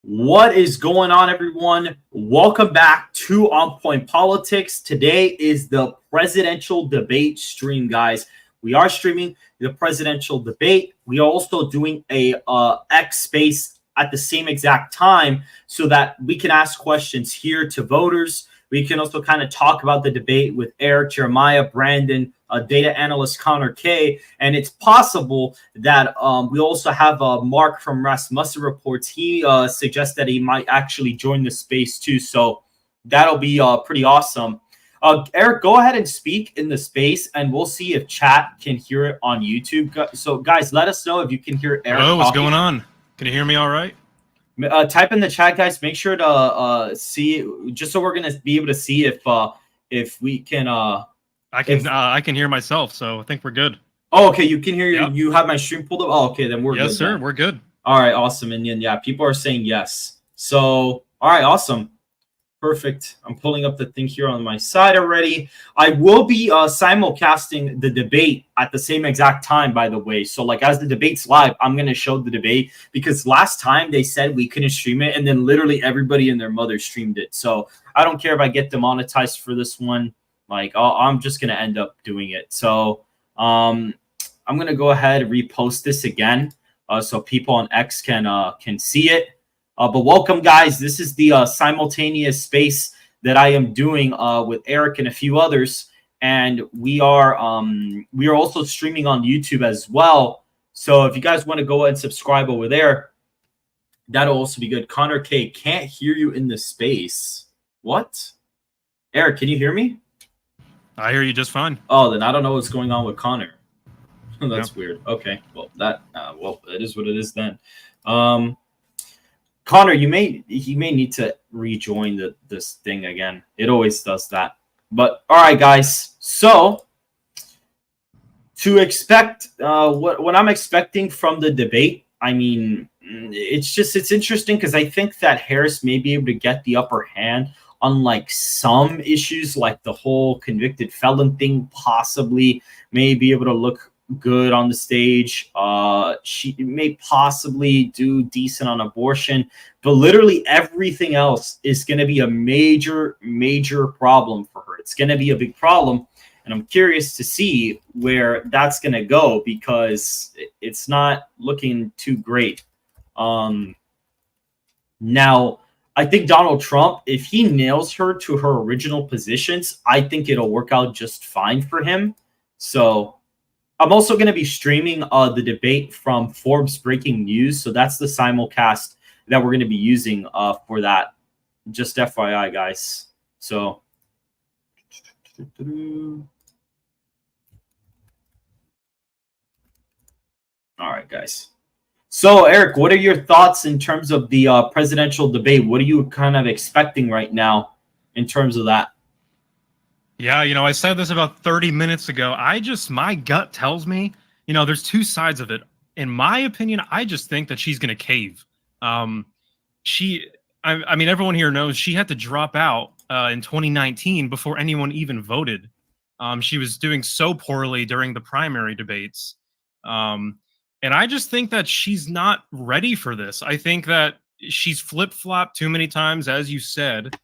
What is going on, everyone? Welcome back to On Point Politics. Today is the presidential debate stream, guys. We are streaming the presidential debate. We are also doing a X space at the same exact time so that we can ask questions here to voters. We can also kind of talk about the debate with Eric, Jeremiah, Brandon, data analyst Connor K. And it's possible that we also have Mark from Rasmussen Reports. He suggests that he might actually join the space too. So that'll be pretty awesome. Eric, go ahead and speak in the space, and we'll see if chat can hear it on YouTube. So, guys, let us know if you can hear Eric. Hello, what's going on? Can you hear me all right? Type in the chat, guys. Make sure to see, just so we're gonna be able to see if we can. I can hear myself, so I think we're good. Oh, okay. You can hear Yep. You have my stream pulled up. Oh, okay. Then we're good. Yes, sir. Then. We're good. All right. Awesome. And yeah, people are saying yes. So, all right. Awesome. Perfect. I'm pulling up the thing here on my side already. I will be simulcasting the debate at the same exact time, by the way. So, like, as the debate's live, I'm going to show the debate because last time they said we couldn't stream it, and then literally everybody and their mother streamed it. So, I don't care if I get demonetized for this one. Like, I'm just going to end up doing it. So, I'm going to go ahead and repost this again so people on X can see it. But welcome, guys. This is the simultaneous space that I am doing with Eric and a few others, and we are also streaming on YouTube as well. So if you guys want to go ahead and subscribe over there, that'll also be good. Connor K, can't hear you in the space. What? Eric, can you hear me? I hear you just fine. Oh, then I don't know what's going on with Connor. That's weird. Okay, well it is what it is then. Connor, he may need to rejoin this thing again. It always does that. But all right, guys. So to expect what I'm expecting from the debate, I mean, it's interesting because I think that Harris may be able to get the upper hand on like some issues, like the whole convicted felon thing. Possibly may be able to look good on the stage. She may possibly do decent on abortion, but literally everything else is going to be a major problem for her. It's going to be a big problem, and I'm curious to see where that's going to go because it's not looking too great. Now I think Donald Trump, if he nails her to her original positions, I think it'll work out just fine for him. So I'm also going to be streaming the debate from Forbes Breaking News. So that's the simulcast that we're going to be using for that. Just FYI, guys. So all right, guys. So, Eric, what are your thoughts in terms of the presidential debate? What are you kind of expecting right now in terms of that? Yeah, I said this about 30 minutes ago. My gut tells me, there's two sides of it. In my opinion, I just think that she's going to cave. I mean, everyone here knows she had to drop out in 2019 before anyone even voted. She was doing so poorly during the primary debates. And I just think that she's not ready for this. I think that she's flip-flopped too many times, as you said.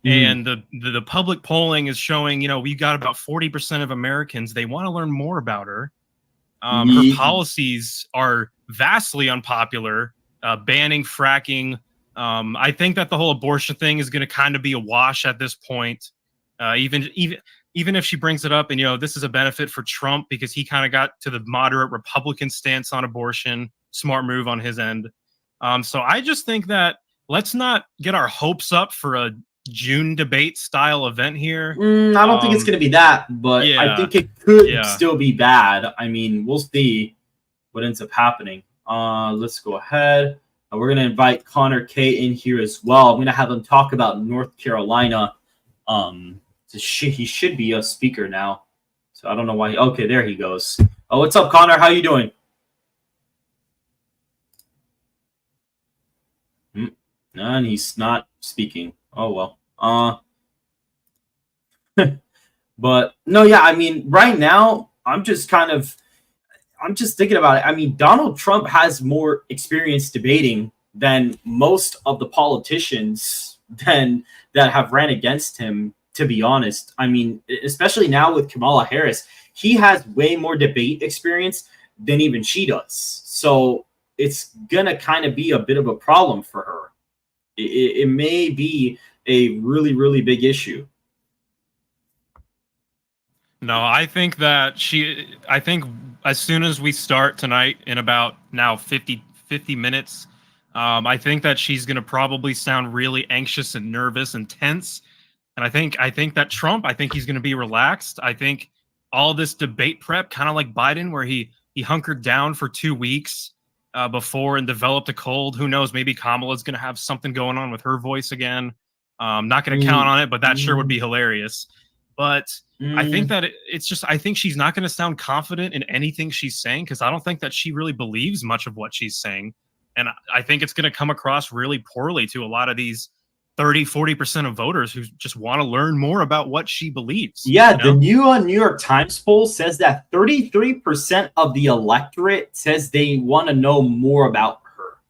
And the public polling is showing, we got about 40% of Americans. They want to learn more about her. Her policies are vastly unpopular, banning fracking. I think that the whole abortion thing is going to kind of be a wash at this point. Even if she brings it up, and this is a benefit for Trump because he kind of got to the moderate Republican stance on abortion. Smart move on his end. So I just think that let's not get our hopes up for a June debate style event here. I don't think it's going to be that, but yeah, I think it could still be bad. I mean, we'll see what ends up happening. Let's go ahead. We're going to invite Connor K in here as well. I'm going to have him talk about North Carolina. He should be a speaker now. So I don't know why. Okay, there he goes. Oh, what's up, Connor? How you doing? And he's not speaking. Oh, well. But no, yeah, I mean, right now, I'm just thinking about it. I mean, Donald Trump has more experience debating than most of the politicians then that have ran against him, to be honest. I mean, especially now with Kamala Harris, he has way more debate experience than even she does. So it's gonna kind of be a bit of a problem for her. It may be a really, really big issue. No, I think as soon as we start tonight in about now 50 minutes, I think that she's going to probably sound really anxious and nervous and tense. And I think that Trump, I think he's going to be relaxed. I think all this debate prep, kind of like Biden, where he hunkered down for 2 weeks before and developed a cold. Who knows? Maybe Kamala's going to have something going on with her voice again. Not going to count on it, but that sure would be hilarious. But I think that it's just, I think she's not going to sound confident in anything she's saying, because I don't think that she really believes much of what she's saying. And I think it's going to come across really poorly to a lot of these 30-40% of voters who just want to learn more about what she believes. Yeah, the new New York Times poll says that 33% of the electorate says they want to know more about her,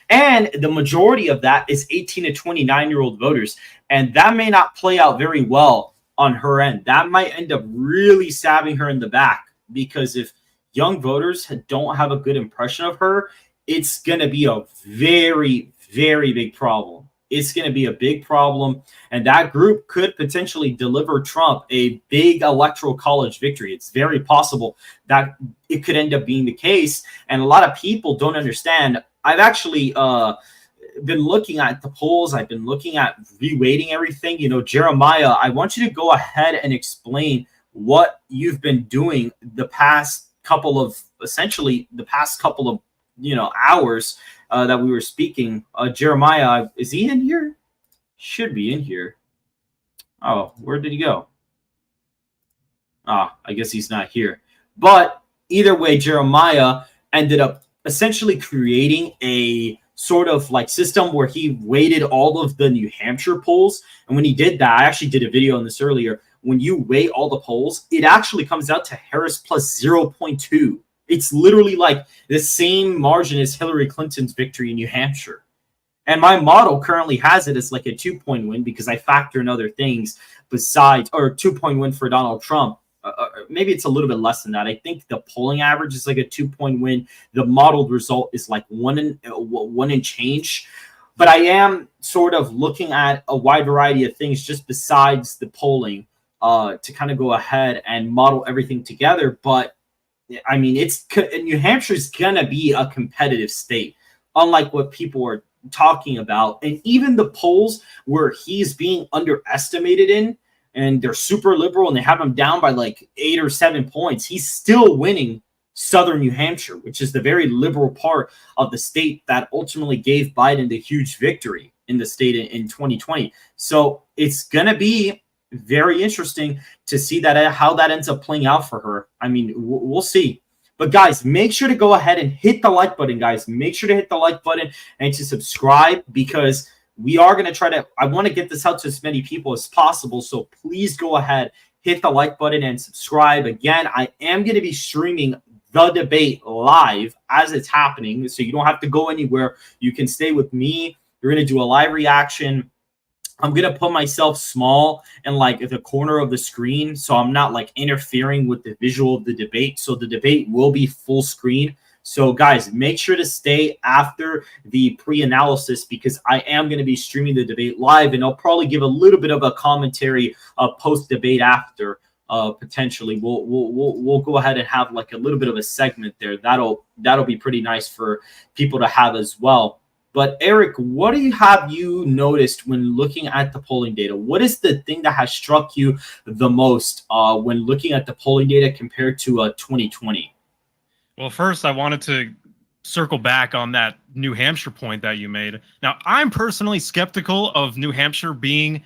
and the majority of that is 18 to 29-year-old voters. And that may not play out very well on her end. That might end up really stabbing her in the back, because if young voters don't have a good impression of her, it's going to be a very, very big problem. It's going to be a big problem, and that group could potentially deliver Trump a big electoral college victory. It's very possible that it could end up being the case, and a lot of people don't understand. I've actually been looking at the polls. I've been looking at reweighting everything. You know, Jeremiah, I want you to go ahead and explain what you've been doing the past couple of hours that we were speaking. Jeremiah, is he in here? Should be in here. Oh, where did he go? I guess he's not here. But either way, Jeremiah ended up essentially creating a sort of like system where he weighted all of the New Hampshire polls. And when he did that, I actually did a video on this earlier. When you weigh all the polls, it actually comes out to Harris plus 0.2. It's literally like the same margin as Hillary Clinton's victory in New Hampshire. And my model currently has it as like a 2-point win, because I factor in other things besides, or 2-point win for Donald Trump. Maybe it's a little bit less than that. I think the polling average is like a 2-point win. The modeled result is like one and change. But I am sort of looking at a wide variety of things just besides the polling to kind of go ahead and model everything together. But I mean, New Hampshire is going to be a competitive state, unlike what people are talking about. And even the polls where he's being underestimated in, and they're super liberal and they have him down by like 8 or 7 points, he's still winning southern New Hampshire, which is the very liberal part of the state that ultimately gave Biden the huge victory in the state in 2020. So it's going to be very interesting to see that how that ends up playing out for her. I mean, we'll see. But guys, make sure to go ahead and hit the like button, guys. Make sure to hit the like button and to subscribe, because we are going to try to, I want to get this out to as many people as possible. So please go ahead, hit the like button and subscribe. Again, I am going to be streaming the debate live as it's happening, so you don't have to go anywhere. You can stay with me. We're going to do a live reaction. I'm going to put myself small and like at the corner of the screen, so I'm not like interfering with the visual of the debate. So the debate will be full screen. So guys, make sure to stay after the pre-analysis, because I am going to be streaming the debate live, and I'll probably give a little bit of a commentary post-debate after. Potentially we'll go ahead and have like a little bit of a segment there. That'll be pretty nice for people to have as well. But Eric, what have you noticed when looking at the polling data? What is the thing that has struck you the most when looking at the polling data compared to 2020? Well, first, I wanted to circle back on that New Hampshire point that you made. Now, I'm personally skeptical of New Hampshire being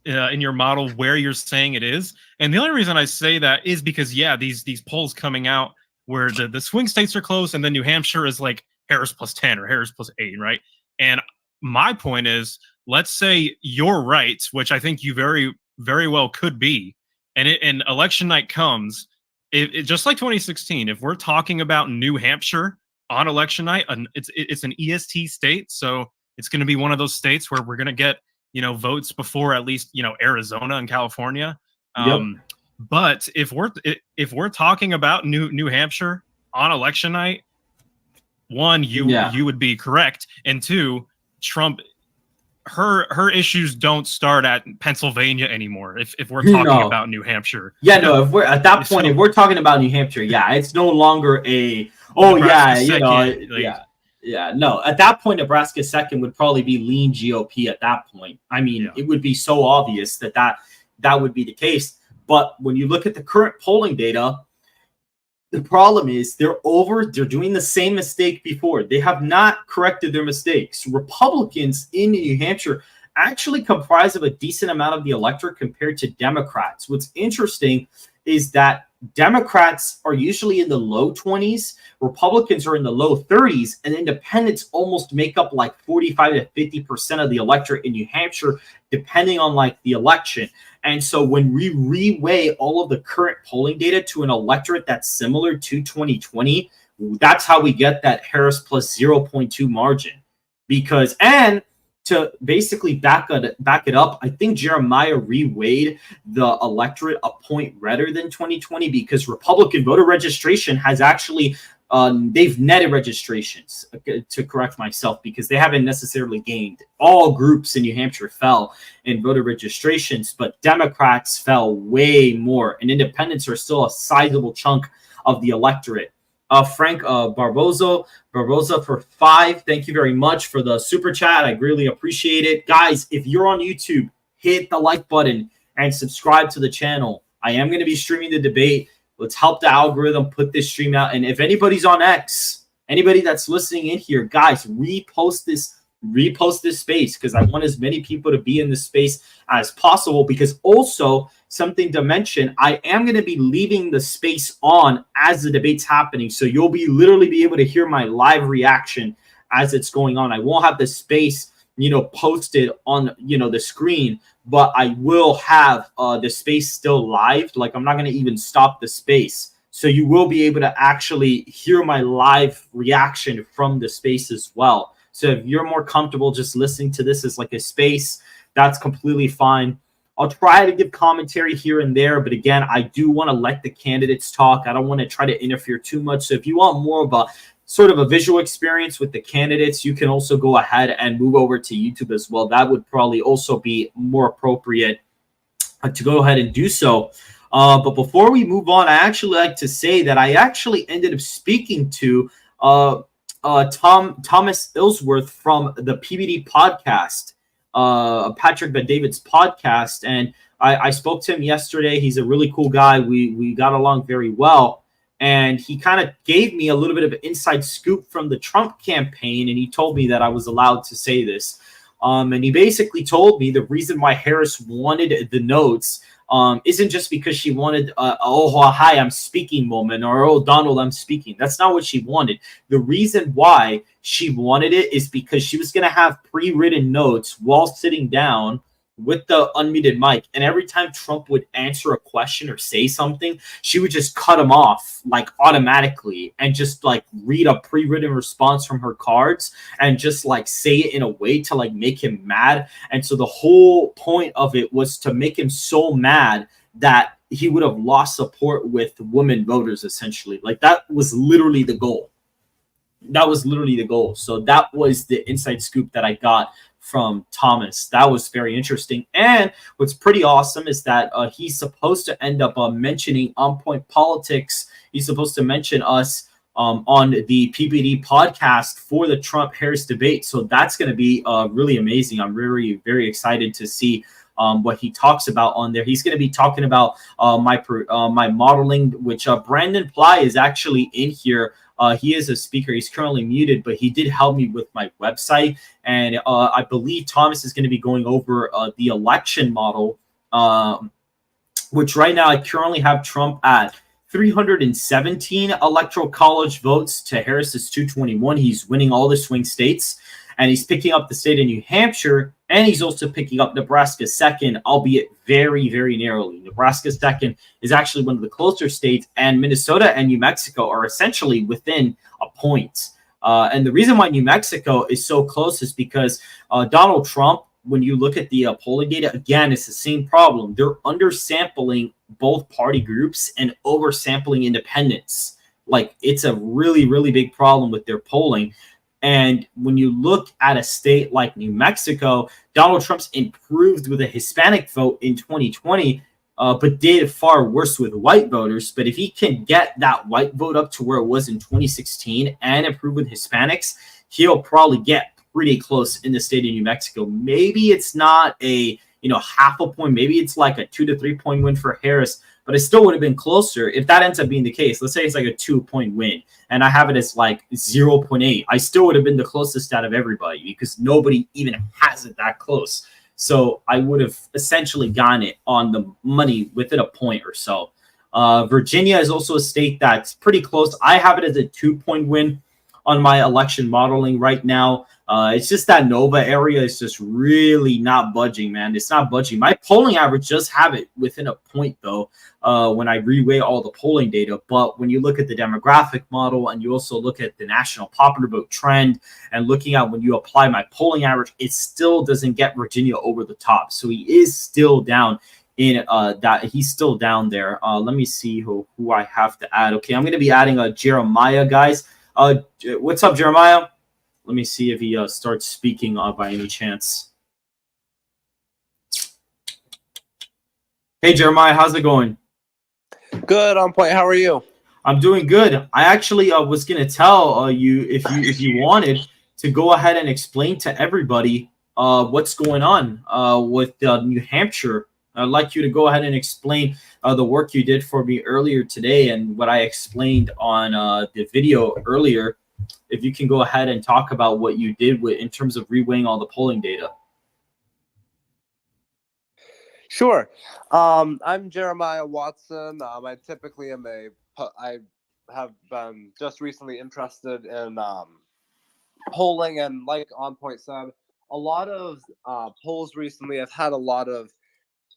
in your model where you're saying it is. And the only reason I say that is because, yeah, these polls coming out where the swing states are close, and then New Hampshire is like Harris plus 10 or Harris plus 8, right? And my point is, let's say you're right, which I think you very, very well could be, and election night comes, it just like 2016, if we're talking about New Hampshire on election night, it's an EST state, so it's going to be one of those states where we're going to get, votes before at least, Arizona and California. Yep. But if we're talking about New Hampshire on election night, one, you would be correct, and two, Trump, her issues don't start at Pennsylvania anymore. If we're talking about New Hampshire, if we're at that point, if we're talking about New Hampshire, it's no longer a no. At that point, Nebraska second would probably be lean GOP. At that point, I mean, it would be so obvious that would be the case. But when you look at the current polling data, the problem is they're doing the same mistake before. They have not corrected their mistakes. Republicans in New Hampshire actually comprise of a decent amount of the electorate compared to Democrats. What's interesting is that Democrats are usually in the low 20s, Republicans are in the low 30s, and independents almost make up like 45 to 50% of the electorate in New Hampshire, depending on like the election. And so when we reweigh all of the current polling data to an electorate that's similar to 2020, that's how we get that Harris plus 0.2 margin. Because, and to basically back it up, I think Jeremiah reweighed the electorate a point redder than 2020 because Republican voter registration has actually they've netted registrations, to correct myself, because they haven't necessarily gained. All groups in New Hampshire fell in voter registrations, but Democrats fell way more, and independents are still a sizable chunk of the electorate. Frank Barbosa for 5. Thank you very much for the super chat. I really appreciate it. Guys, if you're on YouTube, hit the like button and subscribe to the channel. I am going to be streaming the debate. Let's help the algorithm put this stream out. And if anybody's on X, anybody that's listening in here, guys, repost this space, because I want as many people to be in this space as possible. Because also, something to mention, I am going to be leaving the space on as the debate's happening. So you'll literally be able to hear my live reaction as it's going on. I won't have the space, posted on, the screen, but I will have the space still live. Like, I'm not going to even stop the space. So you will be able to actually hear my live reaction from the space as well. So if you're more comfortable just listening to this as like a space, that's completely fine. I'll try to give commentary here and there, but again, I do want to let the candidates talk. I don't want to try to interfere too much. So if you want more of a sort of a visual experience with the candidates, you can also go ahead and move over to YouTube as well. That would probably also be more appropriate to go ahead and do so. But before we move on, I actually like to say that I actually ended up speaking to Thomas Ilsworth from the PBD podcast, Patrick Bet-David's podcast, and I spoke to him yesterday. He's a really cool guy. We got along very well, and he kind of gave me a little bit of an inside scoop from the Trump campaign, and he told me that I was allowed to say this. And he basically told me the reason why Harris wanted the notes isn't just because she wanted oh, hi, I'm speaking moment, or oh, Donald, I'm speaking. That's not what she wanted. The reason why she wanted it is because she was going to have pre-written notes while sitting down with the unmuted mic, and every time Trump would answer a question or say something, she would just cut him off like automatically and just like read a pre-written response from her cards and just like say it in a way to like make him mad. And so the whole point of it was to make him so mad that he would have lost support with women voters, essentially. Like, that was literally the goal. So that was the inside scoop that I got from Thomas. That was very interesting. And what's pretty awesome is that he's supposed to end up mentioning On Point Politics. He's supposed to mention us on the PBD podcast for the Trump-Harris debate. So that's going to be really amazing. I'm very, very excited to see what he talks about on there. He's going to be talking about my modeling, which Brandon Ply is actually in here. He is a speaker. He's currently muted, but he did help me with my website. And I believe Thomas is going to be going over the election model, which right now I currently have Trump at 317 electoral college votes to Harris's 221. He's winning all the swing states, and he's picking up the state of New Hampshire, and he's also picking up Nebraska second, albeit very, very narrowly. Nebraska second is actually one of the closer states, and Minnesota and New Mexico are essentially within a point. And the reason why New Mexico is so close is because Donald Trump, when you look at the polling data, again, it's the same problem. They're undersampling both party groups and oversampling independents. Like, it's a really, really big problem with their polling. And when you look at a state like New Mexico, Donald Trump's improved with a Hispanic vote in 2020, but did far worse with white voters. But if he can get that white vote up to where it was in 2016 and improve with Hispanics, he'll probably get pretty close in the state of New Mexico. Maybe it's not a half a point, maybe it's like a 2 to 3 point win for Harris, but it still would have been closer if that ends up being the case. Let's say it's like a 2-point win and I have it as like 0.8. I still would have been the closest out of everybody because nobody even has it that close. So I would have essentially gotten it on the money within a point or so. Virginia is also a state that's pretty close. I have it as a 2-point win on my election modeling right now. It's just that Nova area is just really not budging, man. It's not budging. My polling average does have it within a point, though, when I reweigh all the polling data. But when you look at the demographic model and you also look at the national popular vote trend and looking at when you apply my polling average, it still doesn't get Virginia over the top. So he is still down in that. He's still down there. Let me see who I have to add. Okay, I'm going to be adding Jeremiah, guys. What's up, Jeremiah? Let me see if he starts speaking by any chance. Hey, Jeremiah, how's it going? Good, On Point. How are you? I'm doing good. I actually was going to tell you if you wanted to go ahead and explain to everybody what's going on with New Hampshire. I'd like you to go ahead and explain the work you did for me earlier today and what I explained on the video earlier. If you can go ahead and talk about what you did in terms of reweighing all the polling data. Sure. I'm Jeremiah Watson. I typically am I have been just recently interested in polling, and like On Point said, a lot of polls recently have had a lot of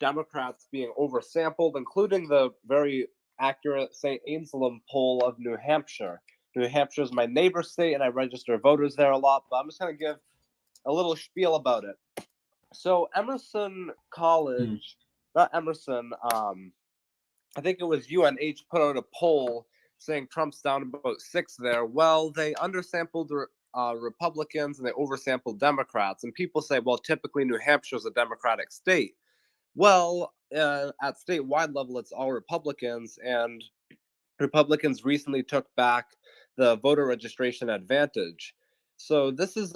Democrats being oversampled, including the very accurate St. Anselm poll of New Hampshire. New Hampshire is my neighbor state, and I register voters there a lot, but I'm just going to give a little spiel about it. So Emerson College, not Emerson, I think it was UNH put out a poll saying Trump's down about 6 there. Well, they undersampled Republicans and they oversampled Democrats. And people say, well, typically New Hampshire is a Democratic state. Well, at statewide level, it's all Republicans, and Republicans recently took back the voter registration advantage. So this is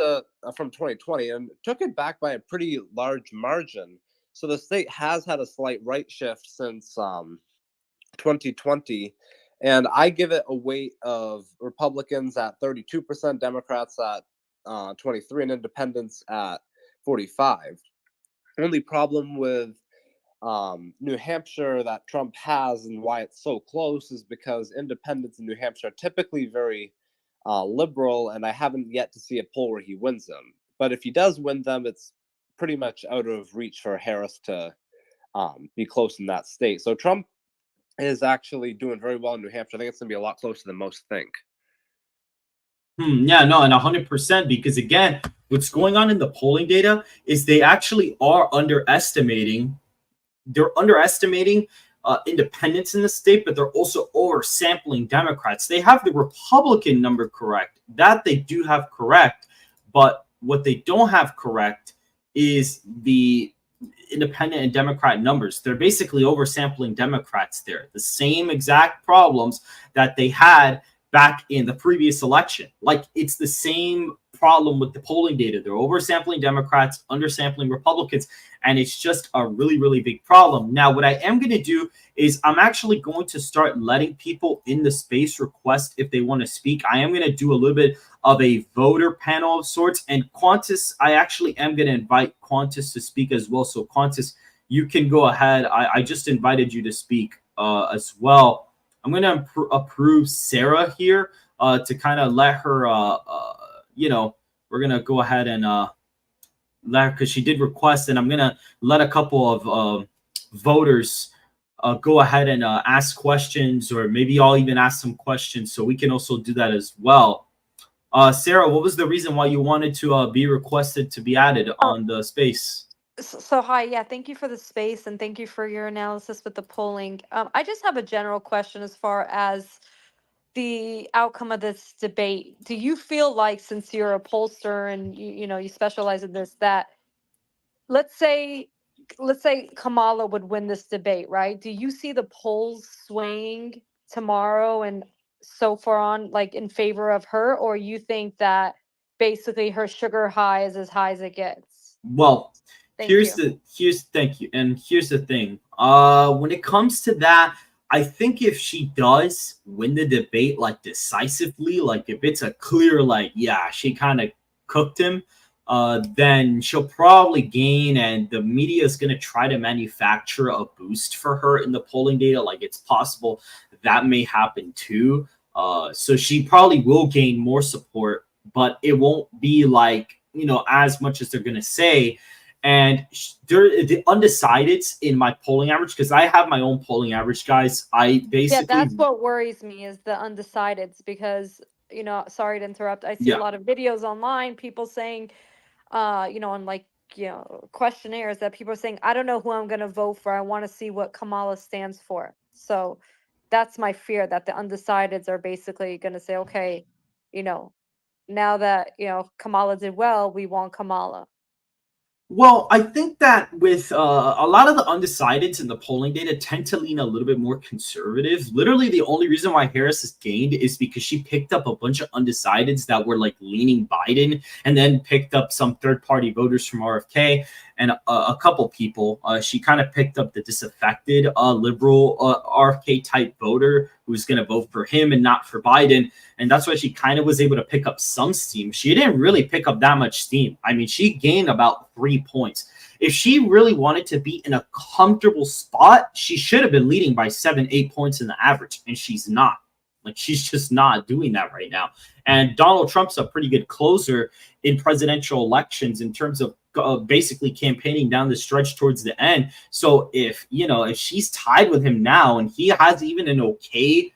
from 2020 and took it back by a pretty large margin. So the state has had a slight right shift since 2020. And I give it a weight of Republicans at 32%, Democrats at 23%, and independents at 45%. Only problem with New Hampshire that Trump has and why it's so close is because independents in New Hampshire are typically very liberal, and I haven't yet to see a poll where he wins them. But if he does win them, it's pretty much out of reach for Harris to be close in that state. So Trump is actually doing very well in New Hampshire. I think it's going to be a lot closer than most think. Yeah, no, and 100%, because again, what's going on in the polling data is they actually are underestimating. They're underestimating independents in the state, but they're also oversampling Democrats. They have the Republican number correct. That they do have correct, but what they don't have correct is the independent and Democrat numbers. They're basically oversampling Democrats there. The same exact problems that they had back in the previous election. Like, it's the same problem with the polling data. They're oversampling Democrats, undersampling Republicans, and it's just a really, really big problem. Now, what I am going to do is I'm actually going to start letting people in the space request if they want to speak. I am going to do a little bit of a voter panel of sorts, and Qantas, I actually am going to invite Qantas to speak as well. So Qantas, you can go ahead. I just invited you to speak as well. I'm going to approve Sarah here to kind of let her, we're going to go ahead and let her, because she did request, and I'm going to let a couple of voters go ahead and ask questions, or maybe I'll even ask some questions, so we can also do that as well. Sarah, what was the reason why you wanted to be requested to be added on the space? So hi, yeah, thank you for the space and thank you for your analysis with the polling. I just have a general question as far as the outcome of this debate. Do you feel like, since you're a pollster and you specialize in this, that let's say Kamala would win this debate, right? Do you see the polls swaying tomorrow and so far on, like, in favor of her, or you think that basically her sugar high is as high as it gets? Well, Thank you. thank you. And here's the thing. When it comes to that, I think if she does win the debate like decisively, like if it's a clear, like, yeah, she kind of cooked him, then she'll probably gain, and the media is going to try to manufacture a boost for her in the polling data. Like, it's possible that may happen too. So she probably will gain more support, but it won't be like, as much as they're going to say. And the undecideds in my polling average, because I have my own polling average, guys. I basically, that's what worries me, is the undecideds, because sorry to interrupt. I see a lot of videos online, people saying, on, like, questionnaires, that people are saying, I don't know who I'm going to vote for. I want to see what Kamala stands for. So that's my fear, that the undecideds are basically going to say, okay, now that Kamala did well, we want Kamala. Well, I think that with a lot of the undecideds in the polling data tend to lean a little bit more conservative. Literally, the only reason why Harris has gained is because she picked up a bunch of undecideds that were like leaning Biden, and then picked up some third-party voters from RFK and a couple people. She kind of picked up the disaffected liberal RFK type voter who's going to vote for him and not for Biden. And that's why she kind of was able to pick up some steam. She didn't really pick up that much steam. I mean, she gained about 3 points. If she really wanted to be in a comfortable spot, she should have been leading by 7-8 points in the average, and she's not. Like, she's just not doing that right now. And Donald Trump's a pretty good closer in presidential elections in terms of basically campaigning down the stretch towards the end. So if she's tied with him now and he has even an okay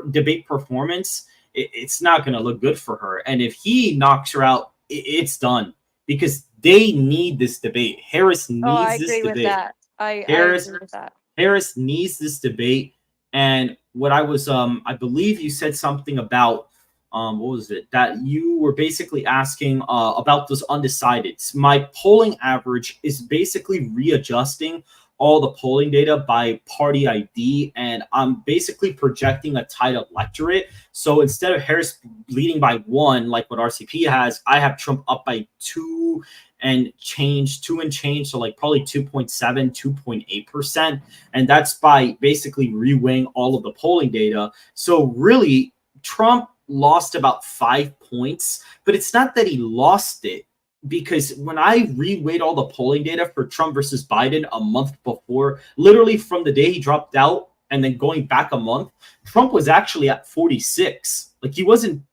debate performance, it's not going to look good for her. And if he knocks her out, it's done, because they need this debate. Harris needs this debate. With that. I agree with that. Harris needs this debate. And what I was, I believe you said something about, what was it? That you were basically asking about those undecideds. My polling average is basically readjusting all the polling data by party ID, and I'm basically projecting a tight electorate. So instead of Harris leading by 1, like what RCP has, I have Trump up by 2 and change, so like probably 2.7, 2.8%. And that's by basically reweighing all of the polling data. So really, Trump lost about 5 points, but it's not that he lost it, because when I reweighed all the polling data for Trump versus Biden a month before, literally from the day he dropped out and then going back a month, Trump was actually at 46. Like,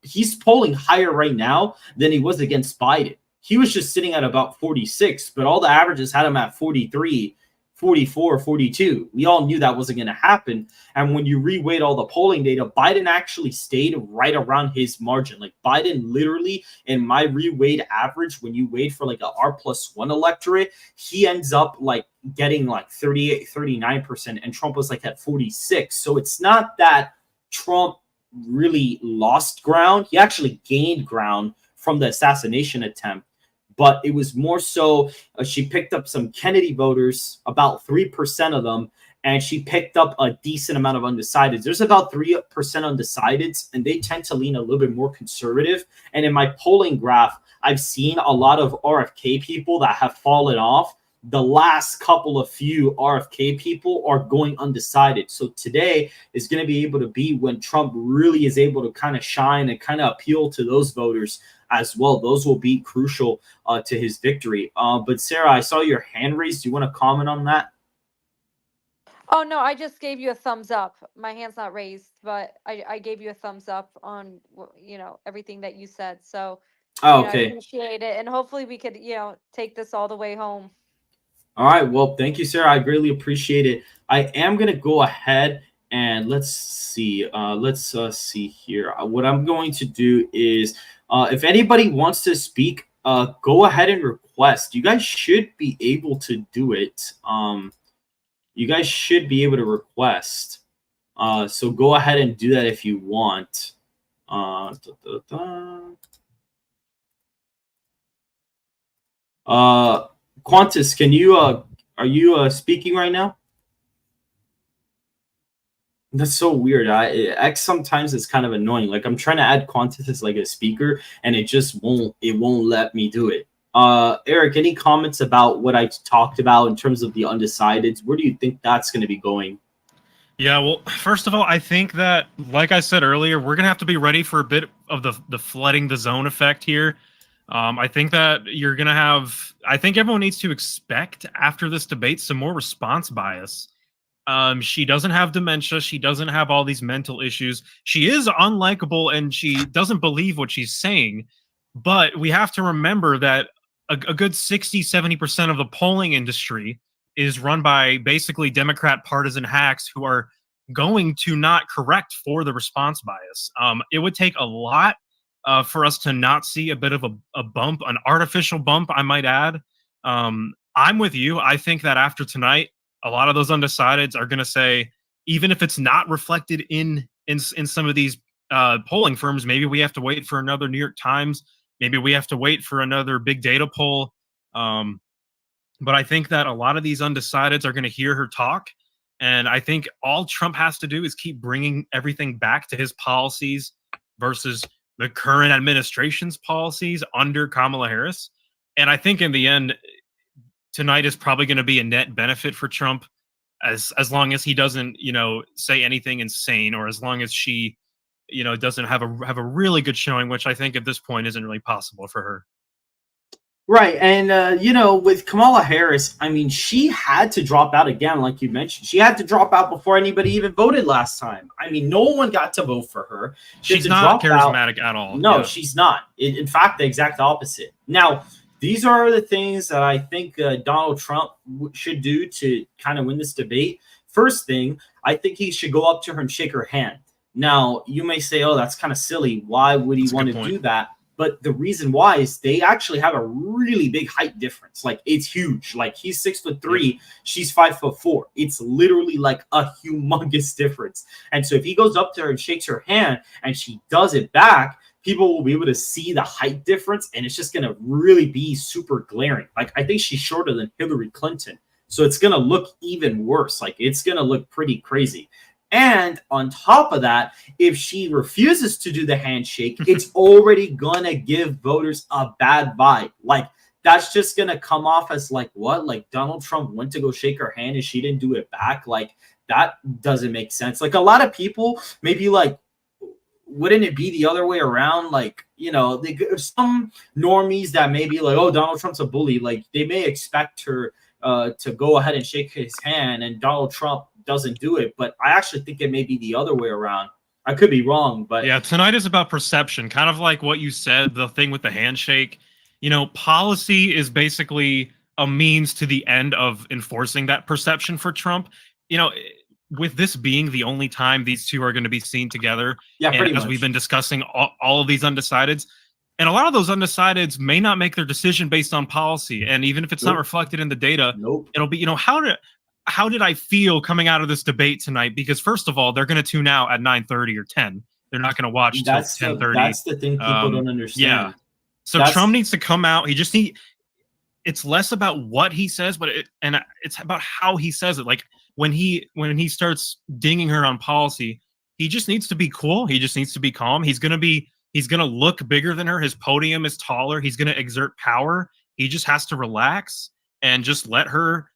he's polling higher right now than he was against Biden. He was just sitting at about 46, but all the averages had him at 43, 44, 42. We all knew that wasn't going to happen. And when you reweighed all the polling data, Biden actually stayed right around his margin. Like, Biden literally, in my reweighed average, when you weighed for like a R+1 electorate, he ends up like getting like 38, 39%, and Trump was like at 46. So it's not that Trump really lost ground. He actually gained ground from the assassination attempt. But it was more so she picked up some Kennedy voters, about 3% of them, and she picked up a decent amount of undecideds. There's about 3% undecideds, and they tend to lean a little bit more conservative. And in my polling graph, I've seen a lot of RFK people that have fallen off. The last couple of few RFK people are going undecided. So today is going to be able to be when Trump really is able to kind of shine and kind of appeal to those voters as well. Those will be crucial to his victory. But Sarah, I saw your hand raised. Do you want to comment on that? Oh, no, I just gave you a thumbs up. My hand's not raised, but I gave you a thumbs up on, everything that you said. So okay. I appreciate it. And hopefully we could, take this all the way home. All right. Well, thank you, Sarah. I greatly appreciate it. I am going to go ahead and let's see. Let's see here. What I'm going to do is If anybody wants to speak, go ahead and request. You guys should be able to do it. You guys should be able to request. So go ahead and do that if you want. Qantas, can you are you speaking right now? That's so weird. X sometimes is kind of annoying. Like I'm trying to add Qantas as like a speaker, and it just won't let me do it. Eric, any comments about what I talked about in terms of the undecideds? Where do you think that's going to be going? Yeah, well, first of all, I think that, like I said earlier, we're going to have to be ready for a bit of the flooding the zone effect here. I think that you're going to have, I think everyone needs to expect after this debate some more response bias. She doesn't have dementia. She doesn't have all these mental issues. She is unlikable and she doesn't believe what she's saying. But we have to remember that a good 60-70% of the polling industry is run by basically Democrat partisan hacks who are going to not correct for the response bias. It would take a lot for us to not see a bit of a bump, an artificial bump, I might add. I'm with you. I think that after tonight, a lot of those undecideds are going to say, even if it's not reflected in some of these polling firms, maybe we have to wait for another New York Times. Maybe we have to wait for another big data poll. But I think that a lot of these undecideds are going to hear her talk. And I think all Trump has to do is keep bringing everything back to his policies versus the current administration's policies under Kamala Harris. And I think in the end, tonight is probably going to be a net benefit for Trump as long as he doesn't, say anything insane, or as long as she, doesn't have a really good showing, which I think at this point isn't really possible for her. Right. And, with Kamala Harris, I mean, she had to drop out again, like you mentioned. She had to drop out before anybody even voted last time. I mean, no one got to vote for her. She's not charismatic at all. No, she's not. In fact, the exact opposite. Now, these are the things that I think Donald Trump should do to kind of win this debate. First thing, I think he should go up to her and shake her hand. Now, you may say, oh, that's kind of silly. Why would he want to do that? But the reason why is they actually have a really big height difference. Like, it's huge. Like, he's 6'3", she's 5'4". It's literally like a humongous difference. And so if he goes up to her and shakes her hand and she does it back, people will be able to see the height difference, and it's just going to really be super glaring. Like, I think she's shorter than Hillary Clinton. So it's going to look even worse. Like, it's going to look pretty crazy. And on top of that, if she refuses to do the handshake, it's already going to give voters a bad vibe. Like, that's just going to come off as like, what? Like, Donald Trump went to go shake her hand and she didn't do it back? Like, that doesn't make sense. Like, a lot of people may be like, wouldn't it be the other way around? Like, some normies that may be like, oh, Donald Trump's a bully. Like, they may expect her to go ahead and shake his hand, and Donald Trump doesn't do it. But I actually think it may be the other way around. I could be wrong, but yeah, tonight is about perception, kind of like what you said, the thing with the handshake. Policy is basically a means to the end of enforcing that perception for Trump. With this being the only time these two are going to be seen together, and as we've been discussing all of these undecideds, and a lot of those undecideds may not make their decision based on policy, and even if it's not reflected in the data, it'll be, how did I feel coming out of this debate tonight? Because first of all, they're going to tune out at 9:30 or 10. They're not going to watch till 10:30. That's the thing people don't understand. Yeah. So Trump needs to come out. It's less about what he says, but it's about how he says it. Like, when he starts dinging her on policy, he just needs to be cool. He just needs to be calm. He's going to look bigger than her. His podium is taller. He's going to exert power. He just has to relax and just let her,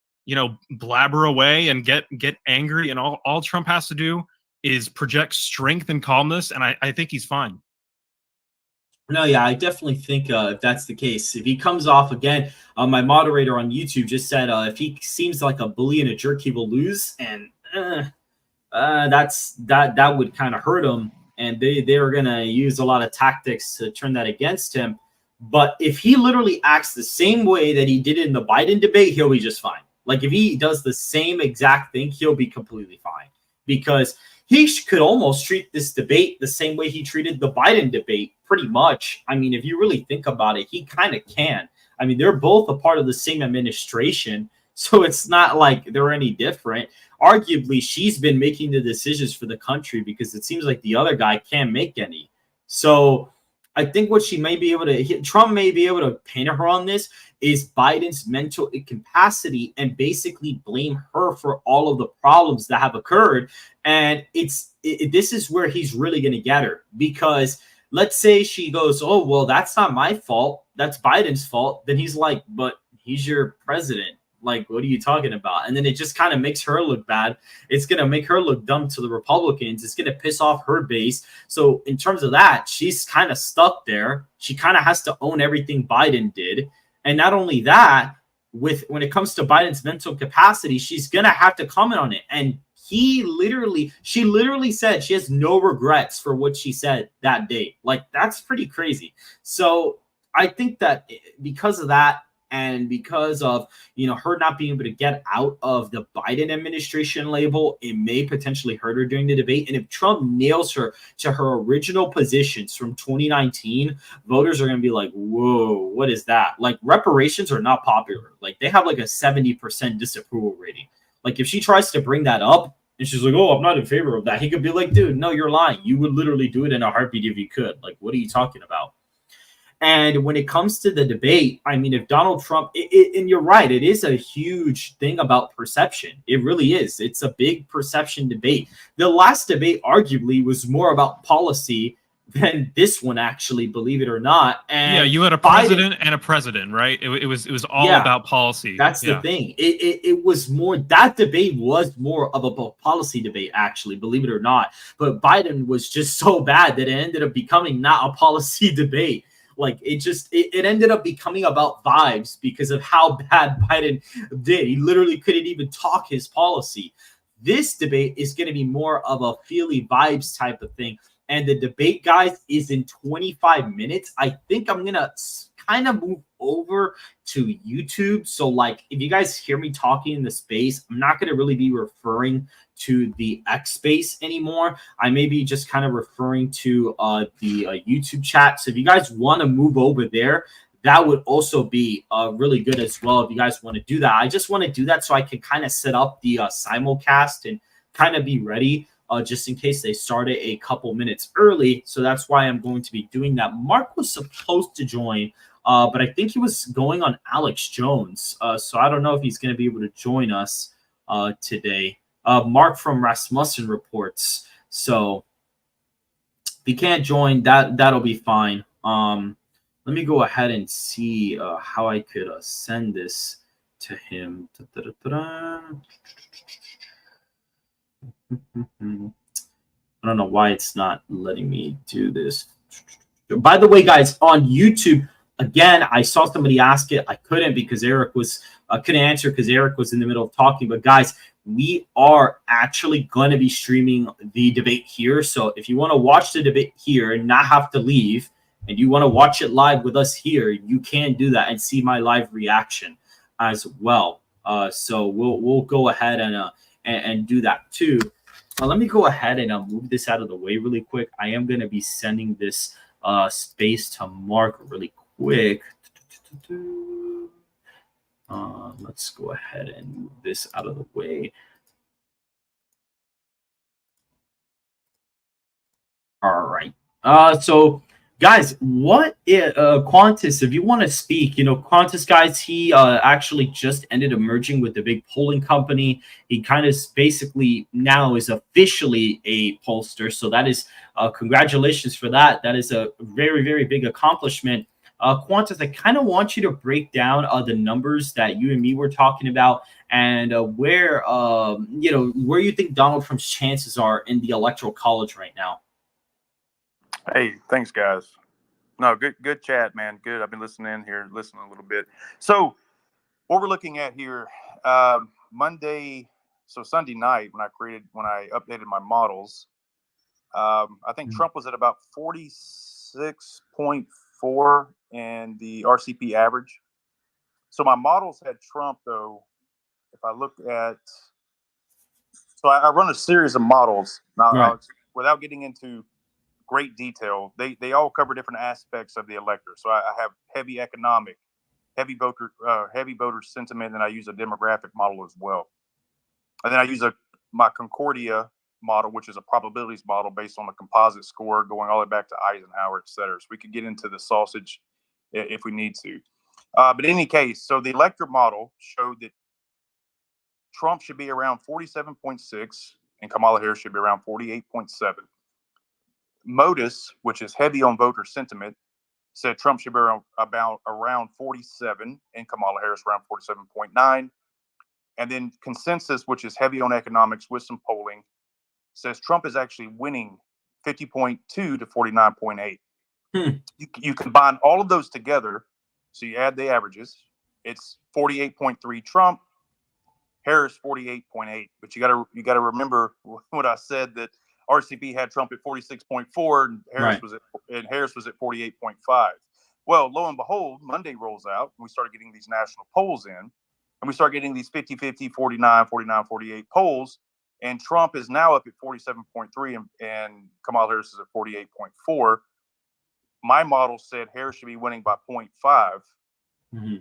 blabber away and get angry. And all Trump has to do is project strength and calmness. And I think he's fine. No, yeah, I definitely think if that's the case, if he comes off again, my moderator on YouTube just said if he seems like a bully and a jerk, he will lose, and that would kind of hurt him, and they were gonna use a lot of tactics to turn that against him. But if he literally acts the same way that he did in the Biden debate, he'll be just fine. Like, if he does the same exact thing, he'll be completely fine, because he could almost treat this debate the same way he treated the Biden debate pretty much, I mean, if you really think about it, he kind of can. I mean, they're both a part of the same administration, so it's not like they're any different. Arguably, she's been making the decisions for the country because it seems like the other guy can't make any. So I think what she may be able to, Trump may be able to paint her on this is Biden's mental incapacity and basically blame her for all of the problems that have occurred. And this is where he's really going to get her, because let's say she goes, oh, well, that's not my fault, that's Biden's fault. Then he's like, but he's your president. Like, what are you talking about? And then it just kind of makes her look bad. It's going to make her look dumb to the Republicans. It's going to piss off her base. So in terms of that, she's kind of stuck there. She kind of has to own everything Biden did. And not only that, when it comes to Biden's mental capacity, she's going to have to comment on it. And she literally said she has no regrets for what she said that day. Like, that's pretty crazy. So I think that because of that, and because of, her not being able to get out of the Biden administration label, it may potentially hurt her during the debate. And if Trump nails her to her original positions from 2019, voters are going to be like, whoa, what is that? Like, reparations are not popular. Like, they have like a 70% disapproval rating. Like, if she tries to bring that up and she's like, oh, I'm not in favor of that, he could be like, dude, no, you're lying. You would literally do it in a heartbeat if you could. Like, what are you talking about? And when it comes to the debate, I mean, if Donald Trump, and you're right, it is a huge thing about perception. It really is. It's a big perception debate. The last debate, arguably, was more about policy than this one, actually, believe it or not. And yeah, you had a president and a president, right? It was all about policy. That's the thing. It was more, that debate was more of a policy debate, actually, believe it or not. But Biden was just so bad that it ended up becoming not a policy debate. Like, it ended up becoming about vibes because of how bad Biden did. He literally couldn't even talk his policy. This debate is going to be more of a feely vibes type of thing. And the debate, guys, is in 25 minutes. I think I'm going to kind of move over to YouTube. So, like, if you guys hear me talking in the space, I'm not going to really be referring to the X space anymore. I may be just kind of referring to the YouTube chat. So if you guys want to move over there, that would also be really good as well if you guys want to do that. I just want to do that so I can kind of set up the simulcast and kind of be ready just in case they started a couple minutes early. So that's why I'm going to be doing that. Mark was supposed to join, but I think he was going on Alex Jones. So I don't know if he's going to be able to join us today. Mark from Rasmussen reports. So if he can't join, that'll be fine. Let me go ahead and see how I could send this to him. I don't know why it's not letting me do this. By the way, guys, on YouTube, again, I saw somebody ask it. I couldn't because Eric was couldn't answer because Eric was in the middle of talking. But guys, we are actually going to be streaming the debate here. So if you want to watch the debate here and not have to leave, and you want to watch it live with us here, you can do that and see my live reaction as well. So we'll go ahead and do that too. Let me go ahead and move this out of the way really quick. I am going to be sending this space to Mark really quick. Let's go ahead and move this out of the way. All right. So guys, what Qantas, if you want to speak, Qantas, guys, he actually just ended up merging with the big polling company. He kind of basically now is officially a pollster. So that is congratulations for that. That is a very, very big accomplishment. Qantas, I kind of want you to break down the numbers that you and me were talking about and where you think Donald Trump's chances are in the Electoral College right now. Hey, thanks, guys. No, good chat, man. Good. I've been listening a little bit. So what we're looking at here, Sunday night when I updated my models, I think Trump was at about 46.4 in the RCP average. So my models had Trump, though. If I look at, I run a series of models now, right. Without getting into great detail. They all cover different aspects of the electorate. So I have heavy economic, heavy voter sentiment, and I use a demographic model as well. And then I use my Concordia model, which is a probabilities model based on a composite score going all the way back to Eisenhower, et cetera. So we could get into the sausage if we need to. But in any case, so the electorate model showed that Trump should be around 47.6 and Kamala Harris should be around 48.7. Modus, which is heavy on voter sentiment, said Trump should be around 47 and Kamala Harris around 47.9. And then consensus, which is heavy on economics with some polling, says Trump is actually winning 50.2 to 49.8. You combine all of those together, so you add the averages, it's 48.3 Trump, Harris 48.8. But you gotta remember what I said, that RCP had Trump at 46.4 and Harris was at 48.5. Well, lo and behold, Monday rolls out and we started getting these national polls in, and we start getting these 50-50, 49, 49, 48 polls, and Trump is now up at 47.3 and Kamala Harris is at 48.4. My model said Harris should be winning by 0.5. Mm-hmm.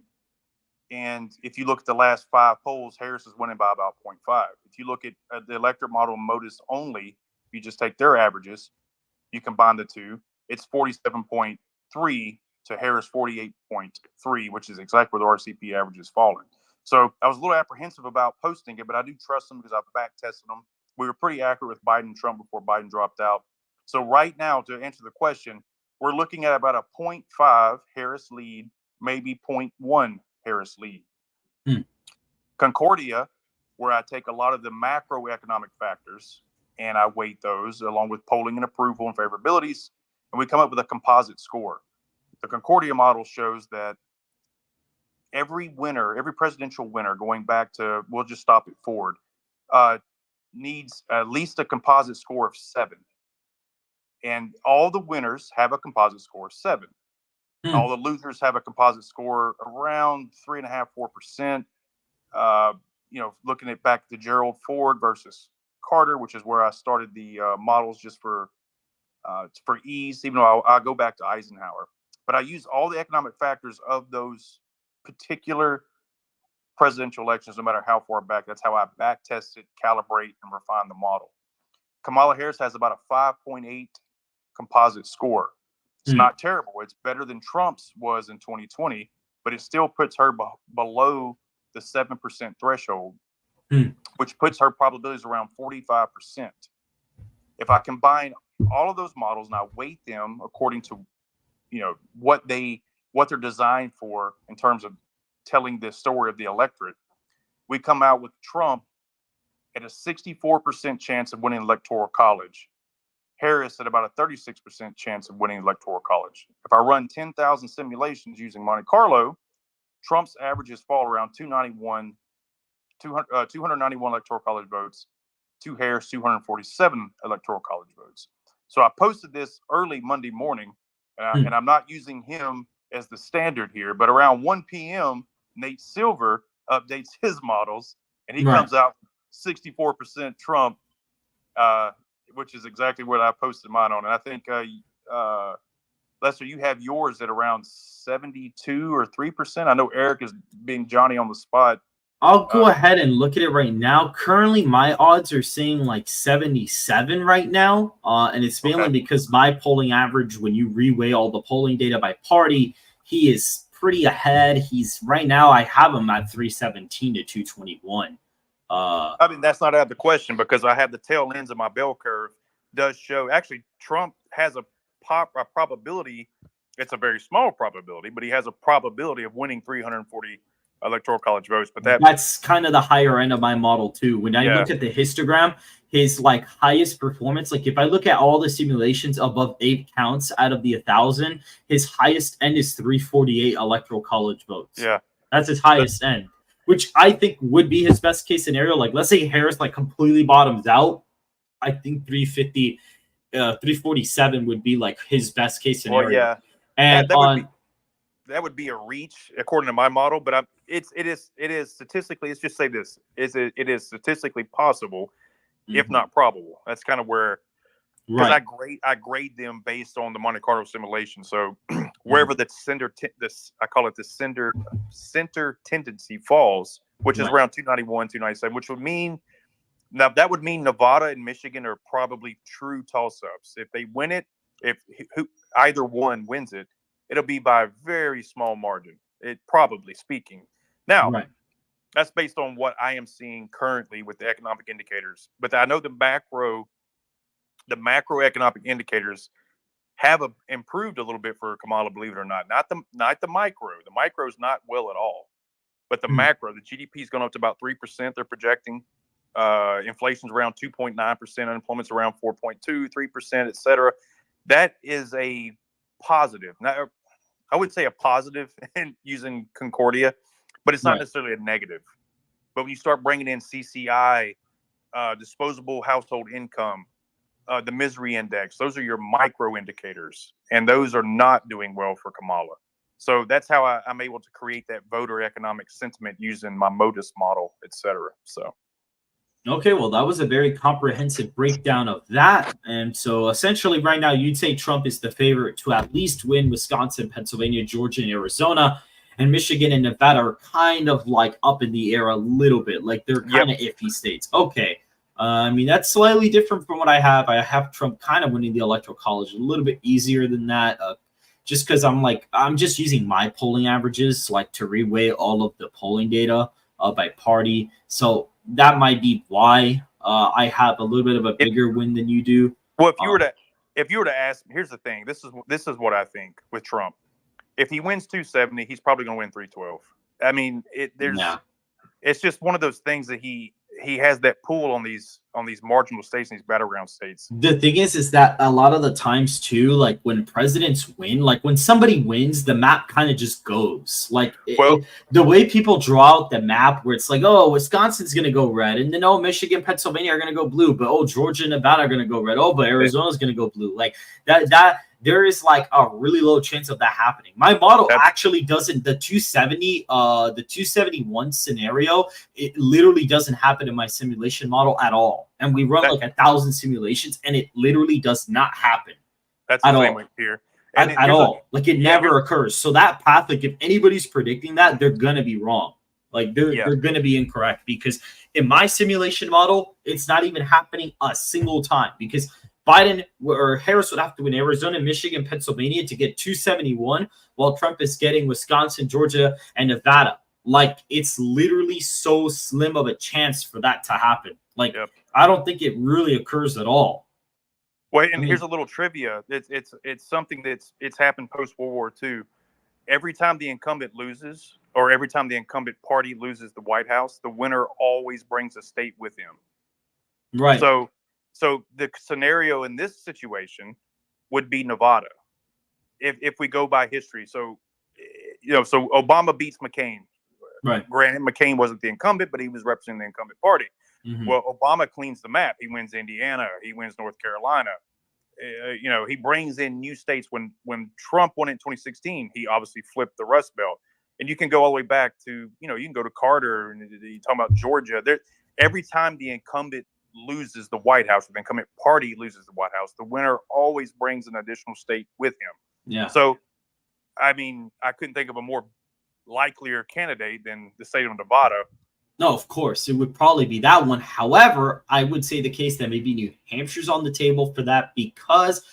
And if you look at the last 5 polls, Harris is winning by about 0.5. If you look at the electorate model Modus only, if you just take their averages, you combine the two, it's 47.3 to Harris 48.3, which is exactly where the RCP average is falling. So I was a little apprehensive about posting it, but I do trust them because I've back tested them. We were pretty accurate with Biden and Trump before Biden dropped out. So right now, to answer the question, we're looking at about a 0.5 Harris lead, maybe 0.1 Harris lead. Concordia, where I take a lot of the macroeconomic factors and I weight those along with polling and approval and favorabilities, and we come up with a composite score. The Concordia model shows that every presidential winner, going back to, we'll just stop at Ford, needs at least a composite score of 7. And all the winners have a composite score of 7. All the losers have a composite score around 3.5–4%. Looking at back to Gerald Ford versus Carter, which is where I started the models just for ease, even though I'll go back to Eisenhower. But I use all the economic factors of those particular presidential elections, no matter how far back. That's how I back test it, calibrate, and refine the model. Kamala Harris has about a 5.8 composite score. It's not terrible. It's better than Trump's was in 2020, but it still puts her below the 7% threshold, which puts her probabilities around 45%. If I combine all of those models and I weight them according to, what they're designed for in terms of telling the story of the electorate, we come out with Trump at a 64% chance of winning electoral college. Harris at about a 36% chance of winning electoral college. If I run 10,000 simulations using Monte Carlo, Trump's averages fall around 291 electoral college votes to Harris 247 electoral college votes. So I posted this early Monday morning, and I'm not using him as the standard here, but around 1 p.m., Nate Silver updates his models, and he comes out 64% Trump, which is exactly what I posted mine on. And I think, Lester, you have yours at around 72 or 3%. I know Eric is being Johnny on the spot. I'll go ahead and look at it right now. Currently, my odds are saying like 77 right now. And it's mainly because my polling average, when you reweigh all the polling data by party, he is pretty ahead. He's right now, I have him at 317 to 221. I mean, that's not out of the question because I have the tail ends of my bell curve does show. Actually, Trump has a probability. It's a very small probability, but he has a probability of winning 340 electoral college votes. But that's kind of the higher end of my model too. When I look at the histogram, his highest performance, if I look at all the simulations above 8 counts out of the 1,000, his highest end is 348 electoral college votes. Yeah, that's his highest end, which I think would be his best case scenario. Let's say Harris completely bottoms out. I think 350, 347 would be his best case scenario. Well, yeah, and that would be a reach according to my model, but it is statistically. Let's just say this: it is statistically possible, if not probable. That's kind of where because Right. I grade them based on the Monte Carlo simulation. So wherever the I call it the center tendency falls, which is Right. around 291, 297, which would mean that would mean Nevada and Michigan are probably true toss-ups. If they win it, if either one wins it, it'll be by a very small margin. It probably speaking. Now, Right. that's based on what I am seeing currently with the economic indicators. But I know the macroeconomic indicators have improved a little bit for Kamala, believe it or not. Not the micro. The micro is not well at all. But the macro, the GDP is going up to about 3%. They're projecting. Inflation's around 2.9%. Unemployment's around 4.2, 3%, et cetera. That is a positive. Now, I would say a positive in using Concordia, but it's not necessarily a negative. But when you start bringing in CCI, disposable household income, the misery index, those are your micro indicators, and those are not doing well for Kamala. So that's how I'm able to create that voter economic sentiment using my MODIS model, et cetera. So. Okay, well, that was a very comprehensive breakdown of that. And so essentially right now, you'd say Trump is the favorite to at least win Wisconsin, Pennsylvania, Georgia, and Arizona. And Michigan and Nevada are kind of like up in the air a little bit. Like they're kind of iffy states. Okay. I mean, that's slightly different from what I have. I have Trump kind of winning the Electoral College a little bit easier than that. Just because I'm just using my polling averages like to reweigh all of the polling data by party. So that might be why I have a little bit of a bigger win than you do. Well, if you were to ask me, here's the thing. This is what I think with Trump. If he wins 270, he's probably going to win 312. I mean, it's just one of those things that he has that pull on these marginal states and these battleground states. The thing is that a lot of the times too, like when presidents win, like when somebody wins, the map kind of just goes. Like the way people draw out the map, where it's like, oh, Wisconsin's gonna go red, and then oh, Michigan, Pennsylvania are gonna go blue, but oh, Georgia and Nevada are gonna go red. Oh, but Arizona's gonna go blue. Like that. There is like a really low chance of that happening. My model actually doesn't. The 271 scenario, it literally doesn't happen in my simulation model at all. And we run like 1,000 simulations, and it literally does not happen. That's the same way here. At all. Like it never occurs. So that path, like if anybody's predicting that, they're gonna be wrong. Like they're gonna be incorrect, because in my simulation model, it's not even happening a single time, because Biden or Harris would have to win Arizona, Michigan, Pennsylvania to get 271, while Trump is getting Wisconsin, Georgia, and Nevada. Like, it's literally so slim of a chance for that to happen. Like, I don't think it really occurs at all. Well, and here's a little trivia. It's something it's happened post World War II. Every time the incumbent loses, or every time the incumbent party loses the White House, the winner always brings a state with him. Right. So the scenario in this situation would be Nevada, if we go by history. So, so Obama beats McCain. Right. Granted, McCain wasn't the incumbent, but he was representing the incumbent party. Mm-hmm. Well, Obama cleans the map. He wins Indiana. He wins North Carolina. He brings in new states. When Trump won in 2016, he obviously flipped the Rust Belt. And you can go all the way back to, you can go to Carter, and you talk about Georgia. Every time the incumbent loses the White House, or the incumbent party loses the White House, the winner always brings an additional state with him. Yeah. So, I mean, I couldn't think of a more likelier candidate than the state of Nevada. No, of course, it would probably be that one. However, I would say the case that maybe New Hampshire's on the table for that, because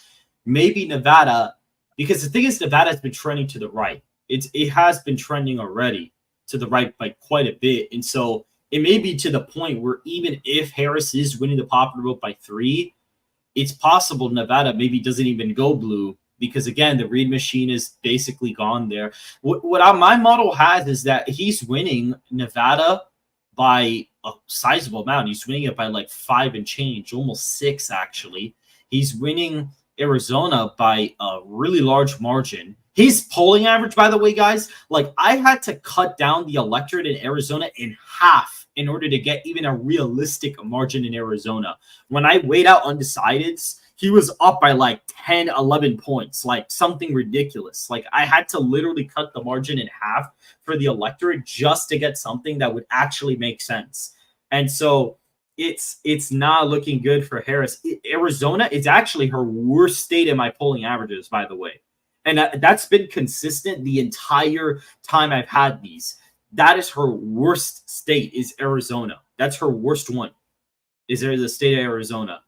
maybe Nevada, because the thing is, Nevada has been trending to the right. It has been trending already to the right by quite a bit. And so it may be to the point where even if Harris is winning the popular vote by 3, it's possible Nevada maybe doesn't even go blue, because again, the Reid machine is basically gone there. What my model has is that he's winning Nevada by a sizable amount. He's winning it by like 5 and change, almost 6 actually. He's winning Arizona by a really large margin. His polling average, by the way, guys, like I had to cut down the electorate in Arizona in half in order to get even a realistic margin in Arizona. When I weighed out undecideds, he was up by like 10, 11 points, like something ridiculous. Like I had to literally cut the margin in half for the electorate just to get something that would actually make sense. And so it's not looking good for Harris. Arizona is actually her worst state in my polling averages, by the way. And that's been consistent the entire time I've had these. That is her worst state, is Arizona. That's her worst one, is there the state of Arizona.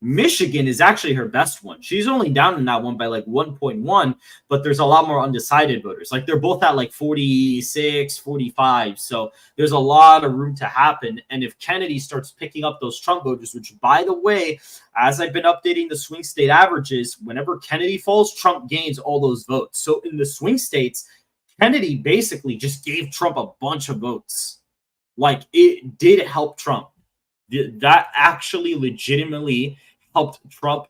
Michigan is actually her best one. She's only down in that one by like 1.1, but there's a lot more undecided voters. Like they're both at like 46, 45. So there's a lot of room to happen. And if Kennedy starts picking up those Trump voters, which by the way, as I've been updating the swing state averages, whenever Kennedy falls, Trump gains all those votes. So in the swing states, Kennedy basically just gave Trump a bunch of votes. Like it did help Trump. That actually legitimately helped Trump.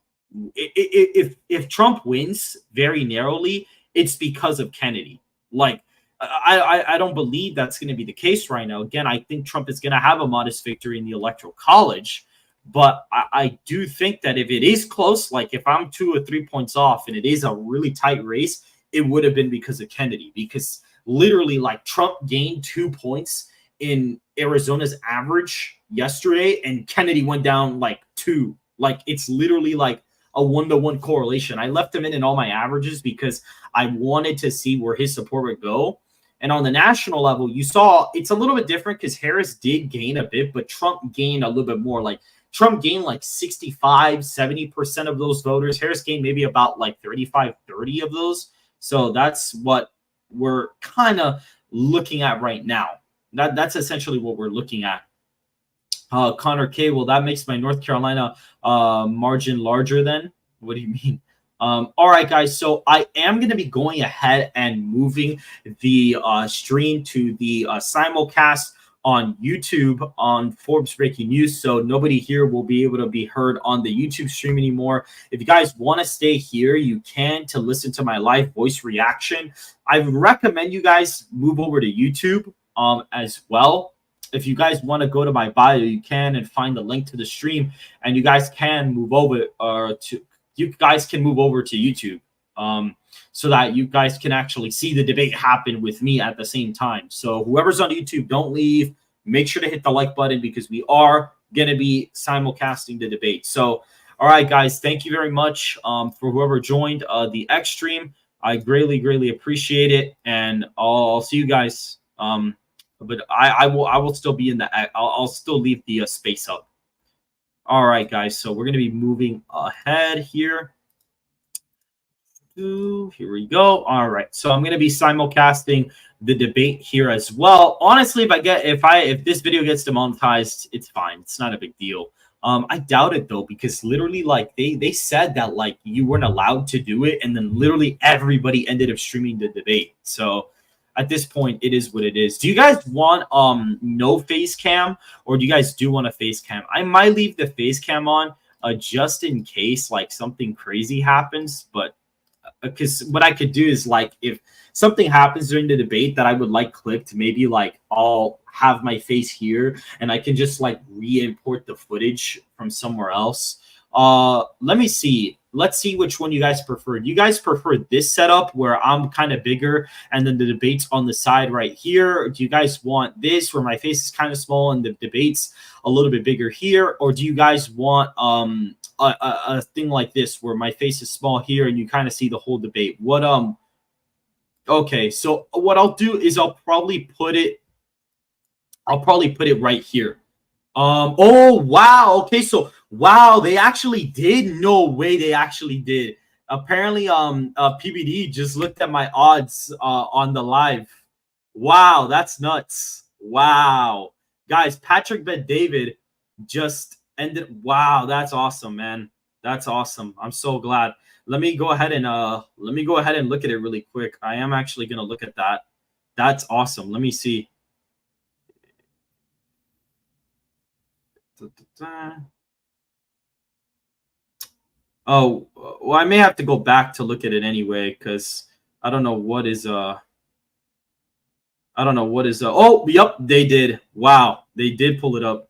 If Trump wins very narrowly, it's because of Kennedy. Like I don't believe that's going to be the case right now. Again, I think Trump is going to have a modest victory in the Electoral College, but I do think that if it is close, like if I'm 2 or 3 points off and it is a really tight race, it would have been because of Kennedy. Because literally, like Trump gained 2 points in Arizona's average yesterday, and Kennedy went down like 2. Like it's literally like a 1-to-1 correlation. I left him in all my averages because I wanted to see where his support would go. And on the national level, you saw it's a little bit different because Harris did gain a bit, but Trump gained a little bit more. Like Trump gained like 65-70% of those voters. Harris gained maybe about like 35-30 of those. So that's what we're kind of looking at right now. That's essentially what we're looking at. Connor K, well, that makes my North Carolina margin larger then? What do you mean? All right, guys. So I am going to be going ahead and moving the stream to the simulcast on YouTube on Forbes Breaking News. So nobody here will be able to be heard on the YouTube stream anymore. If you guys want to stay here, you can to listen to my live voice reaction. I recommend you guys move over to YouTube as well. If you guys want to go to my bio, you can and find the link to the stream, and you guys can move over to YouTube so that you guys can actually see the debate happen with me at the same time. So whoever's on YouTube, don't leave. Make sure to hit the like button because we are going to be simulcasting the debate. So, all right, guys, thank you very much for whoever joined the X stream. I greatly appreciate it, and I'll see you guys. But I will still be in the. I'll still leave the space up. All right, guys. So we're gonna be moving ahead here. Here we go. All right. So I'm gonna be simulcasting the debate here as well. Honestly, if this video gets demonetized, it's fine. It's not a big deal. I doubt it though, because literally, like they said that like you weren't allowed to do it, and then literally everybody ended up streaming the debate. So at this point, it is what it is. Do you guys want no face cam, or do you guys do want a face cam? I might leave the face cam on just in case like something crazy happens. But because what I could do is like if something happens during the debate that I would like clipped, maybe like I'll have my face here and I can just like re-import the footage from somewhere else. Let me see. Let's see which one you guys prefer. Do you guys prefer this setup where I'm kind of bigger and then the debate's on the side right here? Or do you guys want this where my face is kind of small and the debate's a little bit bigger here? Or do you guys want a thing like this where my face is small here and you kind of see the whole debate? Okay, so what I'll do is I'll probably put it right here. Oh wow, okay, so wow, they actually did. No way, they actually did. Apparently PBD just looked at my odds on the live. Wow, that's nuts. Wow, guys, Patrick Bet David just ended. Wow, that's awesome, man. That's awesome. I'm so glad. Let me go ahead and look at it really quick. I am actually gonna look at that. That's awesome. Let me see. Oh, well, I may have to go back to look at it anyway because I don't know what is oh, yep, they did. Wow, they did pull it up.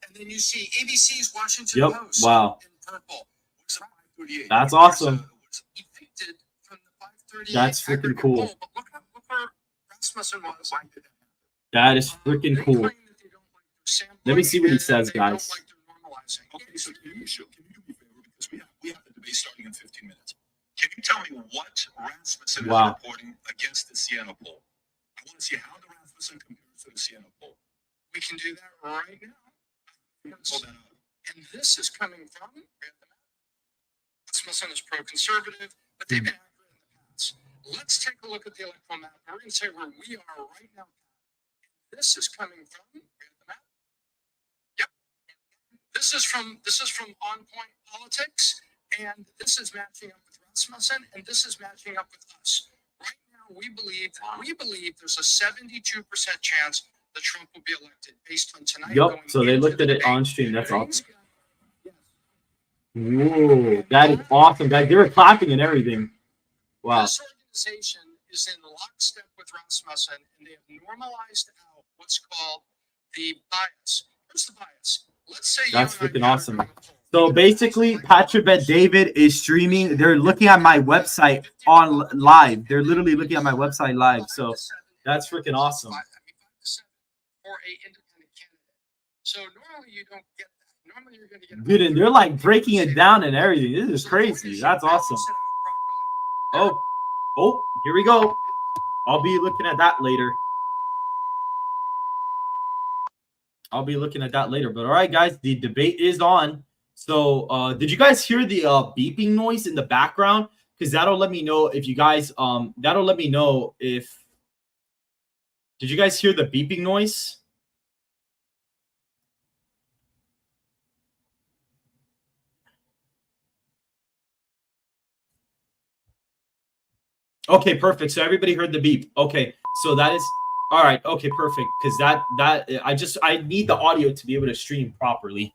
And then you see ABC's Washington Post. Wow. In purple. That's awesome. That's freaking cool. But look where Rasmussen was. That is freaking cool. Let me see what he says, guys. Okay, so can you do me a favor, because we have the debate starting in 15 minutes. Can you tell me what Rasmussen is reporting against the Siena poll? I want to see how the Rasmussen compares to the Siena poll. We can do that right now. Hold that up. And this is coming from Rasmussen is pro-conservative, but they've been accurate in the past. Let's take a look at the electoral map. We're going to say where we are right now. This is coming from the map. Yep. This is from On Point Politics, and this is matching up with Rasmussen, and this is matching up with us. Right now, we believe there's a 72% chance that Trump will be elected based on tonight. Yep. So they looked at it on stream. That's awesome. Whoa, that is awesome, guys. They were clapping and everything. Wow. This organization is in lockstep with Rasmussen, and they have normalized out what's called the bias. Where's the bias? Let's say that's freaking awesome. So basically, Patrick Bet David is streaming. They're looking at my website on live. They're literally looking at my website live. So that's freaking awesome. For a independent candidate. So normally you don't get that. Normally you're going to get. Dude, and they're like breaking it down and everything. This is crazy. That's awesome. Oh, here we go. I'll be looking at that later. But all right, guys, the debate is on. So did you guys hear the beeping noise in the background? Because that'll let me know if you guys did you guys hear the beeping noise? Okay, perfect. So everybody heard the beep. Okay, so that is all right. Okay, perfect. Because I need the audio to be able to stream properly.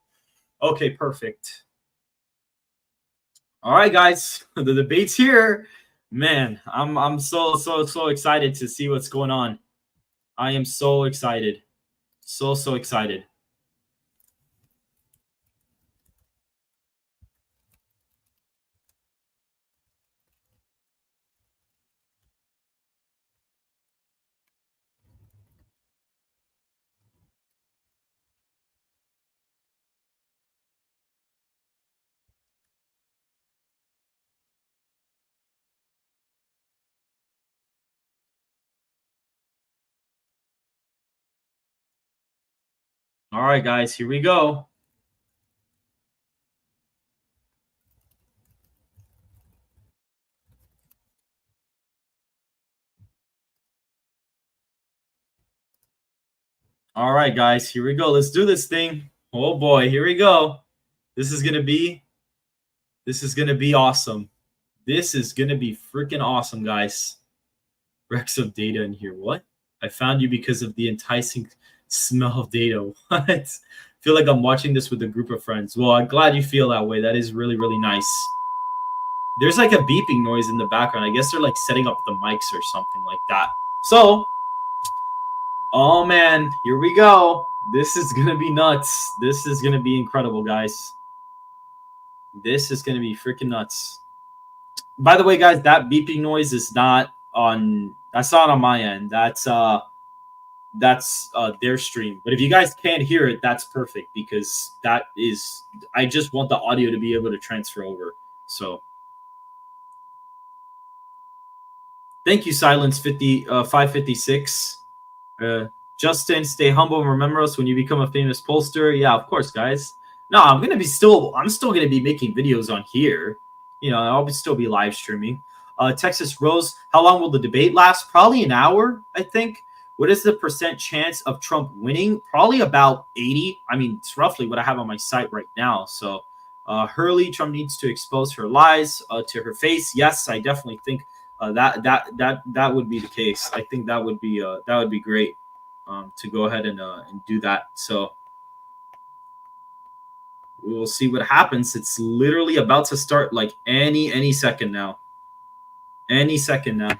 Okay, perfect. All right, guys, the debate's here. Man, I'm so excited to see what's going on. I am so excited. So excited. All right, guys, here we go. All right, guys, here we go. Let's do this thing. Oh boy, here we go. This is gonna be awesome. This is gonna be freaking awesome, guys. Rex of data in here. What? I found you because of the enticing smell of data. What? I feel like I'm watching this with a group of friends. Well, I'm glad you feel that way. That is really nice. There's like a beeping noise in the background. I guess they're like setting up the mics or something like that. So, oh man, here we go. This is gonna be nuts. This is gonna be incredible, guys. This is gonna be freaking nuts. By the way, guys, that beeping noise is not on. That's not on my end. That's their stream. But if you guys can't hear it, that's perfect, because that is. I just want the audio to be able to transfer over. So, thank you, Silence 556. Justin, stay humble and remember us when you become a famous pollster. Yeah, of course, guys. No, I'm still gonna be making videos on here. You know, I'll still be live streaming. Texas Rose, how long will the debate last? Probably an hour, I think. What is the % chance of Trump winning? Probably about 80. I mean, it's roughly what I have on my site right now. So, Hurley, Trump needs to expose her lies to her face. Yes, I definitely think that would be the case. I think that would be great to go ahead and do that. So we will see what happens. It's literally about to start, like any second now. Any second now.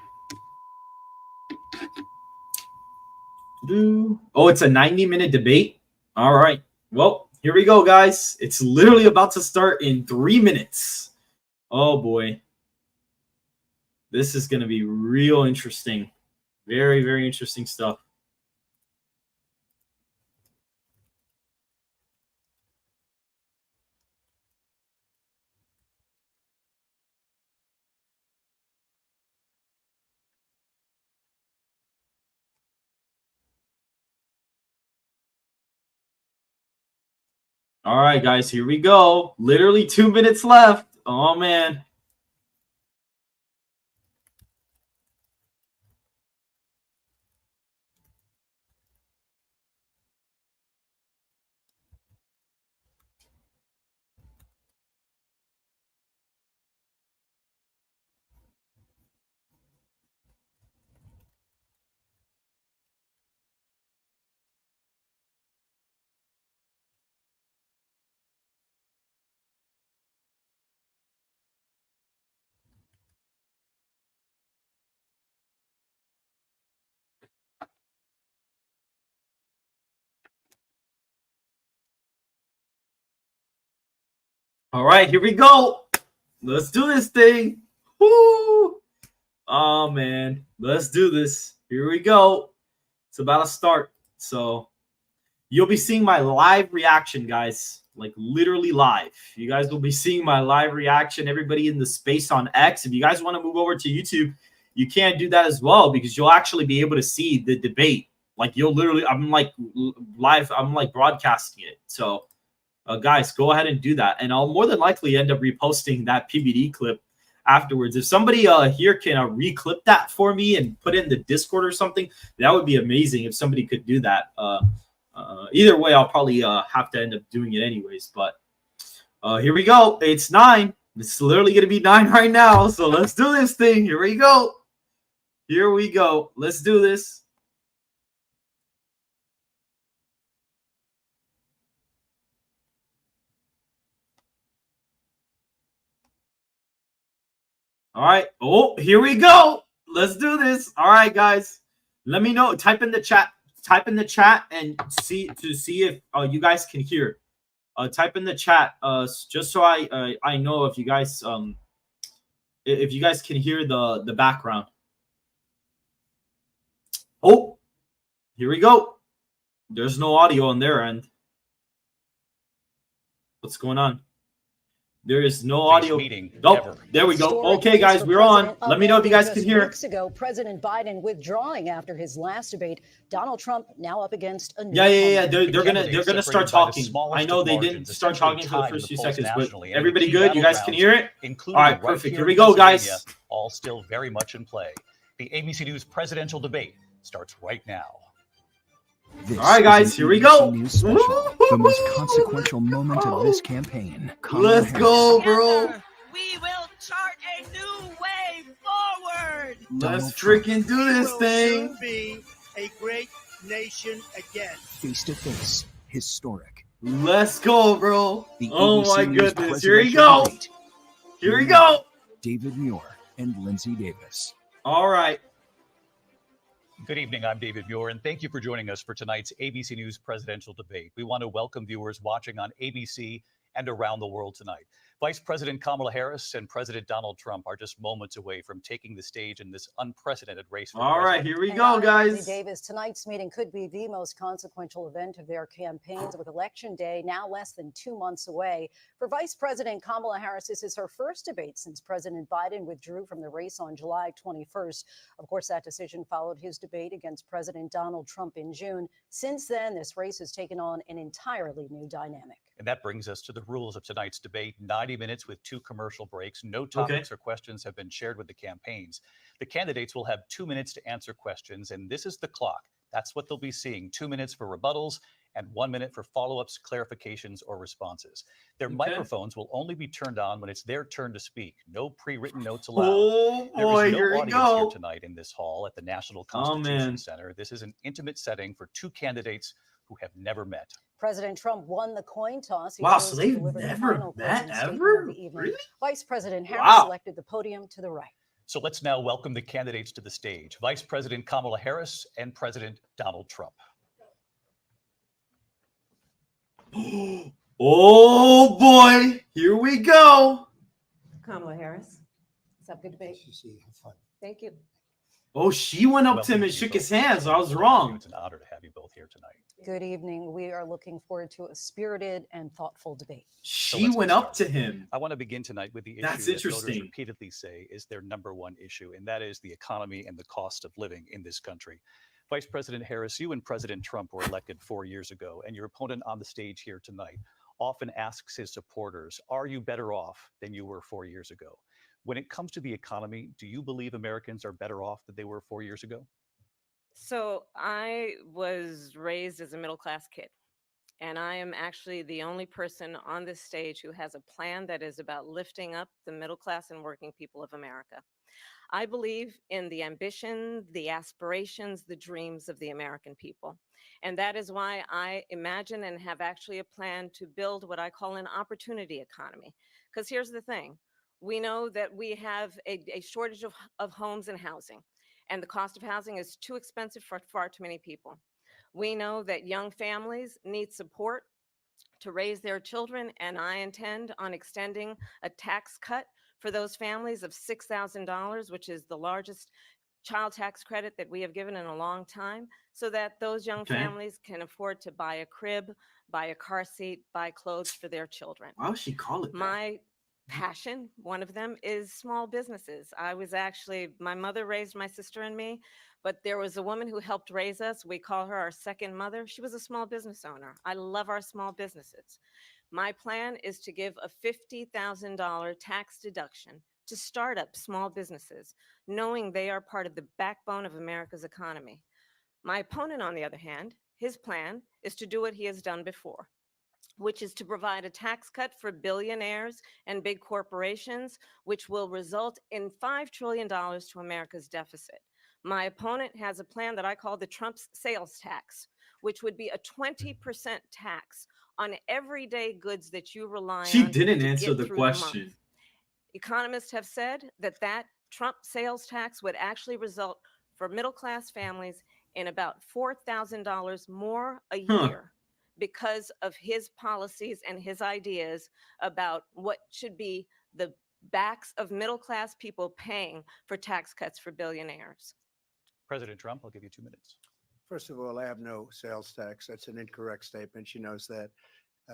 Oh, it's a 90-minute debate. All right. Well, here we go, guys. It's literally about to start in 3 minutes. Oh boy. This is going to be real interesting. Very interesting stuff. All right, guys, here we go. Literally 2 minutes left. Oh, man. All right, here we go. Let's do this thing. Woo! Oh, man. Let's do this. Here we go. It's about to start. So you'll be seeing my live reaction, guys. Like literally live. You guys will be seeing my live reaction. Everybody in the space on X. If you guys want to move over to YouTube, you can do that as well because you'll actually be able to see the debate. Like you'll literally, I'm like live, I'm like broadcasting it. So guys, go ahead and do that. And I'll more than likely end up reposting that PBD clip afterwards. If somebody here can reclip that for me and put it in the Discord or something, that would be amazing if somebody could do that. Either way, I'll probably have to end up doing it anyways. But here we go. It's 9. It's literally going to be 9 right now. So let's do this thing. Here we go. Here we go. Let's do this. All right. Oh, here we go. Let's do this. All right, guys. Let me know. Type in the chat. Type in the chat and see if you guys can hear. Type in the chat just so I know if you guys can hear the background. Oh, here we go. There's no audio on their end. What's going on? There is no audio. Oh, there we go. Okay, guys, we're on. Let me know if you guys can hear. Weeks ago, President Biden withdrawing after his last debate. Donald Trump now up against a new Yeah. They're gonna start talking. I know they didn't start talking for the first few seconds, but everybody good? You guys can hear it? All right, perfect. Here we go, guys. All still very much in play. The ABC News presidential debate starts right now. This all right, guys, here we go. News special, the most consequential moment of this campaign. Let's go, bro. We will chart a new way forward. Let's freaking do this thing. Be a great nation again. Face to face, historic. Let's go, bro. Oh my News goodness. Here we go. debate. Here we go. David Muir and Lindsay Davis. All right. Good evening, I'm David Muir, and thank you for joining us for tonight's ABC News presidential debate. We want to welcome viewers watching on ABC and around the world tonight. Vice President Kamala Harris and President Donald Trump are just moments away from taking the stage in this unprecedented race for All right, here we go, Lindsay guys. Davis, tonight's meeting could be the most consequential event of their campaigns, with Election Day now less than 2 months away. For Vice President Kamala Harris, this is her first debate since President Biden withdrew from the race on July 21st. Of course, that decision followed his debate against President Donald Trump in June. Since then, this race has taken on an entirely new dynamic. And that brings us to the rules of tonight's debate. 90 minutes with 2 commercial breaks. No topics or questions have been shared with the campaigns. The candidates will have 2 minutes to answer questions, and this is the clock. That's what they'll be seeing. 2 minutes for rebuttals and 1 minute for follow-ups, clarifications, or responses. Their microphones will only be turned on when it's their turn to speak. No pre-written notes allowed. Oh boy, there is no here we audience go. here tonight in this hall at the National Constitution Center. This is an intimate setting for 2 candidates who have never met. President Trump won the coin toss. Wow, so they've never met ever? Really? Vice President Harris selected the podium to the right. So let's now welcome the candidates to the stage. Vice President Kamala Harris and President Donald Trump. Oh boy, here we go. Kamala Harris. What's up? Good debate. Have fun. Thank you. Oh, she went up to him and shook his hands. I was wrong. It's an honor to have you both here tonight. Good evening. We are looking forward to a spirited and thoughtful debate. She went up to him. I want to begin tonight with the issue That's that voters interesting. repeatedly say is their number one issue, and that is the economy and the cost of living in this country. Vice President Harris, you and President Trump were elected 4 years ago, and your opponent on the stage here tonight often asks his supporters, are you better off than you were 4 years ago? When it comes to the economy, do you believe Americans are better off than they were 4 years ago? So I was raised as a middle-class kid, and I am actually the only person on this stage who has a plan that is about lifting up the middle class and working people of America. I believe in the ambition, the aspirations, the dreams of the American people. And that is why I imagine and have actually a plan to build what I call an opportunity economy. Because here's the thing. We know that we have a shortage of homes and housing, and the cost of housing is too expensive for far too many people. We know that young families need support to raise their children, and I intend on extending a tax cut for those families of $6,000, which is the largest child tax credit that we have given in a long time, so that those young families can afford to buy a crib, buy a car seat, buy clothes for their children. Why would she call it that? My passion, one of them, is small businesses. My mother raised my sister and me, but there was a woman who helped raise us. We call her our second mother. She was a small business owner. I love our small businesses. My plan is to give a $50,000 tax deduction to start up small businesses, knowing they are part of the backbone of America's economy. My opponent, on the other hand, his plan is to do what he has done before, which is to provide a tax cut for billionaires and big corporations, which will result in $5 trillion to America's deficit. My opponent has a plan that I call the Trump sales tax, which would be a 20% tax on everyday goods that you rely on. She didn't to answer get the through question. month. Economists have said that Trump sales tax would actually result for middle-class families in about $4,000 more a year because of his policies and his ideas about what should be the backs of middle-class people paying for tax cuts for billionaires. President Trump, I'll give you 2 minutes. First of all, I have no sales tax. That's an incorrect statement. She knows that.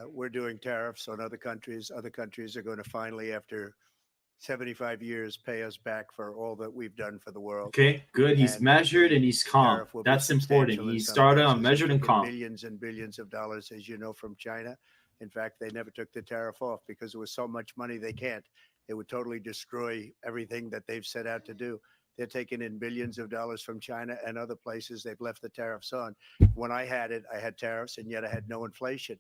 We're doing tariffs on other countries. Other countries are going to finally, after 75 years, pay us back for all that we've done for the world. Okay, good. He's And measured the and he's calm. tariff will be That's important. substantial in He some started on cases. measured They and took in calm. millions and billions of dollars, as you know, from China. In fact, they never took the tariff off because there was so much money they can't. It would totally destroy everything that they've set out to do. They're taking in billions of dollars from China and other places. They've left the tariffs on. When I had it, I had tariffs, and yet I had no inflation.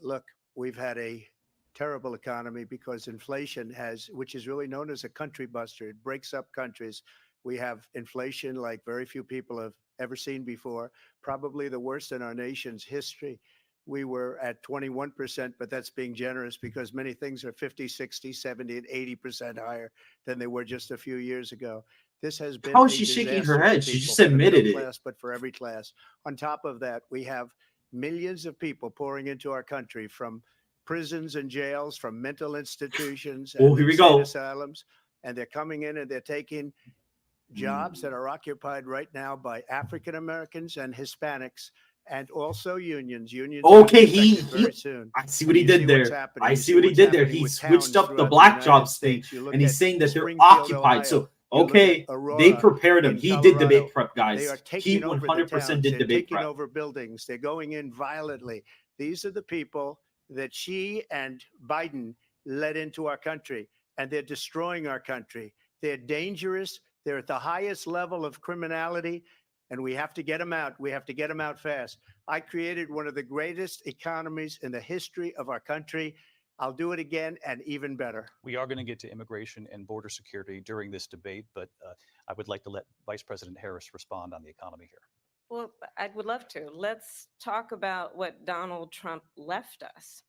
Look, we've had a terrible economy because inflation which is really known as a country buster. It breaks up countries. We have inflation like very few people have ever seen before, probably the worst in our nation's history. We were at 21%, but that's being generous because many things are 50, 60, 70, and 80% higher than they were just a few years ago. This has been How is she shaking her head? She just admitted it. Class, but for every class. On top of that, we have millions of people pouring into our country from prisons and jails, from mental institutions and here we go. asylums, and they're coming in and they're taking jobs that are occupied right now by African Americans and Hispanics, and also unions. Okay, very soon. I see what he did there. I see what he did there. He switched up the black jobs thing, and he's saying that they're occupied. So okay, they prepared him. He did debate prep, guys. He 100% did debate prep. Taking over buildings. They're going in violently. These are the people that she and Biden led into our country, and they're destroying our country. They're dangerous. They're at the highest level of criminality, and we have to get them out. We have to get them out fast. I created one of the greatest economies in the history of our country. I'll do it again and even better. We are going to get to immigration and border security during this debate, but I would like to let Vice President Harris respond on the economy here. Well, I would love to. Let's talk about what Donald Trump left us.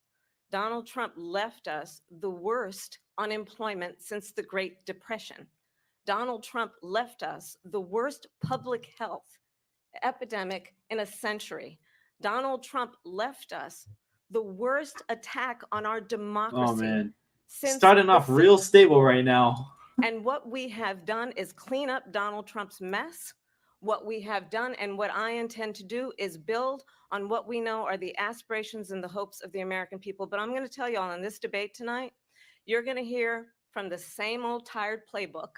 Donald Trump left us the worst unemployment since the Great Depression. Donald Trump left us the worst public health epidemic in a century. Donald Trump left us the worst attack on our democracy. Oh, man. Since starting off real stable right now. And what we have done is clean up Donald Trump's mess. What we have done and what I intend to do is build on what we know are the aspirations and the hopes of the American people. But I'm going to tell you all in this debate tonight, you're going to hear from the same old tired playbook,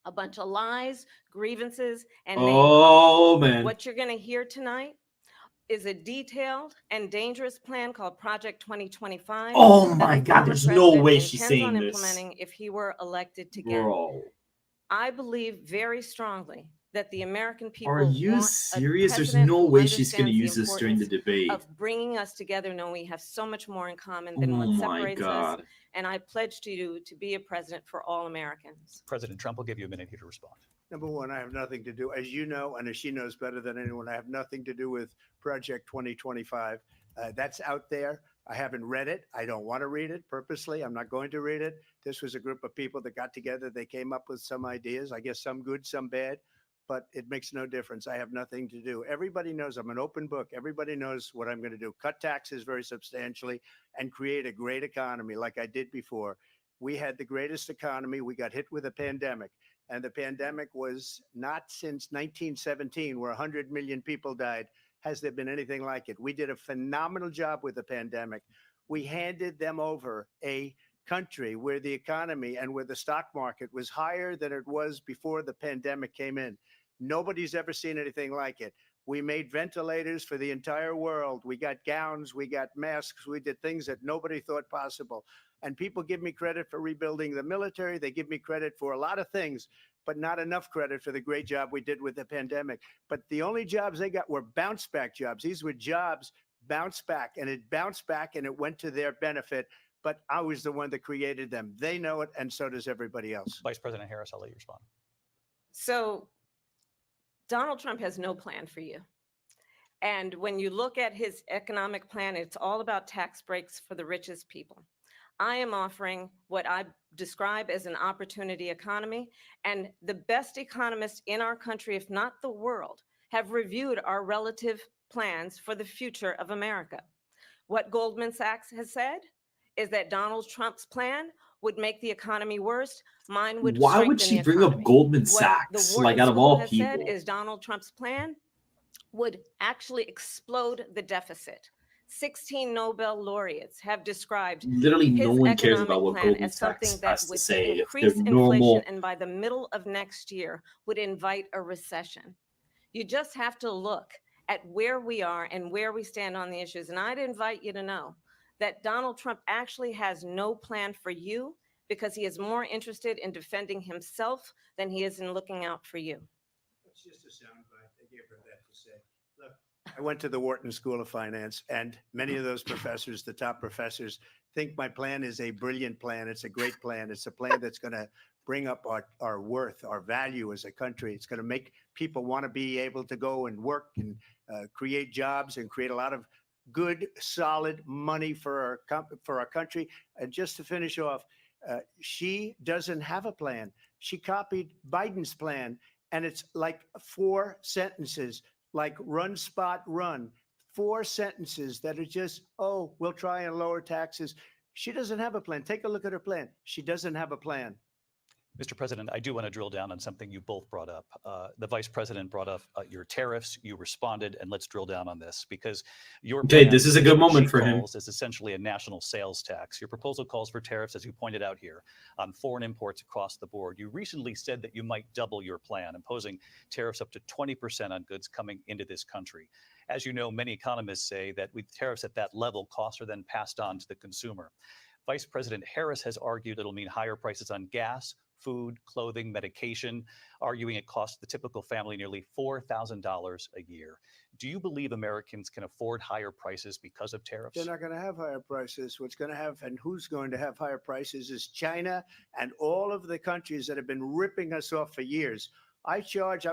a bunch of lies, grievances, and oh, names. Man. What you're going to hear tonight is a detailed and dangerous plan called Project 2025. Oh that my the God, former there's no president way she's intends on saying this. implementing if he were elected again. Bro. I believe very strongly that the American people Are you want serious? a There's president no who way she's going to understands use this during the importance debate. of bringing us together, knowing we have so much more in common Oh than what my separates us. God. And I pledge to you to be a president for all Americans. President Trump will give you a minute here to respond. Number one, I have nothing to do, as you know, and as she knows better than anyone, I have nothing to do with Project 2025. That's out there. I haven't read it. I don't want to read it purposely. I'm not going to read it. This was a group of people that got together. They came up with some ideas, I guess some good, some bad, but it makes no difference. I have nothing to do. Everybody knows I'm an open book. Everybody knows what I'm going to do. Cut taxes very substantially and create a great economy like I did before. We had the greatest economy. We got hit with a pandemic. And the pandemic was not since 1917, where 100 million people died, has there been anything like it. We did a phenomenal job with the pandemic. We handed them over a country where the economy and where the stock market was higher than it was before the pandemic came in. Nobody's ever seen anything like it. We made ventilators for the entire world. We got gowns, we got masks, we did things that nobody thought possible. And people give me credit for rebuilding the military. They give me credit for a lot of things, but not enough credit for the great job we did with the pandemic. But the only jobs they got were bounce back jobs. These were jobs bounced back, and it bounced back and it went to their benefit. But I was the one that created them. They know it, and so does everybody else. Vice President Harris, I'll let you respond. So Donald Trump has no plan for you. And when you look at his economic plan, it's all about tax breaks for the richest people. I am offering what I describe as an opportunity economy, and the best economists in our country, if not the world, have reviewed our relative plans for the future of America. What Goldman Sachs has said is that Donald Trump's plan would make the economy worse. Mine would Why would strengthen she the bring economy. up Goldman What Sachs? the Wharton Like, out of School all has people. said is Donald Trump's plan would actually explode the deficit. 16 Nobel laureates have described Literally no his one cares economic about what plan Goldman as something Sachs that has to would say. If increase they're inflation normal, and by the middle of next year would invite a recession. You just have to look at where we are and where we stand on the issues. And I'd invite you to know that Donald Trump actually has no plan for you because he is more interested in defending himself than he is in looking out for you. It's just a soundbite. I gave her that to say. Look, I went to the Wharton School of Finance, and many of those professors, the top professors, think my plan is a brilliant plan. It's a great plan. It's a plan that's going to bring up our worth, our value as a country. It's going to make people want to be able to go and work and create jobs and create a lot of good, solid money for our country. And just to finish off, she doesn't have a plan. She copied Biden's plan, and it's like 4 sentences, like run, spot, run. 4 sentences that are just, oh, we'll try and lower taxes. She doesn't have a plan. Take a look at her plan. She doesn't have a plan. Mr. President, I do want to drill down on something you both brought up. The Vice President brought up your tariffs. You responded, and let's drill down on this because your plan, this is a good moment for him. is essentially a national sales tax. Your proposal calls for tariffs, as you pointed out here, on foreign imports across the board. You recently said that you might double your plan, imposing tariffs up to 20% on goods coming into this country. As you know, many economists say that with tariffs at that level, costs are then passed on to the consumer. Vice President Harris has argued it'll mean higher prices on gas, food, clothing, medication, arguing it costs the typical family nearly $4,000 a year. Do you believe Americans can afford higher prices because of tariffs? They're not going to have higher prices. What's going to have and who's going to have higher prices is China and all of the countries that have been ripping us off for years. I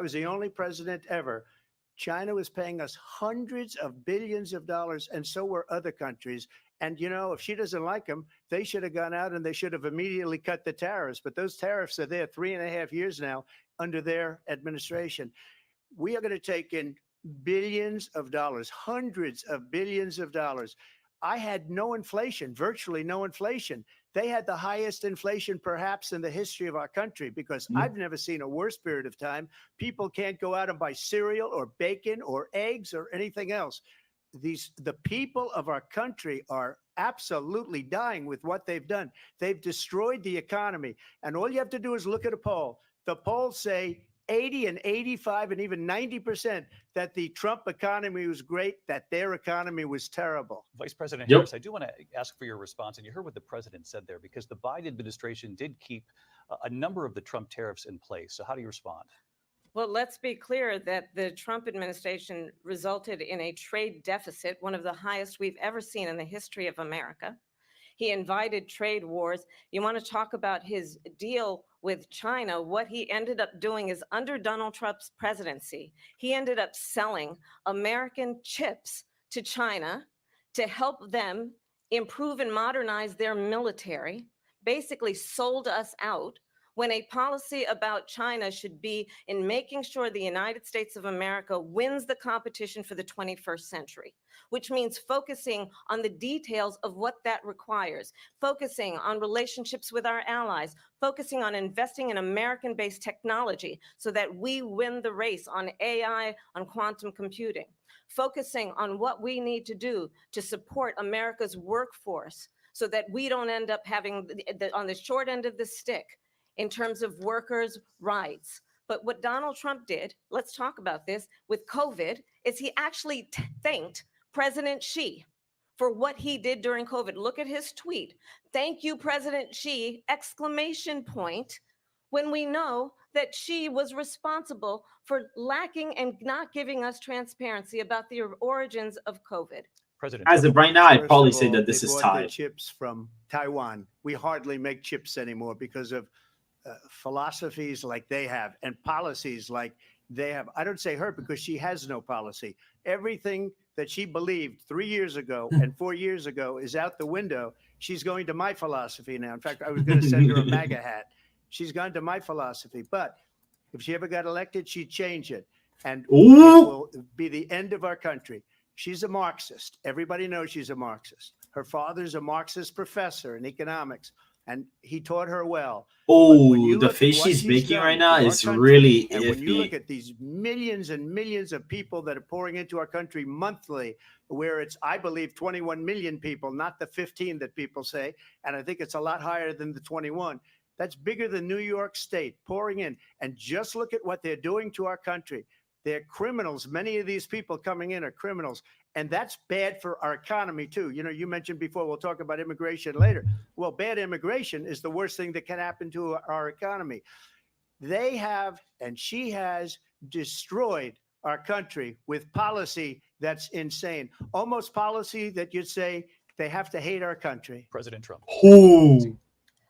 was the only president ever. China was paying us hundreds of billions of dollars, and so were other countries. And, you know, if she doesn't like them, they should have gone out and they should have immediately cut the tariffs. But those tariffs are there 3.5 years now under their administration. We are going to take in billions of dollars, hundreds of billions of dollars. I had no inflation, virtually no inflation. They had the highest inflation perhaps in the history of our country because I've never seen a worse period of time. People can't go out and buy cereal or bacon or eggs or anything else. The people of our country are absolutely dying with what they've done. They've destroyed the economy. And all you have to do is look at a poll. The polls say 80 and 85 and even 90% that the Trump economy was great, that their economy was terrible. Vice President Yep. Harris, I do want to ask for your response. And you heard what the president said there, because the Biden administration did keep a number of the Trump tariffs in place. So how do you respond? Well, let's be clear that the Trump administration resulted in a trade deficit, one of the highest we've ever seen in the history of America. He invited trade wars. You want to talk about his deal with China? What he ended up doing is, under Donald Trump's presidency, he ended up selling American chips to China to help them improve and modernize their military, basically sold us out, when a policy about China should be in making sure the United States of America wins the competition for the 21st century, which means focusing on the details of what that requires, focusing on relationships with our allies, focusing on investing in American-based technology so that we win the race on AI, on quantum computing, focusing on what we need to do to support America's workforce so that we don't end up having on the short end of the stick in terms of workers' rights. But what Donald Trump did, let's talk about this, with COVID, is he actually thanked President Xi for what he did during COVID. Look at his tweet. Thank you, President Xi, exclamation point, when we know that Xi was responsible for lacking and not giving us transparency about the origins of COVID. President As Trump. of right now, I'd First probably of say all, that this they is bought their tied. chips from Taiwan. We hardly make chips anymore because of philosophies like they have and policies like they have. I don't say her because she has no policy. Everything that she believed 3 years ago and 4 years ago is out the window. She's going to my philosophy now. In fact, I was going to send her a MAGA hat. She's gone to my philosophy. But if she ever got elected, she'd change it. And it will be the end of our country. She's a Marxist. Everybody knows she's a Marxist. Her father's a Marxist professor in economics, and he taught her well. Oh, the face she's making right now is really and when you look iffy. at these millions and millions of people that are pouring into our country monthly, where it's, I believe, 21 million people, not the 15 that people say, and I think it's a lot higher than the 21. That's bigger than New York State pouring in. And just look at what they're doing to our country. They're criminals. Many of these people coming in are criminals. And that's bad for our economy, too. You know, you mentioned before, we'll talk about immigration later. Well, bad immigration is the worst thing that can happen to our economy. They have, and she has, destroyed our country with policy that's insane. Almost policy that you'd say they have to hate our country. President Trump.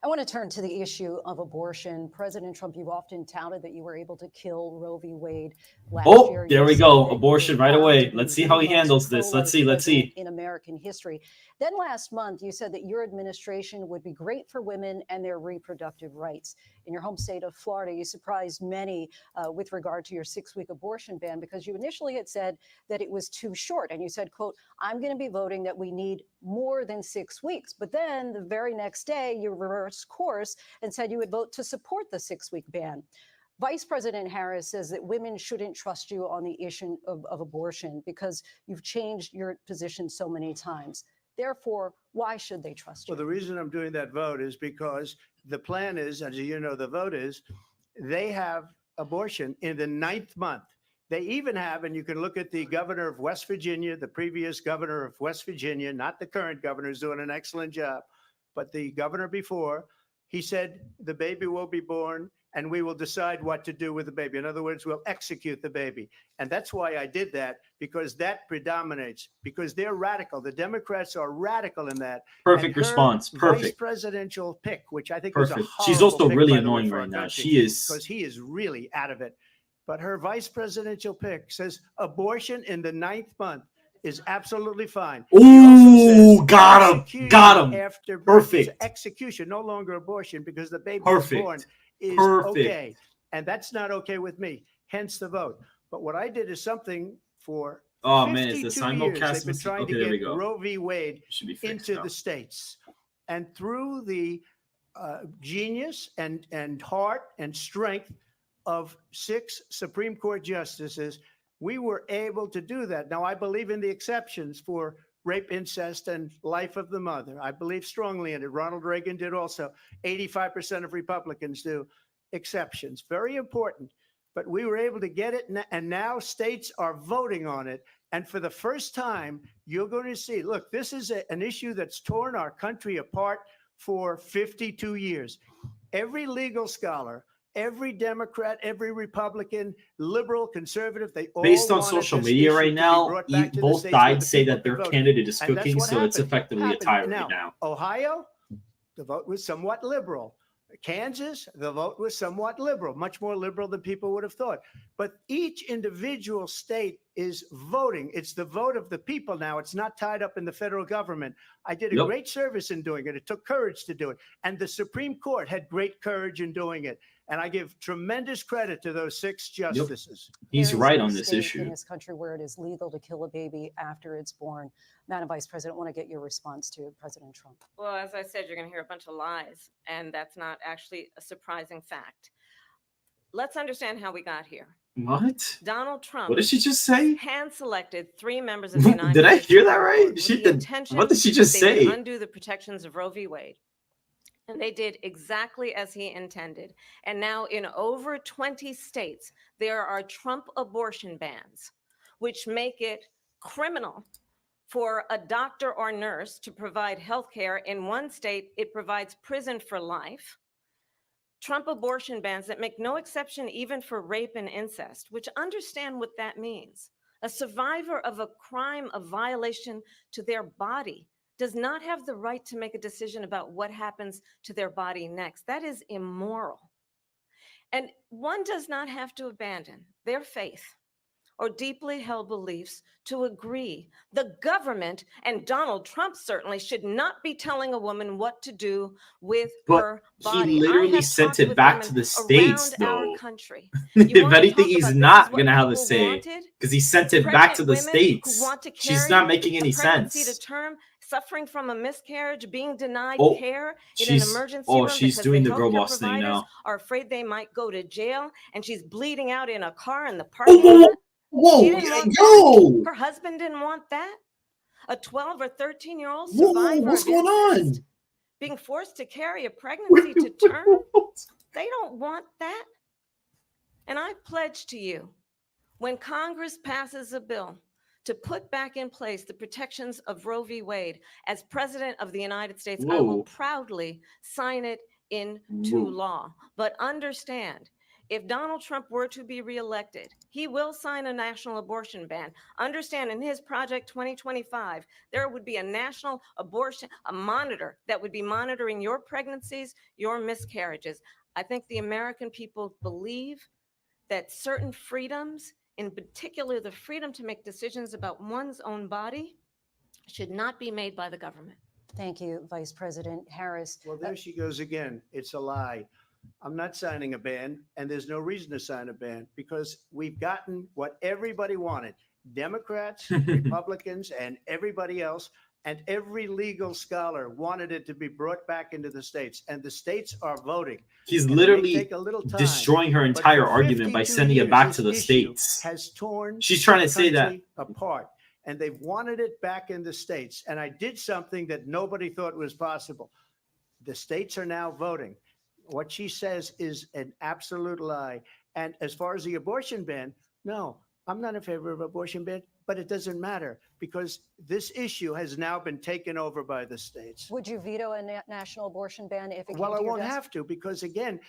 I want to turn to the issue of abortion. President Trump, you've often touted that you were able to kill Roe v. Wade last year. There You we said go. that Abortion you right were away. proud to Let's be see how the he most handles this. Let's see. pro-life Let's see. president in American history. Then last month, you said that your administration would be great for women and their reproductive rights. In your home state of Florida, you surprised many with regard to your 6-week abortion ban, because you initially had said that it was too short. And you said, quote, I'm going to be voting that we need more than 6 weeks. But then the very next day, you reversed course and said you would vote to support the 6-week ban. Vice President Harris says that women shouldn't trust you on the issue of abortion because you've changed your position so many times. Therefore, why should they trust you? Well, the reason I'm doing that vote is because the plan is, as you know, the vote is, they have abortion in the 9th month. They even have, and you can look at the governor of West Virginia, the previous governor of West Virginia, not the current governor, who's doing an excellent job, but the governor before, he said the baby will be born and we will decide what to do with the baby. In other words, we'll execute the baby. And that's why I did that, because that predominates, because they're radical. The Democrats are radical in that. Perfect And her response. Vice Perfect. presidential pick, which I think Perfect. was a She's horrible also pick, really by the way, annoying for our right now. country, She is. because he is really out of it. But her vice presidential pick says abortion in the 9th month is absolutely fine. Ooh, got him. Got him. After birth Perfect. is execution, no longer abortion, because the baby Perfect. is born is Perfect. okay. And that's not okay with me, hence the vote. But what I did is something for Oh man, it's the 52 years. They've simulcast. been trying Okay, to there we get go. Roe v. Wade Should be fixed into now. the states. And through the genius and heart and strength of 6 Supreme Court justices, we were able to do that. Now, I believe in the exceptions for rape, incest, and life of the mother. I believe strongly in it. Ronald Reagan did also. 85% of Republicans do. Exceptions. Very important. but we were able to get it, and now states are voting on it. And for the first time, you're going to see, look, this is an issue that's torn our country apart for 52 years. Every legal scholar, every Democrat, every Republican, liberal, conservative, they all Based on wanted social this media issue right to be now, brought back to the both states where the sides say people that could their vote. candidate is And that's cooking, what so it's happened. effectively a Happened. tie right now. Ohio, the vote was somewhat liberal. Kansas, the vote was somewhat liberal, much more liberal than people would have thought. But each individual state is voting. It's the vote of the people now. It's not tied up in the federal government. I did a great service in doing it. It took courage to do it. And the Supreme Court had great courage in doing it. And I give tremendous credit to those 6 justices. He's right on this state issue. in this country where it is legal to kill a baby after it's born. Madam Vice President, I want to get your response to President Trump. Well, as I said, you're going to hear a bunch of lies, and that's not actually a surprising fact. Let's understand how we got here. What? Donald Trump. What did she just say? Hand-selected 3 members of the United Did I States hear that Supreme right? Court with She the did. intention What did she just that they would say? undo the protections of Roe v. Wade. And they did exactly as he intended. And now in over 20 states, there are Trump abortion bans, which make it criminal for a doctor or nurse to provide health care. In one state, it provides prison for life. Trump abortion bans that make no exception even for rape and incest, which understand what that means. A survivor of a crime of violation to their body does not have the right to make a decision about what happens to their body next. That is immoral. And one does not have to abandon their faith or deeply held beliefs to agree. The government, and Donald Trump certainly, should not be telling a woman what to do with her body. He literally sent it back to the states, though. If anything, he's not going to have a say because he sent it back to the states. She's not making any sense. Suffering from a miscarriage, being denied care in an she's- emergency room she's because doing the the girl healthcare boss thing providers now. are afraid they might go to jail, and she's bleeding out in a car in the parking lot. Whoa, She didn't want yo! that. Her husband didn't want that. A 12 or 13-year-old Whoa, survivor what's of going on? incest being forced to carry a pregnancy to term. They don't want that. And I pledge to you, when Congress passes a bill to put back in place the protections of Roe v. Wade, as President of the United States, I will Whoa. proudly sign it into Whoa. law. But understand, if Donald Trump were to be reelected, he will sign a national abortion ban. Understand, in his Project 2025, there would be a national abortion, a monitor that would be monitoring your pregnancies, your miscarriages. I think the American people believe that certain freedoms, in particular the freedom to make decisions about one's own body, should not be made by the government. Thank you, Vice President Harris. Well, there she goes again. It's a lie. I'm not signing a ban, and there's no reason to sign a ban because we've gotten what everybody wanted. Democrats, Republicans, and everybody else, and every legal scholar wanted it to be brought back into the states, and the states are voting. He's And it may literally take a little time, destroying her but entire for argument by 52 sending it years, back this to the issue states. Has torn She's trying to the say that. country apart, and they've wanted it back in the states. And I did something that nobody thought was possible. The states are now voting. What she says is an absolute lie. And as far as the abortion ban, no, I'm not in favor of abortion ban, but it doesn't matter because this issue has now been taken over by the states. Would you veto a national abortion ban if it Well, came I to your won't desk? have to because, again,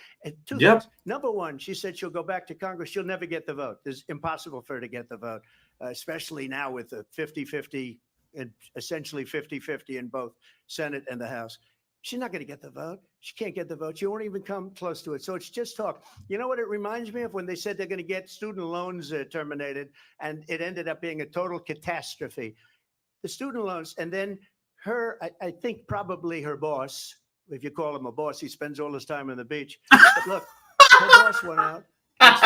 two Yep. things. Number one, she said she'll go back to Congress. She'll never get the vote. It's impossible for her to get the vote, especially now with the 50-50 and essentially 50-50 in both Senate and the House. She's not going to get the vote. She can't get the vote. She won't even come close to it. So it's just talk. You know what it reminds me of when they said they're going to get student loans terminated, and it ended up being a total catastrophe. The student loans, and then her, I think probably her boss, if you call him a boss, he spends all his time on the beach. But look, her boss went out. And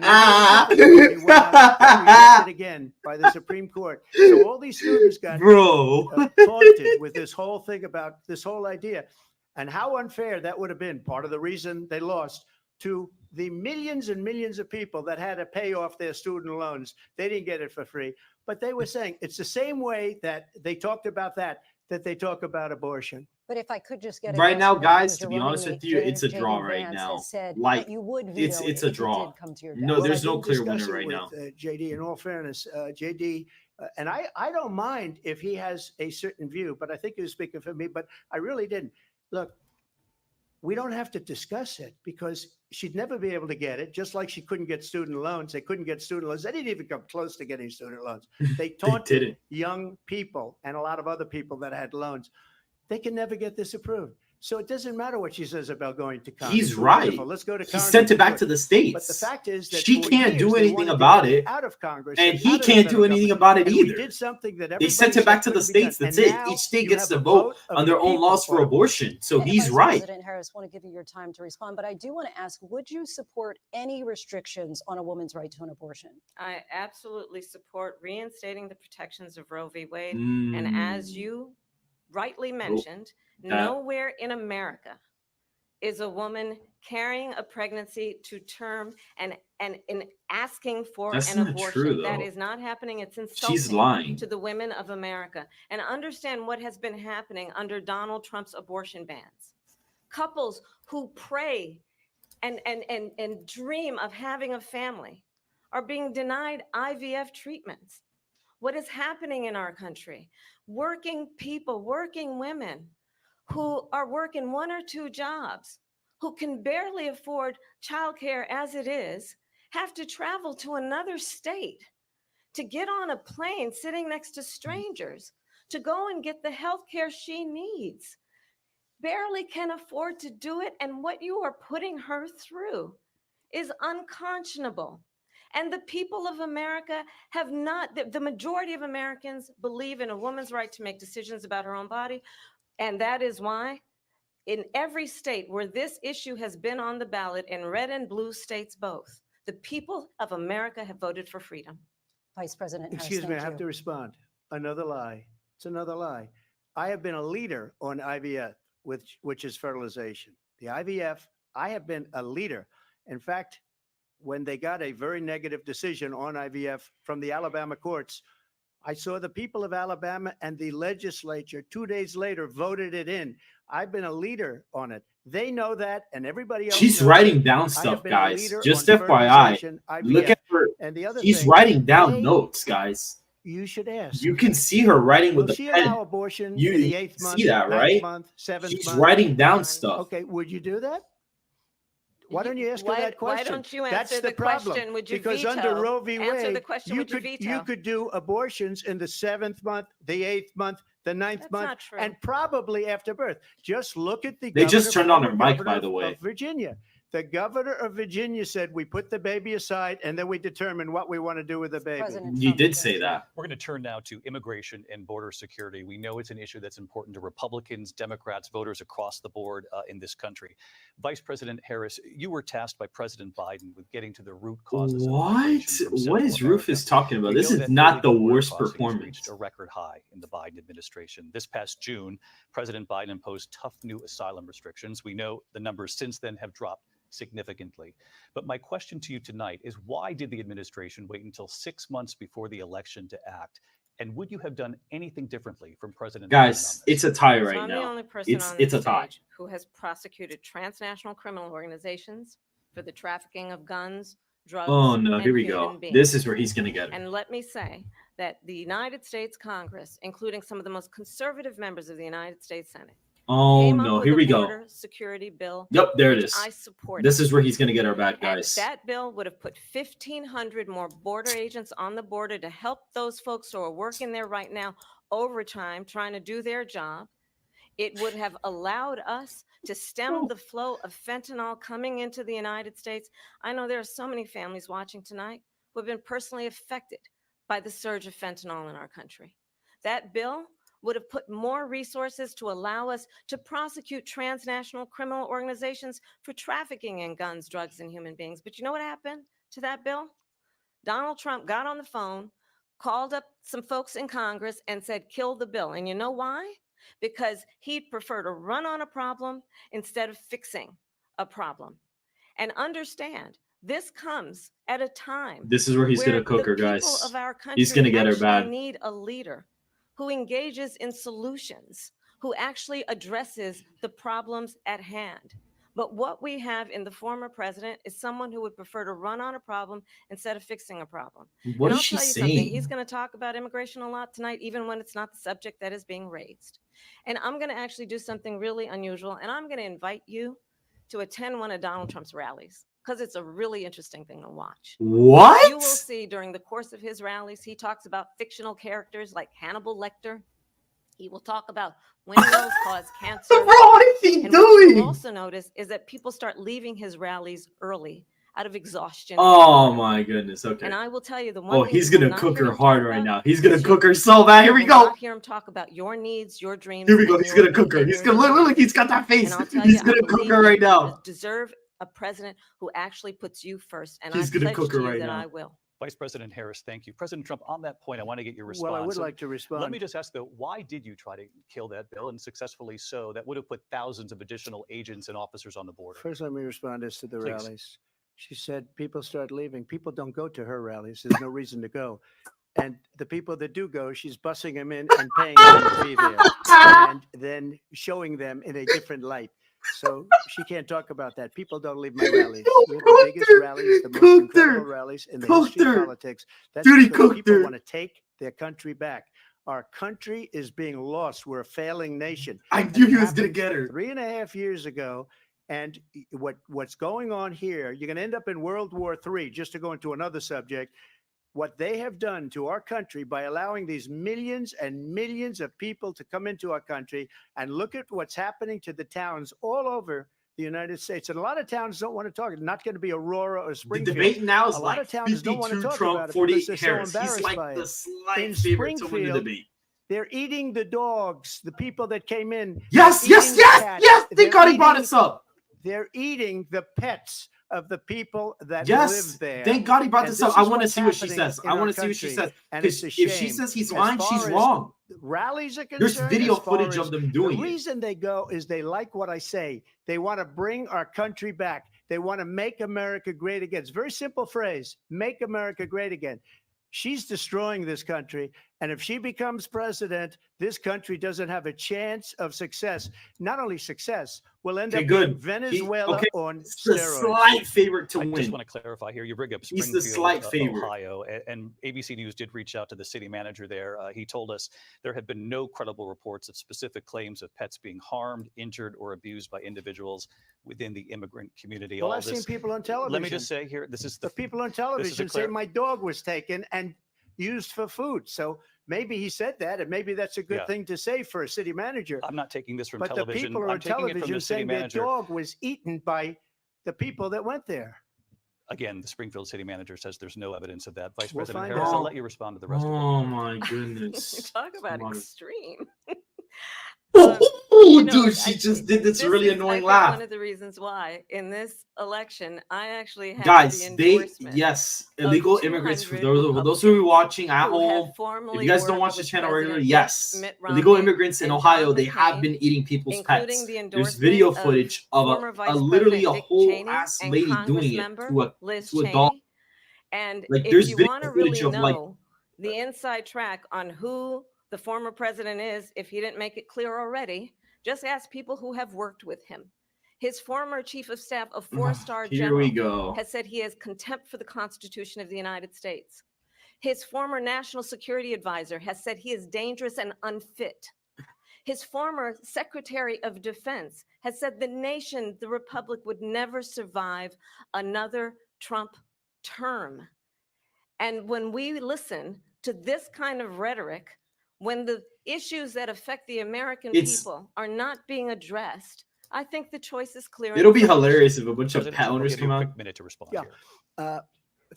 said, "We'll do it again." He went out and rejected again by the Supreme Court. So all these students got taunted with this whole thing about this whole idea. And how unfair that would have been, part of the reason they lost to the millions and millions of people that had to pay off their student loans, they didn't get it for free. But they were saying it's the same way that they talked about that they talk about abortion. But if I could just get a right yes now, or no, guys, because to you're be honest running with you, late, it's a J.D. draw right Vance now. has said Like, that you would it's veto it a if it draw. did come to your No, desk. there's I no did clear discuss winner it right with, now. JD, in all fairness, JD, and I don't mind if he has a certain view, but I think he was speaking for me, but I really didn't. Look, we don't have to discuss it because she'd never be able to get it, just like she couldn't get student loans. They couldn't get student loans. They didn't even come close to getting student loans. They taunted didn't. young people and a lot of other people that had loans. They can never get this approved. So it doesn't matter what she says about going to Congress. He's right. Wonderful. Let's go to He Congress. sent it back to the states. But the fact is that she for can't years, do they anything wanted to about get it, out of Congress, and he out of the can't do federal anything government. about it And we either. did something that They sent everybody it back said to the couldn't be done. states. That's And it. now Each state you gets have to a vote of on the their own people laws for for it. abortion. So And he's Vice right. President Harris, want to give you your time to respond, but I do want to ask, would you support any restrictions on a woman's right to an abortion? I absolutely support reinstating the protections of Roe v. Wade. And as you rightly mentioned, nowhere in America is a woman carrying a pregnancy to term and in asking for That's an not abortion. true, That though. is not happening. It's She's insulting lying. to the women of America. And understand what has been happening under Donald Trump's abortion bans. Couples who pray and dream of having a family are being denied IVF treatments. What is happening in our country? Working people, working women who are working 1 or 2 jobs, who can barely afford childcare as it is, have to travel to another state to get on a plane sitting next to strangers to go and get the health care she needs. Barely can afford to do it, and what you are putting her through is unconscionable. And the people of America have not, the majority of Americans believe in a woman's right to make decisions about her own body. And that is why in every state where this issue has been on the ballot, in red and blue states both, the people of America have voted for freedom. Vice President Harris, Excuse me, I thank have you. to respond. Another lie. It's another lie. I have been a leader on IVF, which is fertilization. The IVF, I have been a leader. In fact, when they got a very negative decision on IVF from the Alabama courts, I saw the people of Alabama and the legislature 2 days later voted it in. I've been a leader on it. They know that, and everybody else She's knows writing it. down I have stuff, been a guys. leader Just on FYI. fertilization, Look IVF. at her. And the other She's thing, writing down they- notes, guys. You should ask. You can see her writing with Will the she pen. allow abortion You in the 8th month, see that, 9th right? month, 7th She's month? writing down stuff. Okay, would you do that? Why don't you ask her that Why question? don't you That's answer the the problem. question? Would you Because veto? under Roe v. Answer the Wade, question, you would you could veto? do abortions in the 7th month, the 8th month, the 9th That's month, not true. and probably after birth. Just look at the They just governor, turned on her former mic, governor by the way. of Virginia. The governor of Virginia said we put the baby aside and then we determine what we want to do with the baby. President You Trump, did thank say you. that. We're going to turn now to immigration and border security. We know it's an issue that's important to Republicans, Democrats, voters across the board in this country. Vice President Harris, you were tasked by President Biden with getting to the root causes of What? migration from What Central is America. Rufus talking about? We This know is that not the illegal border worst crossings performance. reached a record high in the Biden administration. This past June, President Biden imposed tough new asylum restrictions. We know the numbers since then have dropped significantly. But my question to you tonight is, why did the administration wait until 6 months before the election to act? And would you have done anything differently from President Biden on Guys, this? it's a tie So right I'm the now. only person It's on it's this a tie. stage who has prosecuted transnational criminal organizations for the trafficking of guns, drugs, Oh no, and here we human go. beings. This is where he's gonna get it. And let me say that the United States Congress, including some of the most conservative members of the United States Senate, Oh came up no, with here a we go. border security bill. Yep, there it which is. I support. This is where he's gonna get our bad And guys. that bill would have put 1,500 more border agents on the border to help those folks who are working there right now overtime, trying to do their job. It would have allowed us to stem the flow of fentanyl coming into the United States. I know there are so many families watching tonight who have been personally affected by the surge of fentanyl in our country. That bill would have put more resources to allow us to prosecute transnational criminal organizations for trafficking in guns, drugs, and human beings. But you know what happened to that bill? Donald Trump got on the phone, called up some folks in Congress and said, kill the bill. And you know why? Because he'd prefer to run on a problem instead of fixing a problem. And understand, this comes at a time. This is where he's gonna cook her, the people guys. of our country He's gonna get her actually bad. need a leader who engages in solutions, who actually addresses the problems at hand. But what we have in the former president is someone who would prefer to run on a problem instead of fixing a problem. What And is I'll she tell you something, saying? he's going to talk about immigration a lot tonight, even when it's not the subject that is being raised. And I'm going to actually do something really unusual, and I'm going to invite you to attend one of Donald Trump's rallies, because it's a really interesting thing to watch. What? You will see during the course of his rallies, he talks about fictional characters like Hannibal Lecter. He will talk about windmills cause cancer. Bro, what is he and doing? what you'll also notice is that people start leaving his rallies early out of exhaustion. Oh my goodness. Okay. And I will tell you the one Oh, thing he's you will gonna not cook hear her him hard talk right about now. He's gonna is cook her so bad. Here we you will go. not hear him talk about your needs, your dreams. Here we go. and He's your gonna cook her. He's gonna desires. look. He's got that face. And I'll tell He's you, I gonna cook believe her that right you now. deserve a president who actually puts you first. And He's I gonna pledge cook to her you right that now. I will. Vice President Harris, thank you. President Trump, on that point, I want to get your response. Well, I would So like to respond. Let me just ask, though, why did you try to kill that bill, and successfully so? That would have put thousands of additional agents and officers on the border. First, let me respond as to the Please. rallies. She said people start leaving. People don't go to her rallies. There's no reason to go. And the people that do go, she's bussing them in and paying them to be there, and then showing them in a different light. So she can't talk about that. People don't leave my rallies. We have the biggest rallies, the most incredible rallies in the history of politics. That's because people want to take their country back. Our country is being lost. We're a failing nation. I And knew it he was gonna happened get her. 3.5 years ago. And what's going on here, you're going to end up in World War III, just to go into another subject. What they have done to our country by allowing these millions and millions of people to come into our country, and look at what's happening to the towns all over the United States. And a lot of towns don't want to talk. It's not going to be Aurora or The Springfield. debate now is A lot like of towns don't want to 52 talk Trump, about it 48 because they're so Harris. He's embarrassed like by the it. slight In favorite to win the Springfield, debate. they're eating the dogs, the people that came in. Yes, They're yes, eating the yes, cats. yes. Thank They're God he brought eating- this up. They're eating the pets of the people that Yes. live there. Thank God he brought And this up. I is want to what's see what she happening says. in I our want to see what she country, says. and Because it's a if she shame. says he's As lying, far she's as wrong. Rallies are There's concerned, video as far footage as of them doing the it. reason they go is they like what I say. They want to bring our country back. They want to make America great again. It's a very simple phrase: make America great again. She's destroying this country. And if she becomes president, this country doesn't have a chance of success. Not only success, we'll end Okay, up good. being Venezuela okay, on It's the steroids. slight favorite to I win. just want to clarify here. You bring up He's Springfield, the slight favorite. Ohio, and ABC News did reach out to the city manager there. He told us there had been no credible reports of specific claims of pets being harmed, injured, or abused by individuals within the immigrant community. Well, All I've seen this. people on television. Let me just say here, this is The people on this is television a say clar- my dog was taken and used for food. So maybe he said that, and maybe that's a good Yeah. thing to say for a city manager. I'm not taking this from But the television. people are I'm on taking it from television the city saying their manager. dog was eaten by the people that went there. Again, the Springfield city manager says there's no evidence of that. Vice We'll President find Harris, I'll out. let you respond to the rest of it. Oh my goodness. Talk about Come on. extreme. Oh, You know, dude, she I- just did this this really is, I annoying think, laugh. One of the reasons why in this election, I actually had Guys, the they endorsement yes, of illegal immigrants. For 200 those who are watching at who have home, if formerly you guys don't worked watch the with channel regularly, President yes, Mitt illegal Romney immigrants in and Ohio, John they have McCain, been eating people's including pets. the There's endorsement video of footage of former Vice literally a President Dick whole Cheney ass and lady Congress doing it member to Liz a Cheney. dog. And Like, if there's you video want to footage really of, like- know the inside track on who the former president is, if he didn't make it clear already, just ask people who have worked with him. His former chief of staff, a four-star Here we general, go. has said he has contempt for the Constitution of the United States. His former national security advisor has said he is dangerous and unfit. His former secretary of defense has said the nation, the republic, would never survive another Trump term. And when we listen to this kind of rhetoric, when the issues that affect the American people are not being addressed, I think the choice is clear. It'll be hilarious if a bunch of President pet Trump will owners give you come a out. quick minute to respond Yeah. here.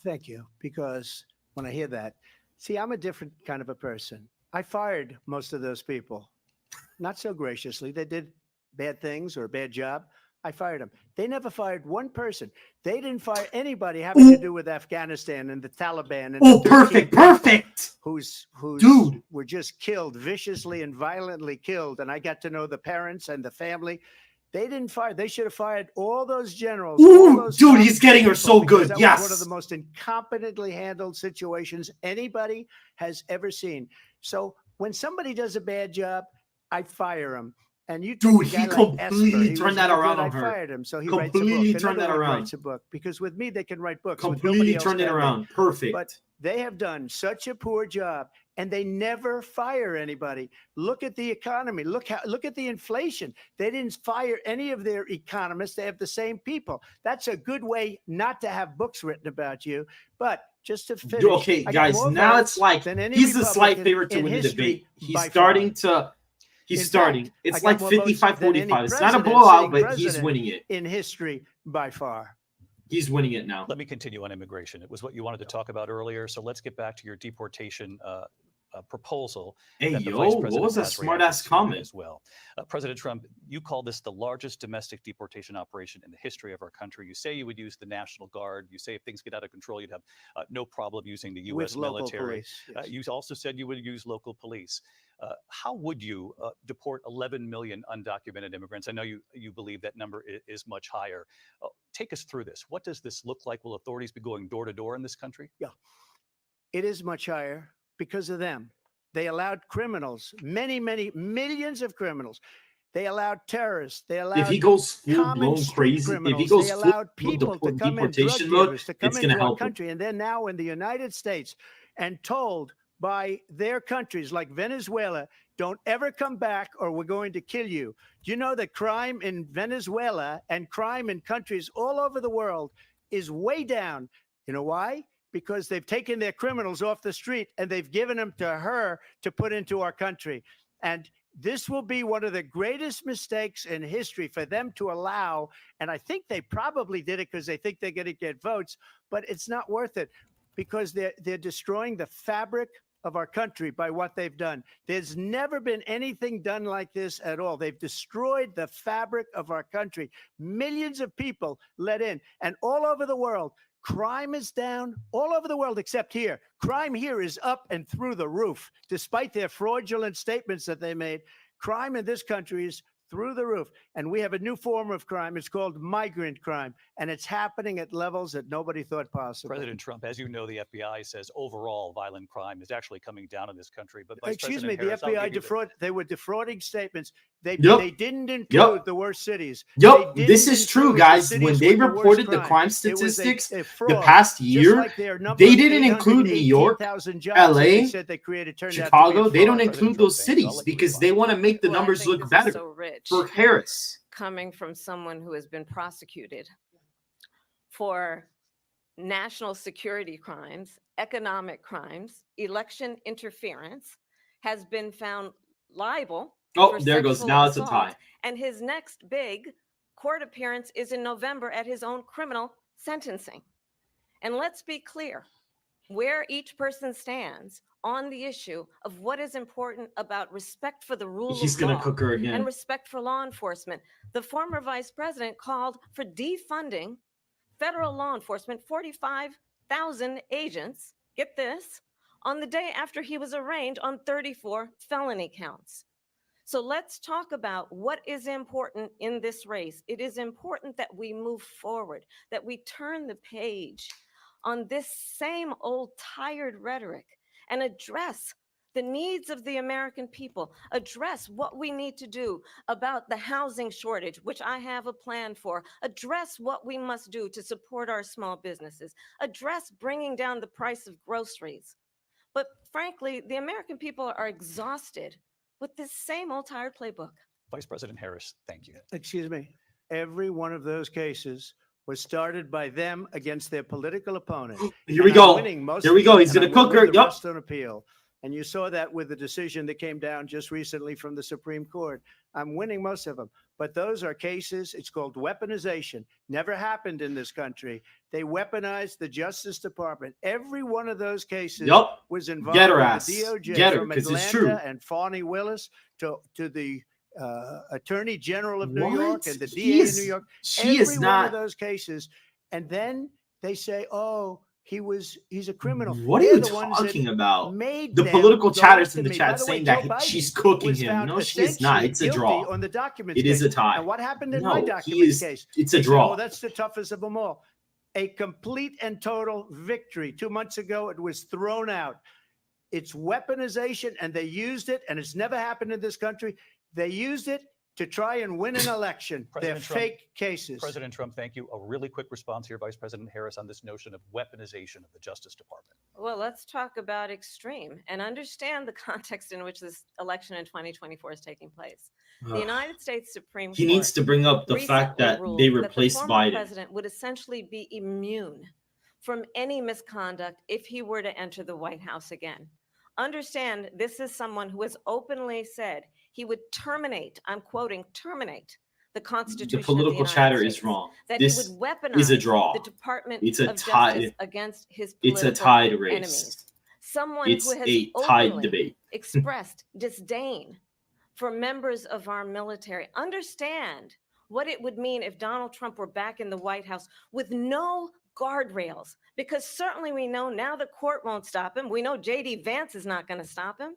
Thank you. Because when I hear that, see, I'm a different kind of a person. I fired most of those people, not so graciously. They did bad things or a bad job. I fired them. They never fired one person. They didn't fire anybody having to do with Afghanistan and the Taliban. And Oh, the 13 perfect, people perfect. Who's Dude. were just killed, viciously and violently killed. And I got to know the parents and the family. They didn't fire. They should have fired all those generals. All Ooh, those dude, top he's getting her people, so because good. that Yes. was one of the most incompetently handled situations anybody has ever seen. So when somebody does a bad job, I fire him. And you Dude, take a guy he like completely Esper, turned that no around good, on I her. fired him. So he Completely writes a book. turned that Another one around. writes a book, because with me they can write books. With Completely nobody else turned it can they. around. Perfect. But they have done such a poor job, and they never fire anybody. Look at the economy. Look at the inflation. They didn't fire any of their economists. They have the same people. That's a good way not to have books written about you. But just to finish, Okay, I got guys, more now votes it's like than any he's the slight Republican favorite to in win the history debate. He's by starting far. to. He's In starting. fact, It's I got like more votes than 55-45. any It's not a president, blowout, sitting but he's president winning it. in history by far. He's winning it now. Let me continue on immigration. It was what you wanted to talk about earlier. So let's get back to your deportation proposal. Hey, that the yo, Vice what President was that has smart reacted ass to comment? as well. President Trump, you call this the largest domestic deportation operation in the history of our country. You say you would use the National Guard. You say if things get out of control, you'd have no problem using the U.S. With local military. police, yes. You also said you would use local police. How would you deport 11 million undocumented immigrants? I know you believe that number is much higher. Take us through this. What does this look like? Will authorities be going door to door in this country? Yeah, it is much higher because of them. They allowed criminals, many millions of criminals. They allowed terrorists. They allowed If he goes full common blown street crazy, if criminals. he goes They full allowed people to come in, drug deportation mode, dealers to come it's going into to our help him. country, and they're now in the United States and told by their countries like Venezuela, don't ever come back or we're going to kill you. Do you know that crime in Venezuela and crime in countries all over the world is way down? You know why? Because they've taken their criminals off the street and they've given them to her to put into our country. And this will be one of the greatest mistakes in history for them to allow. And I think they probably did it because they think they're going to get votes, but it's not worth it because they're destroying the fabric of our country by what they've done. There's never been anything done like this at all. They've destroyed the fabric of our country. Millions of people let in, and all over the world, crime is down all over the world except here. Crime here is up and through the roof, despite their fraudulent statements that they made. Crime in this country is through the roof. And we have a new form of crime. It's called migrant crime. And it's happening at levels that nobody thought possible. President Trump, as you know, the FBI says overall violent crime is actually coming down in this country. But Vice Excuse President me, Harris, the I'll FBI give you they were defrauding statements. They Yep. didn't include the worst cities. Yep, They this didn't is true, include the guys. cities When with they the worst reported the crime. crime It was statistics a the fraud. past Just year, like their number they of didn't include New York, 818,000 jobs that they LA, said they created turned out to be a Chicago. They don't fraud. include those cities because they want to make the Well, I numbers think look this is better so rich. for Harris. Coming from someone who has been prosecuted for national security crimes, economic crimes, election interference, has been found liable. Oh, for there goes. sexual Now it's a assault, tie. And his next big court appearance is in November at his own criminal sentencing. And let's be clear where each person stands on the issue of what is important about respect for the rule He's of gonna law cook her again. and respect for law enforcement. The former vice president called for defunding federal law enforcement, 45,000 agents, get this, on the day after he was arraigned on 34 felony counts. So let's talk about what is important in this race. It is important that we move forward, that we turn the page on this same old tired rhetoric and address the needs of the American people, address what we need to do about the housing shortage, which I have a plan for, address what we must do to support our small businesses, address bringing down the price of groceries. But frankly, the American people are exhausted with this same old tired playbook. Vice President Harris, thank you. Excuse me. Every one of those cases was started by them against their political opponent. Here we And I'm go. winning most Here of we go. them, He's and gonna I'm gonna cook her. win the Yup. rest on appeal. And you saw that with the decision that came down just recently from the Supreme Court. I'm winning most of them. But those are cases, it's called weaponization. Never happened in this country. They weaponized the Justice Department. Every one of those cases Yup. was involved Get her with ass. the DOJ Get her, from 'cause it's Atlanta true. and Fani Willis to the Attorney General of New What? York and the He DA in is- New York. she is Every one not- of those cases. And then they say, oh, He's a criminal. What are They're you the ones that talking about? made The them political go chatters after in the me. chat By the way, saying Joe that Biden she's cooking was him. found No, she is not. essentially It's a guilty draw. on the documents It case. is a tie. And what happened in my No, documents case? it's a They said, draw. oh, that's the toughest of them all. A complete and total victory. 2 months ago, it was thrown out. It's weaponization, and they used it, and it's never happened in this country. They used it to try and win an election. They're President Trump, fake cases. President Trump, thank you. A really quick response here, Vice President Harris, on this notion of weaponization of the Justice Department. Well, let's talk about extreme and understand the context in which this election in 2024 is taking place. The United States Supreme He Court needs to bring up the fact recently that ruled they that the replaced former Biden. president would essentially be immune from any misconduct if he were to enter the White House again. Understand, this is someone who has openly said he would terminate, I'm quoting, terminate the Constitution The political of the chatter United is States, wrong. that This he would weaponize is a draw. the Department It's a of tie. Justice against his It's political a tied race. enemies. Someone It's who has a tied openly debate. expressed disdain for members of our military. Understand what it would mean if Donald Trump were back in the White House with no guardrails, because certainly we know now the court won't stop him. We know J.D. Vance is not going to stop him.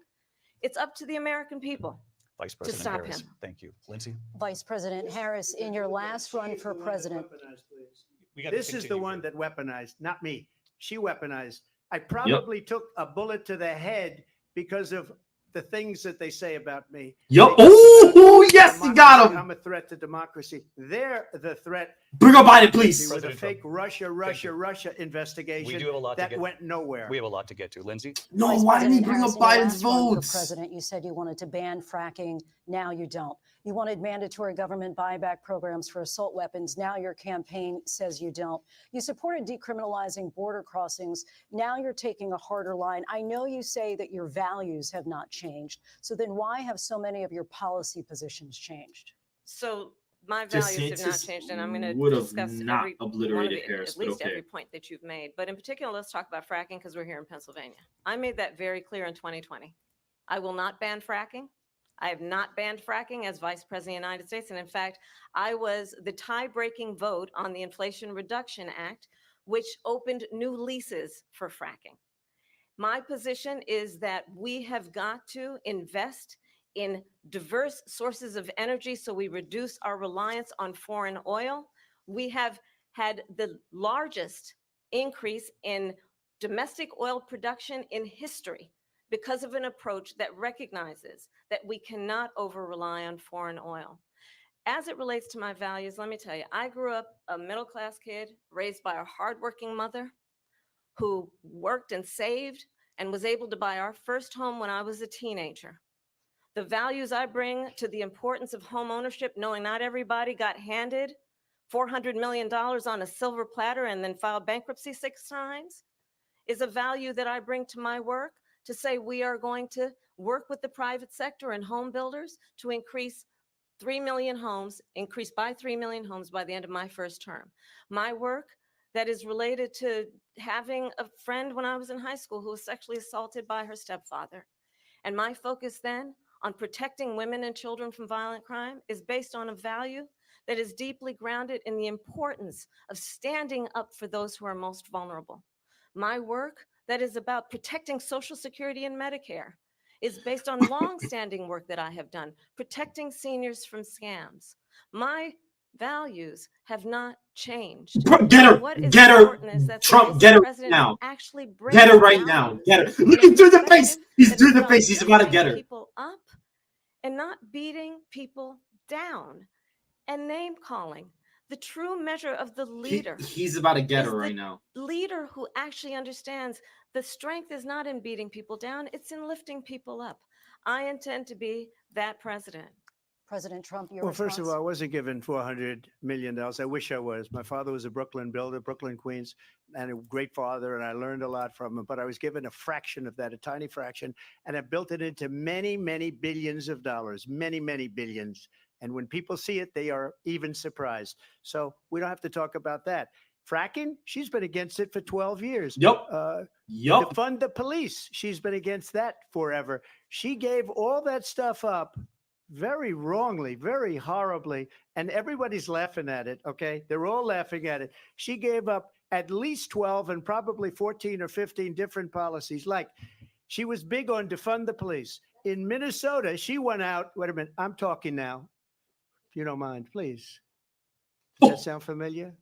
It's up to the American people Vice to President stop Harris, him. thank you. Lindsay? Vice President Harris, in your last run for president, This is the one that weaponized, not me. She weaponized. I probably took a bullet to the head because of the things that they say about me. Yo, They talk oh, about yes, he got democracy. him. I'm a threat to democracy. They're the threat. Bring up Biden, please. With a President fake Trump. Russia investigation We do have a lot to that get. went nowhere. We have a lot to get to. Lindsay? No, Vice why didn't he President bring Harris, up in your Biden's last run for votes? president, you said you wanted to ban fracking. Now you don't. You wanted mandatory government buyback programs for assault weapons. Now your campaign says you don't. You supported decriminalizing border crossings. Now you're taking a harder line. I know you say that your values have not changed. So then why have so many of your policy positions changed? So my values have not DeSantis changed, and I'm going to would have discuss not every one of obliterated the, Harris, at but least okay. every point that you've made. But in particular, let's talk about fracking because we're here in Pennsylvania. I made that very clear in 2020. I will not ban fracking. I have not banned fracking as Vice President of the United States. And in fact, I was the tie-breaking vote on the Inflation Reduction Act, which opened new leases for fracking. My position is that we have got to invest in diverse sources of energy so we reduce our reliance on foreign oil. We have had the largest increase in domestic oil production in history because of an approach that recognizes that we cannot over-rely on foreign oil. As it relates to my values, let me tell you, I grew up a middle-class kid raised by a hardworking mother who worked and saved and was able to buy our first home when I was a teenager. The values I bring to the importance of home ownership, knowing not everybody got handed $400 million on a silver platter and then filed bankruptcy 6 times, is a value that I bring to my work to say we are going to work with the private sector and home builders to increase 3 million homes, increase by 3 million homes by the end of my first term. My work that is related to having a friend when I was in high school who was sexually assaulted by her stepfather. And my focus then on protecting women and children from violent crime is based on a value that is deeply grounded in the importance of standing up for those who are most vulnerable. My work that is about protecting Social Security and Medicare is based on long-standing work that I have done, protecting seniors from scams. My values have not changed. Get her, What is get her, important is that there Trump, is get a her president now. who actually brings Get her right now. values Get her. and Look a at through the face. perspective He's that through is the about face. He's about to lifting get her. people up and not beating people down and name calling. The true measure of the leader. He's about to get is her right the now. leader who actually understands the strength is not in beating people down, it's in lifting people up. I intend to be that president. President Trump, your Well, first of all, response? I wasn't given $400 million. I wish I was. My father was a Brooklyn builder, Brooklyn, Queens, and a great father, and I learned a lot from him. But I was given a fraction of that, a tiny fraction, and I built it into many, many billions of dollars, many, many billions. And when people see it, they are even surprised. So we don't have to talk about that. Fracking, she's been against it for 12 years. Yep. Yep. Defund the police, she's been against that forever. She gave all that stuff up very wrongly, very horribly, and everybody's laughing at it, okay? They're all laughing at it. She gave up at least 12 and probably 14 or 15 different policies. Like, she was big on defund the police. In Minnesota, she went out. Wait a minute. I'm talking now. If you don't mind, please. Does that sound familiar?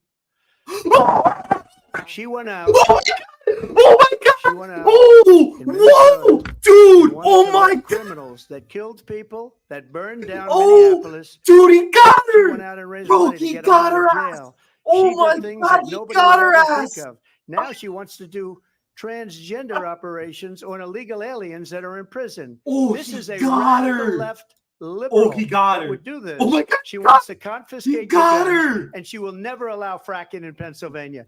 She went out. Oh my God! She went out. Whoa, dude! Oh my God! Criminals that killed people, that burned down Oh, Minneapolis. dude, he got She her! went out and raised Bro, money to he get got her her out of ass! jail. Oh She my did things God, that he nobody got would her ever ass! think of. Now she wants to do transgender operations on illegal aliens that are in prison. Oh, This he is a got radical her! left liberal Oh, he got that her! would do this. Oh my God! She wants to He confiscate got your guns, her! and she will never allow fracking in Pennsylvania.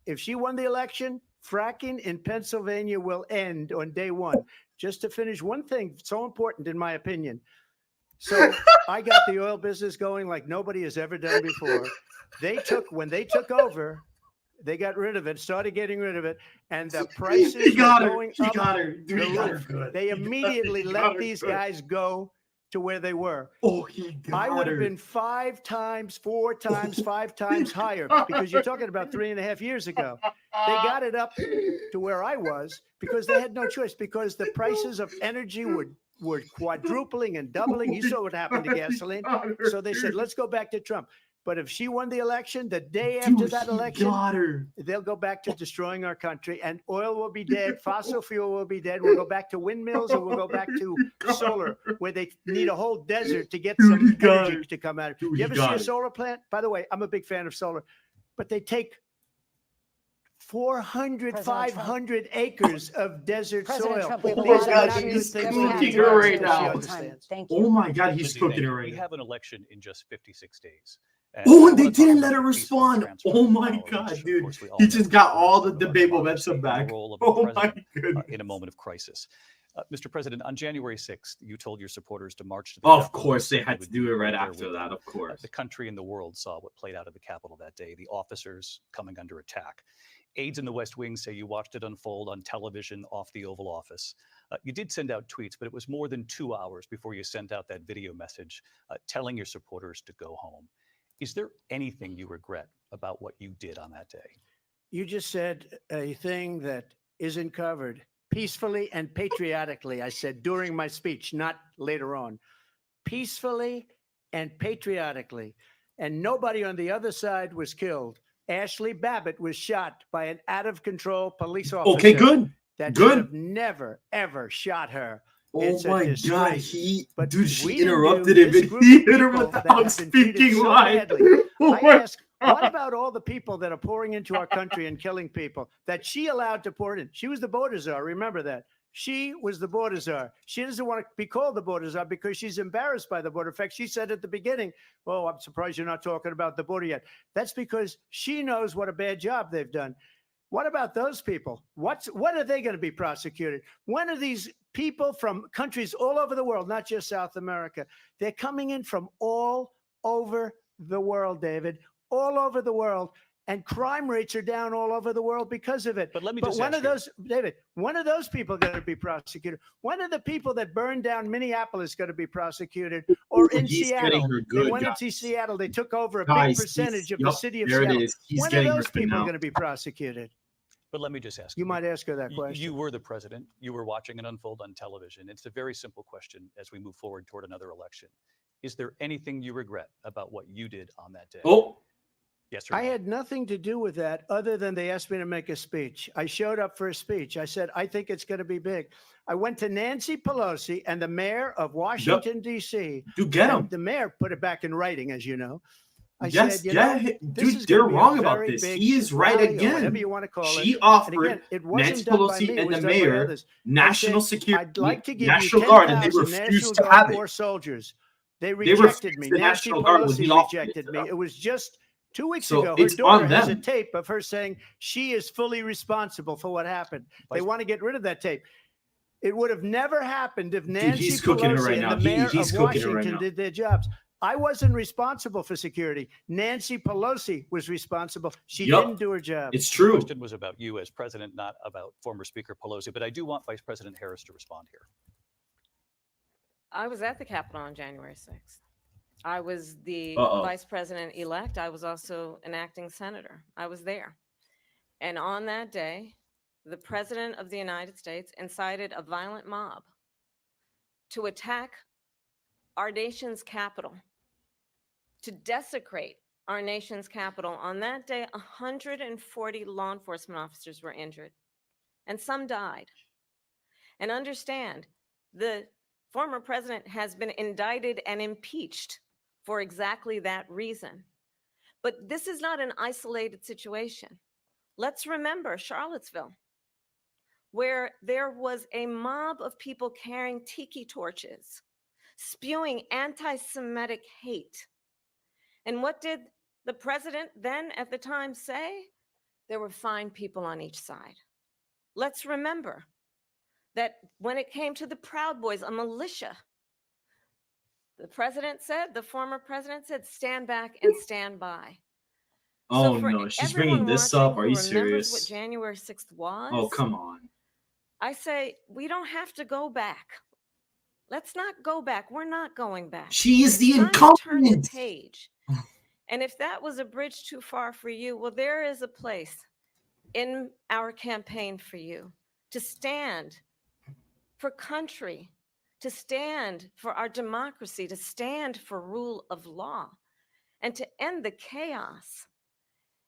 If she won the election, fracking in Pennsylvania will end on day one. Just to finish, one thing so important in my opinion. So I got the oil business going like nobody has ever done before. When they took over, they got rid of it, started getting rid of it, and the prices were going up Dude, the he got her roof. good. They immediately let these guys go to where they were. Oh, he got I would have her. been 5 times, 4 times, 5 times higher, because you're talking about 3.5 years ago. They got it up to where I was because they had no choice, because the prices of energy were quadrupling and doubling. You saw what happened to gasoline. So they said, let's go back to Trump. But if she won the election, the day after that election, they'll go back to destroying our country, and oil will be dead. Fossil fuel will be dead. We'll go back to windmills, and we'll go back to solar, where they need a whole desert to get some energy to come out. You ever see a solar plant? By the way, I'm a big fan of solar, but they take 400, 500 acres of desert soil. Oh my God, he's cooking her right now. Oh my God, he's cooking her right We now. have an election in just 56 days. Oh, and they didn't let her respond. Oh my God, dude. He just got all the debate momentum back. Oh my goodness. In a moment of crisis. Mr. President, on January 6th, you told your supporters to march to the Of Capitol. course, they You had would to do it right be there after with that, them. of course. The country and the world saw what played out at the Capitol that day, the officers coming under attack. Aides in the West Wing say you watched it unfold on television off the Oval Office. You did send out tweets, but it was more than 2 hours before you sent out that video message telling your supporters to go home. Is there anything you regret about what you did on that day? You just said a thing that isn't covered. Peacefully and patriotically, I said during my speech, not later on. Peacefully and patriotically. And nobody on the other side was killed. Ashley Babbitt was shot by an out-of-control police officer. Okay, good. That Good. should have never, ever shot her. Oh It's a my God, disgrace. But dude, she we didn't interrupted do him this and group he of hit her people that without have been treated speaking so live. badly. Oh I my ask, what about all the people that are pouring into our country and killing people that she allowed to pour in? She was the border czar. Remember that. She was the border czar. She doesn't want to be called the border czar because she's embarrassed by the border. In fact, she said at the beginning, "Oh, I'm surprised you're not talking about the border yet." That's because she knows what a bad job they've done. What about those people? When are they going to be prosecuted? When are these people from countries all over the world, not just South America? They're coming in from all over the world, David, all over the world. And crime rates are down all over the world because of it. But let me But just when ask are those, David, when are those people going to be prosecuted? When are the people that burned down Minneapolis going to be prosecuted? Or in He's Seattle? getting her good, They went guys. into Seattle. They took over a Guys, big percentage of the yep, city of there it Seattle. is. He's When are getting her those good people now. going to be prosecuted? But let me just ask You might ask her that question. You were the president. You were watching it unfold on television. It's a very simple question as we move forward toward another election. Is there anything you regret about what you did on that day? Oh, yes or I no? had nothing to do with that other than they asked me to make a speech. I showed up for a speech. I said, I think it's going to be big. I went to Nancy Pelosi and the mayor of Washington, D.C. Dude, get and him. The mayor put it back in writing, as you know. I Yes, said, yeah, this dude, is they're gonna be a wrong about very this. big He is right rally, or again. whatever you want to call She it. offered And again, it wasn't Nancy done by me. Pelosi It and was the done by mayor others. national I said, security, I'd like to give National you Guard, and they 10,000 refused National to Guard have it. or soldiers. They refused rejected me. the Nancy National Guard when he Pelosi offered it rejected to me. them. It was just 2 weeks So ago. Her it's daughter on has a them. tape of her saying she is fully responsible for what happened. They want to get rid of that tape. It would have never happened if Nancy he's cooking her Pelosi right and now. the mayor He's of cooking her right Washington now. did their jobs. I wasn't responsible for security. Nancy Pelosi was responsible. She Yup. didn't do her job. It's The true. question was about you as president, not about former Speaker Pelosi. But I do want Vice President Harris to respond here. I was at the Capitol on January 6th. I was the Uh-oh. vice president elect. I was also an acting senator. I was there. And on that day, the President of the United States incited a violent mob to attack our nation's capital, to desecrate our nation's capital. On that day, 140 law enforcement officers were injured, and some died. And understand, the former president has been indicted and impeached for exactly that reason. But this is not an isolated situation. Let's remember Charlottesville, where there was a mob of people carrying tiki torches, spewing anti-Semitic hate. And what did the president then at the time say? There were fine people on each side. Let's remember that when it came to the Proud Boys, a militia, the president said, the former president said, stand back and stand by. Oh, for no, she's everyone bringing this watching up. Are who you remembers serious? what January 6th was? Oh, come on. I say, we don't have to go back. Let's not go back. We're not going back. She is the It's time to turn the incumbent. page. And if that was a bridge too far for you, well, there is a place in our campaign for you to stand for country, to stand for our democracy, to stand for rule of law, and to end the chaos,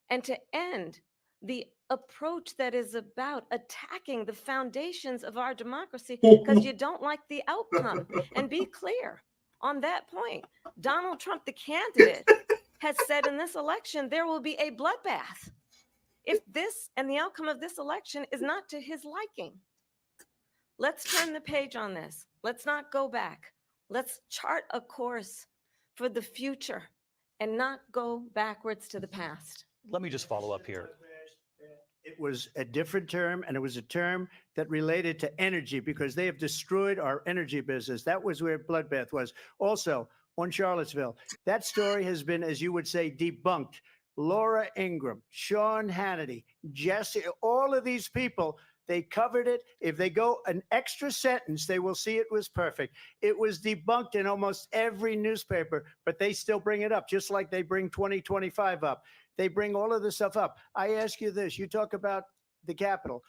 and to end the approach that is about attacking the foundations of our democracy because you don't like the outcome. And be clear on that point. Donald Trump, the candidate, has said in this election there will be a bloodbath if this and the outcome of this election is not to his liking. Let's turn the page on this. Let's not go back. Let's chart a course for the future and not go backwards to the past. Let me just follow up here. It was a different term, and it was a term that related to energy because they have destroyed our energy business. That was where bloodbath was. Also, on Charlottesville, that story has been, as you would say, debunked. Laura Ingraham, Sean Hannity, Jesse, all of these people, they covered it. If they go an extra sentence, they will see it was perfect. It was debunked in almost every newspaper, but they still bring it up, just like they bring 2025 up. They bring all of this stuff up. I ask you this, you talk about the Capitol.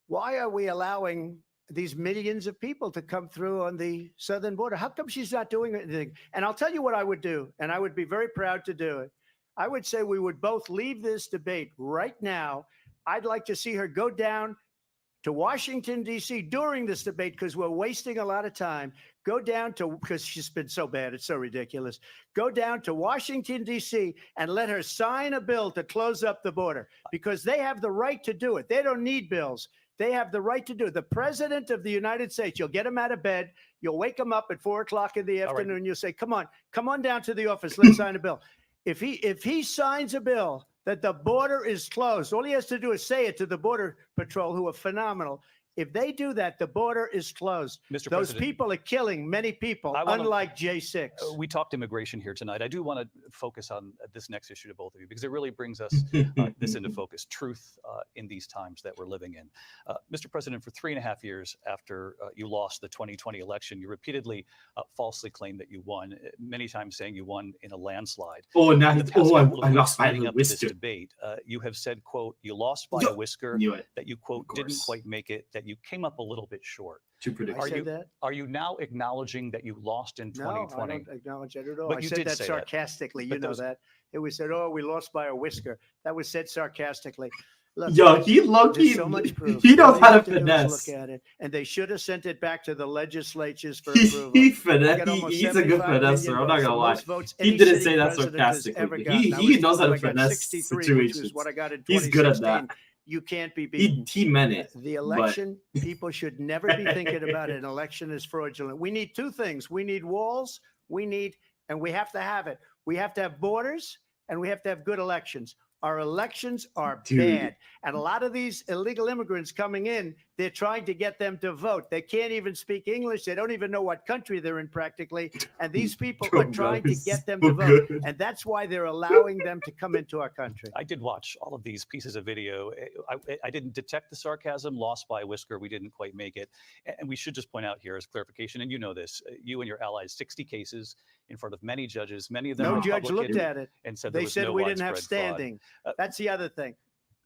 Why are we allowing these millions of people to come through on the southern border? How come she's not doing anything? And I'll tell you what I would do, and I would be very proud to do it. I would say we would both leave this debate right now. I'd like to see her go down to Washington, D.C. during this debate because we're wasting a lot of time. Go down to, because she's been so bad, it's so ridiculous. Go down to Washington, D.C. and let her sign a bill to close up the border because they have the right to do it. They don't need bills. They have the right to do it. The president of the United States, you'll get him out of bed. You'll wake him up at 4 o'clock in the afternoon. Right. You'll say, come on down to the office. Let's sign a bill. If he signs a bill that the border is closed, all he has to do is say it to the Border Patrol, who are phenomenal. If they do that, the border is closed. Mr. Those President, people are killing many people, unlike J6. We talked immigration here tonight. I do want to focus on this next issue to both of you because it really brings us this into focus, truth in these times that we're living in. Mr. President, for 3.5 years after you lost the 2020 election, you repeatedly falsely claimed that you won, many times saying you won in a landslide. Oh, now I lost by a whisker. This debate. You have said, quote, you lost by a whisker, that you, quote, didn't quite make it, that you came up a little bit short. Too predictable. Are you now acknowledging that you lost in 2020? No, I don't acknowledge that at all. But I you said did that say sarcastically. That. You know that. It was said, oh, we lost by a whisker. That was said sarcastically. Look, yo, he there's so much proof. He knows how to finesse. Look at it, and they should have sent it back to the legislatures for approval. He's a good finesser. I'm not gonna lie. He didn't say that sarcastically. He knows how to finesse situations. He's good at that. You can't be beaten. He meant it. The election, people should never be thinking about it. An election is fraudulent. We need two things. We need walls. And we have to have it. We have to have borders, and we have to have good elections. Our elections are bad. And a lot of these illegal immigrants coming in, they're trying to get them to vote. They can't even speak English. They don't even know what country they're in practically. And these people are trying to get them to vote. And that's why they're allowing them to come into our country. I did watch all of these pieces of video. I didn't detect the sarcasm, lost by a whisker. We didn't quite make it. And we should just point out here as clarification, and you know this, you and your allies, 60 cases in front of many judges, many of them. No judge looked at it and said they said we didn't have widespread standing. That's the other thing.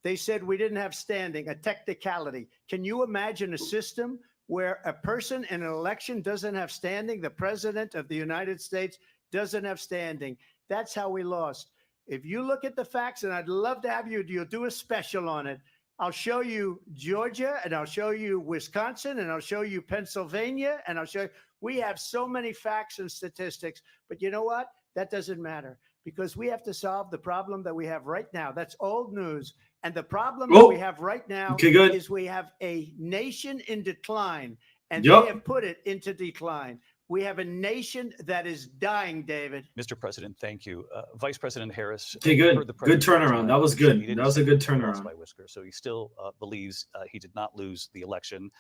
They said we didn't have standing, a technicality. Can you imagine a system where a person in an election doesn't have standing? The president of the United States doesn't have standing. That's how we lost. If you look at the facts, and I'd love to have you'll do a special on it. I'll show you Georgia, and I'll show you Wisconsin, and I'll show you Pennsylvania, and I'll show you. We have so many facts and statistics, but you know what? That doesn't matter because we have to solve the problem that we have right now. That's old news. And the problem that we have right now is we have a nation in decline, and they have put it into decline. We have a nation that is dying, David. Mr. President, thank you. Vice President Harris. Okay, good. Good turnaround. That was good. That was a good turnaround. By Whisker, so he still believes he did not lose the election.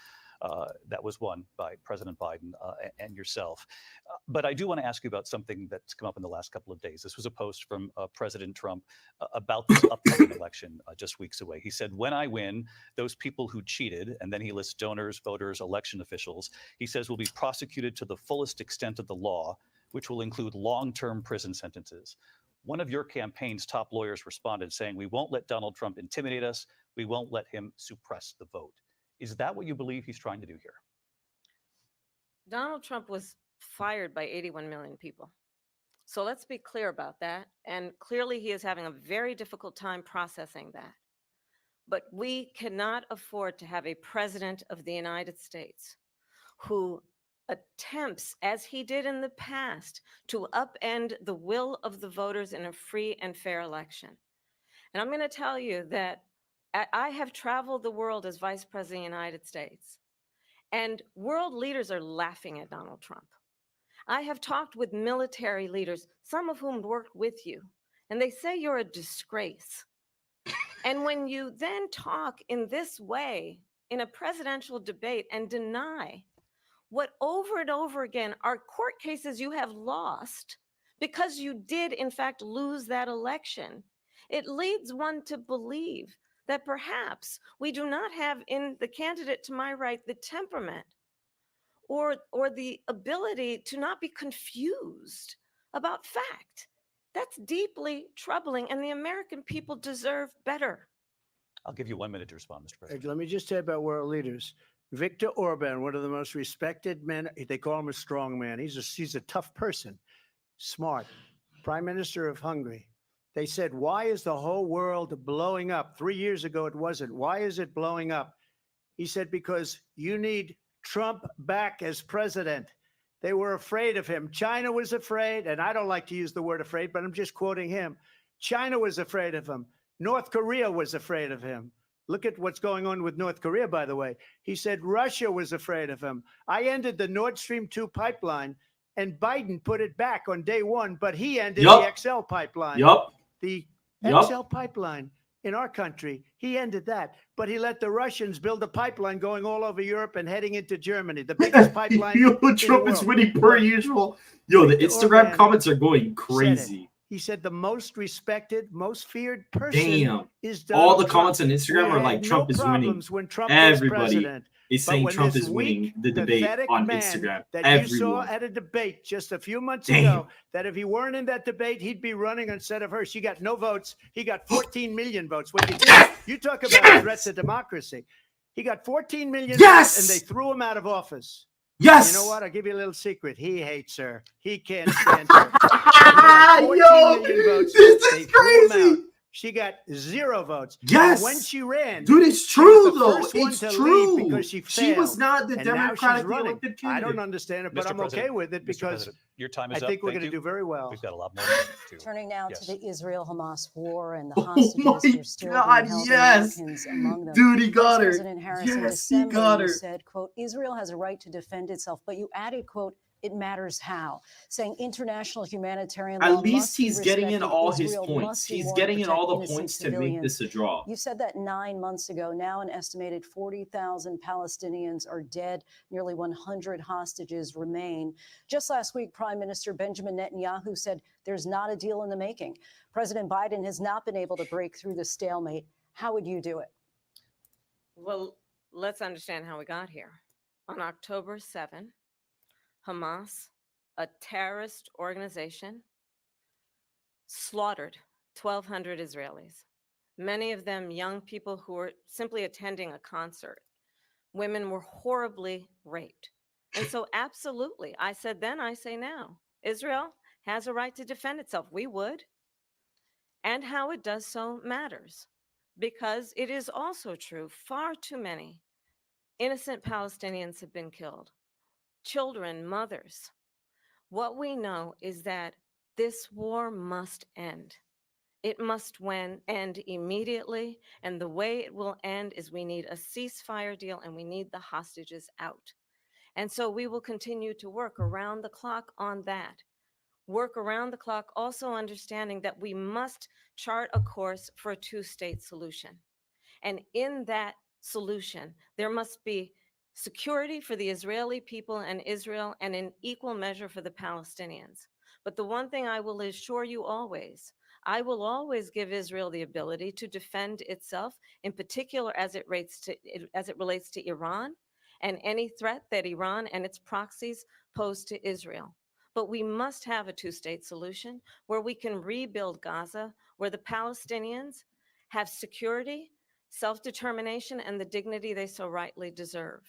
That was won by President Biden and yourself. But I do want to ask you about something that's come up in the last couple of days. This was a post from President Trump about this upcoming election just weeks away. He said, when I win, those people who cheated, and then he lists donors, voters, election officials, he says will be prosecuted to the fullest extent of the law, which will include long-term prison sentences. One of your campaign's top lawyers responded saying, we won't let Donald Trump intimidate us. We won't let him suppress the vote. Is that what you believe he's trying to do here? Donald Trump was fired by 81 million people. So let's be clear about that. And clearly he is having a very difficult time processing that. But we cannot afford to have a president of the United States who attempts, as he did in the past, to upend the will of the voters in a free and fair election. And I'm going to tell you that I have traveled the world as Vice President of the United States, and world leaders are laughing at Donald Trump. I have talked with military leaders, some of whom worked with you, and they say you're a disgrace. And when you then talk in this way in a presidential debate and deny what over and over again are court cases you have lost because you did in fact lose that election, it leads one to believe that perhaps we do not have in the candidate to my right the temperament or the ability to not be confused about fact. That's deeply troubling, and the American people deserve better. I'll give you 1 minute to respond, Mr. President. Let me just say about world leaders. Viktor Orban, one of the most respected men, they call him a strong man. He's a tough person, smart. Prime Minister of Hungary. They said, why is the whole world blowing up? 3 years ago, it wasn't. Why is it blowing up? He said, because you need Trump back as president. They were afraid of him. China was afraid, and I don't like to use the word afraid, but I'm just quoting him. China was afraid of him. North Korea was afraid of him. Look at what's going on with North Korea, by the way. He said Russia was afraid of him. I ended the Nord Stream 2 pipeline, and Biden put it back on day one, but he ended the XL pipeline. The XL pipeline in our country, he ended that. But he let the Russians build a pipeline going all over Europe and heading into Germany, the biggest pipeline in the world. Trump is winning per usual. Yo, the Instagram comments are going crazy. He said the most respected, most feared person is Donald All the Trump. Comments on Instagram are like, Trump is winning. When Trump Everybody was is saying Trump is winning the debate on Instagram. That you saw at a debate just a few months ago, that if he weren't in that debate, he'd be running instead of her. She got no votes. He got 14 million votes. What you talk about a threat to democracy. He got 14 million votes, and they threw him out of office. Yes. You know what? I'll give you a little secret. He hates her. He can't stand her. 14 million votes. This is crazy. She got 0 votes. Yes. And when she ran, dude, it's true though. It's true because she was not the Democratically elected candidate. I don't understand it, but I'm okay with it because your time is I think we're going to do very well. We've got a lot more to Turning now to the Israel-Hamas war and the Oh hostages my who are still God, being held, yes. Americans among them. Dude, he got her. President Harris in Yes, he December got her. said, quote, Israel has a right to defend itself, but you added, quote, it matters how, saying international humanitarian law At least must be he's getting in respected. all his Israel points. must be He's more getting in all the protect points to innocent make civilians. this a draw. You said that 9 months ago. Now an estimated 40,000 Palestinians are dead. Nearly 100 hostages remain. Just last week, Prime Minister Benjamin Netanyahu said there's not a deal in the making. President Biden has not been able to break through the stalemate. How would you do it? Well, let's understand how we got here. On October 7, Hamas, a terrorist organization, slaughtered 1,200 Israelis. many of them young people who were simply attending a concert. Women were horribly raped. And so, absolutely, I said then, I say now, Israel has a right to defend itself. We would. And how it does so matters, because it is also true far too many innocent Palestinians have been killed, children, mothers. What we know is that this war must end. It must end immediately, and the way it will end is we need a ceasefire deal and we need the hostages out. And so we will continue to work around the clock on that. Work around the clock, also understanding that we must chart a course for a two-state solution. And in that solution, there must be security for the Israeli people and Israel, and an equal measure for the Palestinians. But the one thing I will assure you always, I will always give Israel the ability to defend itself, in particular as it relates to Iran and any threat that Iran and its proxies pose to Israel. But we must have a two-state solution where we can rebuild Gaza, where the Palestinians have security, self-determination, and the dignity they so rightly deserve.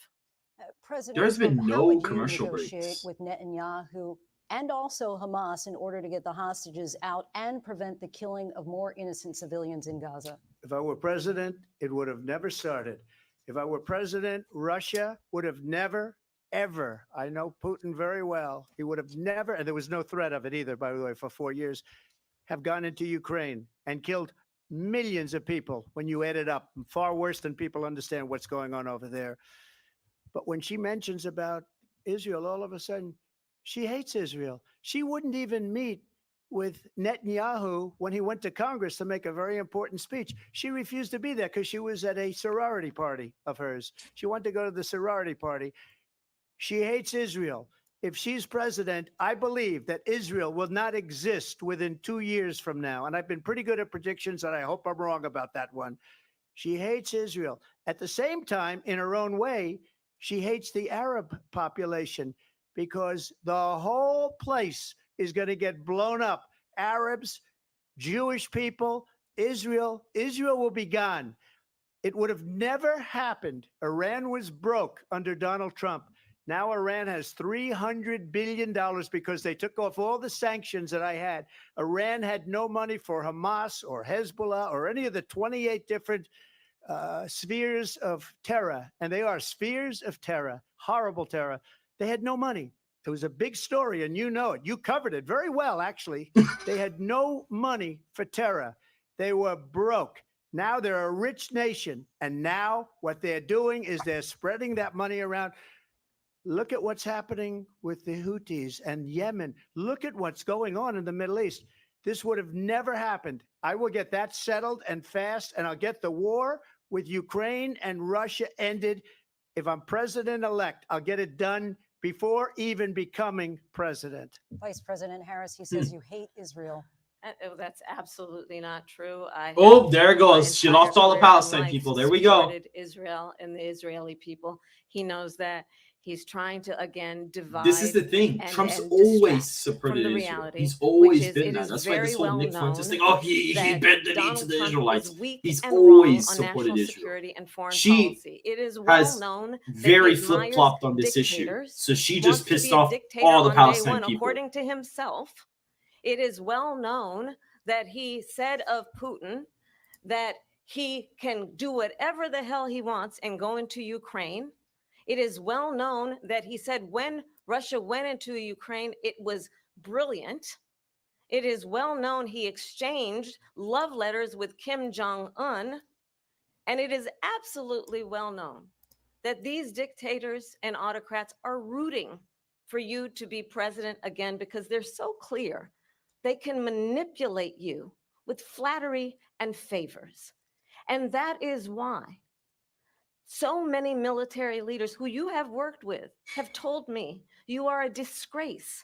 President There's been Trump, how no would you commercial negotiate breaks. with Netanyahu and also Hamas in order to get the hostages out and prevent the killing of more innocent civilians in Gaza? If I were president, it would have never started. If I were president, Russia would have never, ever, I know Putin very well, he would have never, and there was no threat of it either, by the way, for 4 years, have gone into Ukraine and killed millions of people when you add it up, far worse than people understand what's going on over there. But when she mentions about Israel, all of a sudden, she hates Israel. She wouldn't even meet with Netanyahu when he went to Congress to make a very important speech. She refused to be there because she was at a sorority party of hers. She wanted to go to the sorority party. She hates Israel. If she's president, I believe that Israel will not exist within 2 years from now. And I've been pretty good at predictions, and I hope I'm wrong about that one. She hates Israel. At the same time, in her own way, she hates the Arab population because the whole place is going to get blown up. Arabs, Jewish people, Israel will be gone. It would have never happened. Iran was broke under Donald Trump. Now Iran has $300 billion because they took off all the sanctions that I had. Iran had no money for Hamas or Hezbollah or any of the 28 different spheres of terror. And they are spheres of terror, horrible terror. They had no money. It was a big story, and you know it. You covered it very well, actually. They had no money for terror. They were broke. Now they're a rich nation. And now what they're doing is they're spreading that money around. Look at what's happening with the Houthis and Yemen. Look at what's going on in the Middle East. This would have never happened. I will get that settled and fast, and I'll get the war with Ukraine and Russia ended. If I'm president-elect, I'll get it done before even becoming president. Vice President Harris, he says you hate Israel. That's absolutely not true. There it goes. She lost all the Palestine people. There we go. Israel and the Israeli people. He knows that. He's trying to, again, divide. This is the thing. Trump's and always supported Israel. He's always been that. That's why this whole Nick Fuentes thing, he bent the knee to the Israelites. He's always supported Israel. She has very flip-flopped on this issue. So she just pissed off all the Palestine people. According to himself, it is well known that he said of Putin that he can do whatever the hell he wants and go into Ukraine. It is well known that he said when Russia went into Ukraine, it was brilliant. It is well known he exchanged love letters with Kim Jong-un. And it is absolutely well known that these dictators and autocrats are rooting for you to be president again because they're so clear. They can manipulate you with flattery and favors. And that is why so many military leaders who you have worked with have told me you are a disgrace.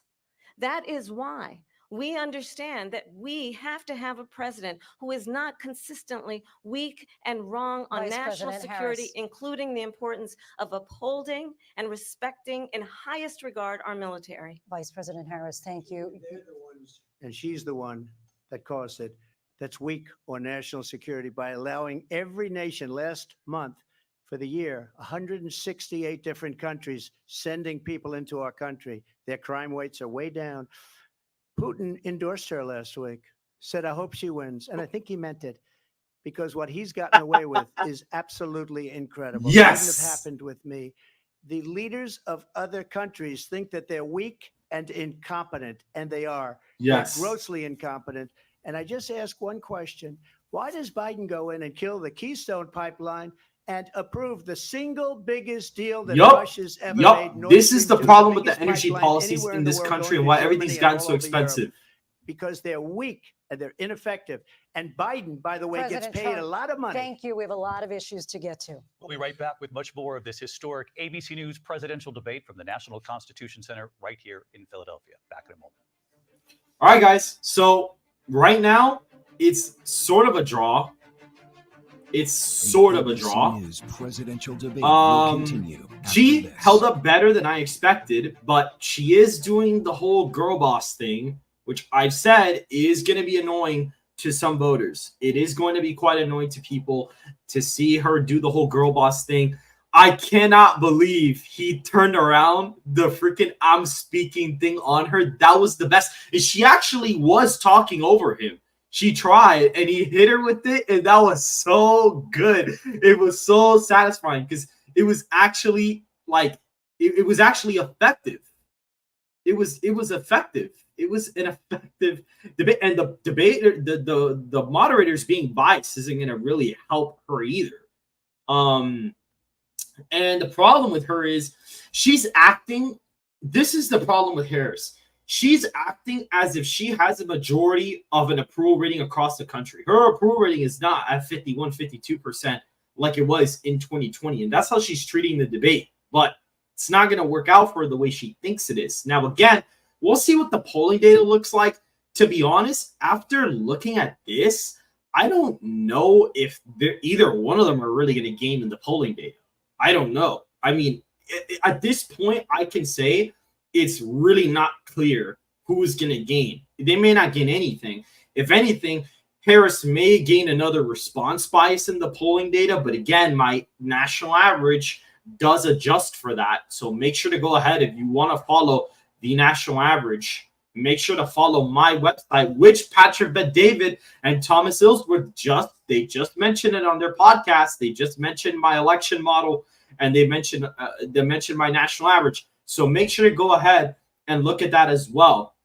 That is why we understand that we have to have a president who is not consistently weak and wrong on Vice national President security, Harris. including the importance of upholding and respecting in highest regard our military. Vice President Harris, thank you. And she's the one that caused it. that's weak on national security by allowing every nation last month for the year, 168 different countries sending people into our country. Their crime rates are way down. Putin endorsed her last week, said, I hope she wins. And I think he meant it, because what he's gotten away with is absolutely incredible. Yes. It wouldn't have happened with me. The leaders of other countries think that they're weak and incompetent, and they are. Yes. They're grossly incompetent. And I just ask one question. Why does Biden go in and kill the Keystone Pipeline and approve the single biggest deal that Russia's ever made? Nord This is Stream the 2, problem with the biggest energy pipeline policies anywhere in the this world, country going and to why Germany everything's and gotten all so over Europe, expensive. because they're weak and they're ineffective. And Biden, by the way, President gets paid Trump, a lot of money. Thank you. We have a lot of issues to get to. We'll be right back with much more of this historic ABC News presidential debate from the National Constitution Center right here in Philadelphia. Back in a moment. All right, guys. So right now, it's sort of a draw. It's sort of a draw. News presidential debate will continue. She held up better than I expected, but she is doing the whole girl boss thing, which I've said is going to be annoying to some voters. It is going to be quite annoying to people to see her do the whole girl boss thing. I cannot believe he turned around the freaking I'm speaking thing on her. That was the best. And she actually was talking over him. She tried and he hit her with it, and that was so good. It was so satisfying because it was actually like it was actually effective. It was effective. It was an effective debate, and the debater, the moderators being biased isn't going to really help her either. And the problem with her is she's acting. This is the problem with Harris. She's acting as if she has a majority of an approval rating across the country. Her approval rating is not at 51, 52% like it was in 2020. And that's how she's treating the debate. But it's not going to work out for her the way she thinks it is. Now, again, we'll see what the polling data looks like. To be honest, after looking at this, I don't know if either one of them are really going to gain in the polling data. I don't know. I mean, at this point, I can say it's really not clear who's going to gain. They may not gain anything. If anything, Harris may gain another response bias in the polling data. But again, my national average does adjust for that. So make sure to go ahead if you want to follow the national average. Make sure to follow my website, which Patrick Bet-David and Thomas Ilsworth just mentioned it on their podcast. They just mentioned my election model, and they mentioned my national average. So make sure to go ahead and look at that as well.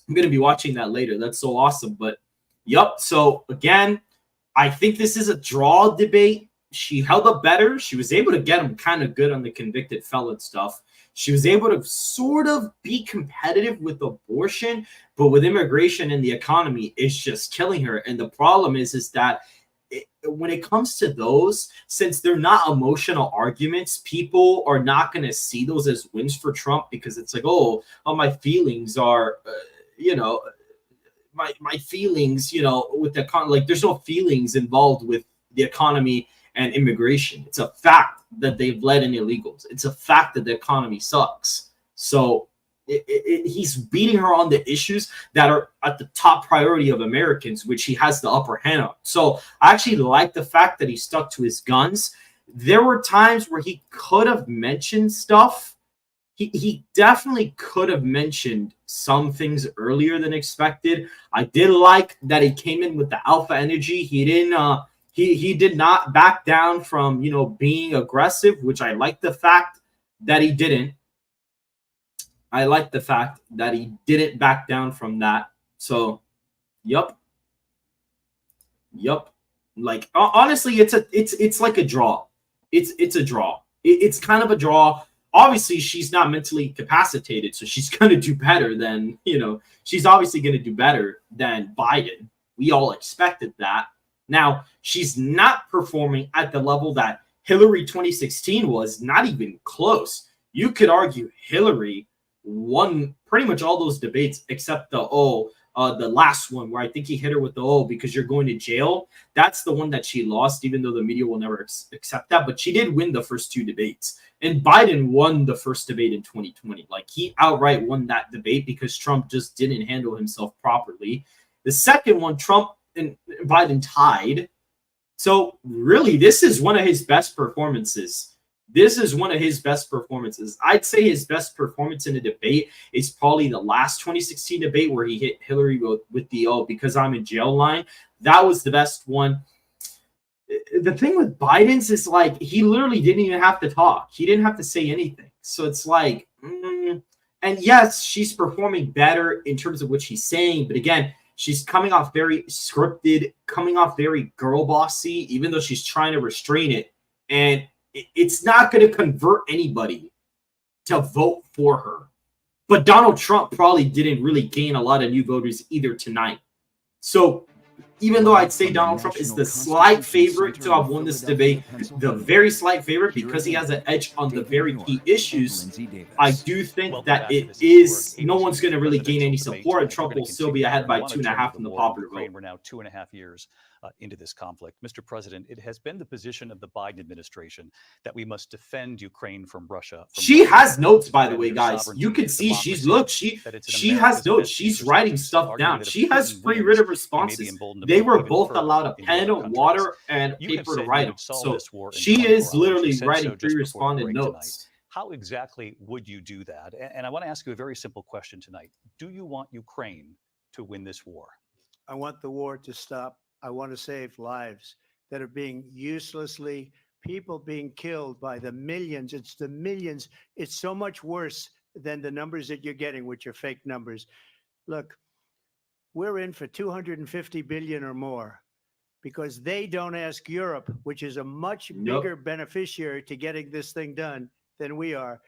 I'm going to be watching that later. That's so awesome. But yep. So again, I think this is a draw debate. She held up better. She was able to get him kind of good on the convicted felon stuff. She was able to sort of be competitive with abortion, but with immigration and the economy, it's just killing her. And the problem is that when it comes to those, since they're not emotional arguments, people are not going to see those as wins for Trump, because it's like, oh my feelings are, my feelings, with the like, there's no feelings involved with the economy and immigration. It's a fact that they've let in illegals. It's a fact that the economy sucks. So he's beating her on the issues that are at the top priority of Americans, which he has the upper hand on. So I actually like the fact that he stuck to his guns. There were times where he could have mentioned stuff. He definitely could have mentioned some things earlier than expected. I did like that he came in with the alpha energy. He didn't he did not back down from, being aggressive, which I like the fact that he didn't. I like the fact that he didn't back down from that. So, yep. Like, honestly, it's like a draw. It's a draw. It's kind of a draw. Obviously, she's not mentally capacitated, so she's going to do better than, she's obviously going to do better than Biden. We all expected that. Now, she's not performing at the level that Hillary 2016 was, not even close. You could argue Hillary won pretty much all those debates except the last one where I think he hit her with the because you're going to jail. That's the one that she lost, even though the media will never accept that. But she did win the first two debates. And Biden won the first debate in 2020. Like, he outright won that debate because Trump just didn't handle himself properly. The second one, Trump and Biden tied. So really, this is one of his best performances. This is one of his best performances. I'd say his best performance in a debate is probably the last 2016 debate where he hit Hillary with the because I'm in jail line. That was the best one. The thing with Biden's is like he literally didn't even have to talk. He didn't have to say anything. So it's like, and yes, she's performing better in terms of what she's saying. But again, she's coming off very scripted, coming off very girl bossy, even though she's trying to restrain it. And it's not going to convert anybody to vote for her. But Donald Trump probably didn't really gain a lot of new voters either tonight. So even though I'd say Donald Trump is the slight favorite to have won this debate, the very slight favorite because he has an edge on the very key issues, I do think that it is no one's going to really gain any support, and Trump will still be ahead by 2.5 in the popular vote. We're now 2.5 years into this conflict. Mr. President, it has been the position of the Biden administration that we must defend Ukraine from Russia. She has notes, by the way, guys. You can see she has notes. She's writing stuff down. She has pre-written responses. They were both allowed a pen, water, and paper to write them. So she is literally writing pre-responded notes. How exactly would you do that? And I want to ask you a very simple question tonight. Do you want Ukraine to win this war? I want the war to stop. I want to save lives that are being uselessly, people being killed by the millions. It's the millions. It's so much worse than the numbers that you're getting, which are fake numbers. Look, we're in for 250 billion or more because they don't ask Europe, which is a much bigger beneficiary to getting this thing done than we are.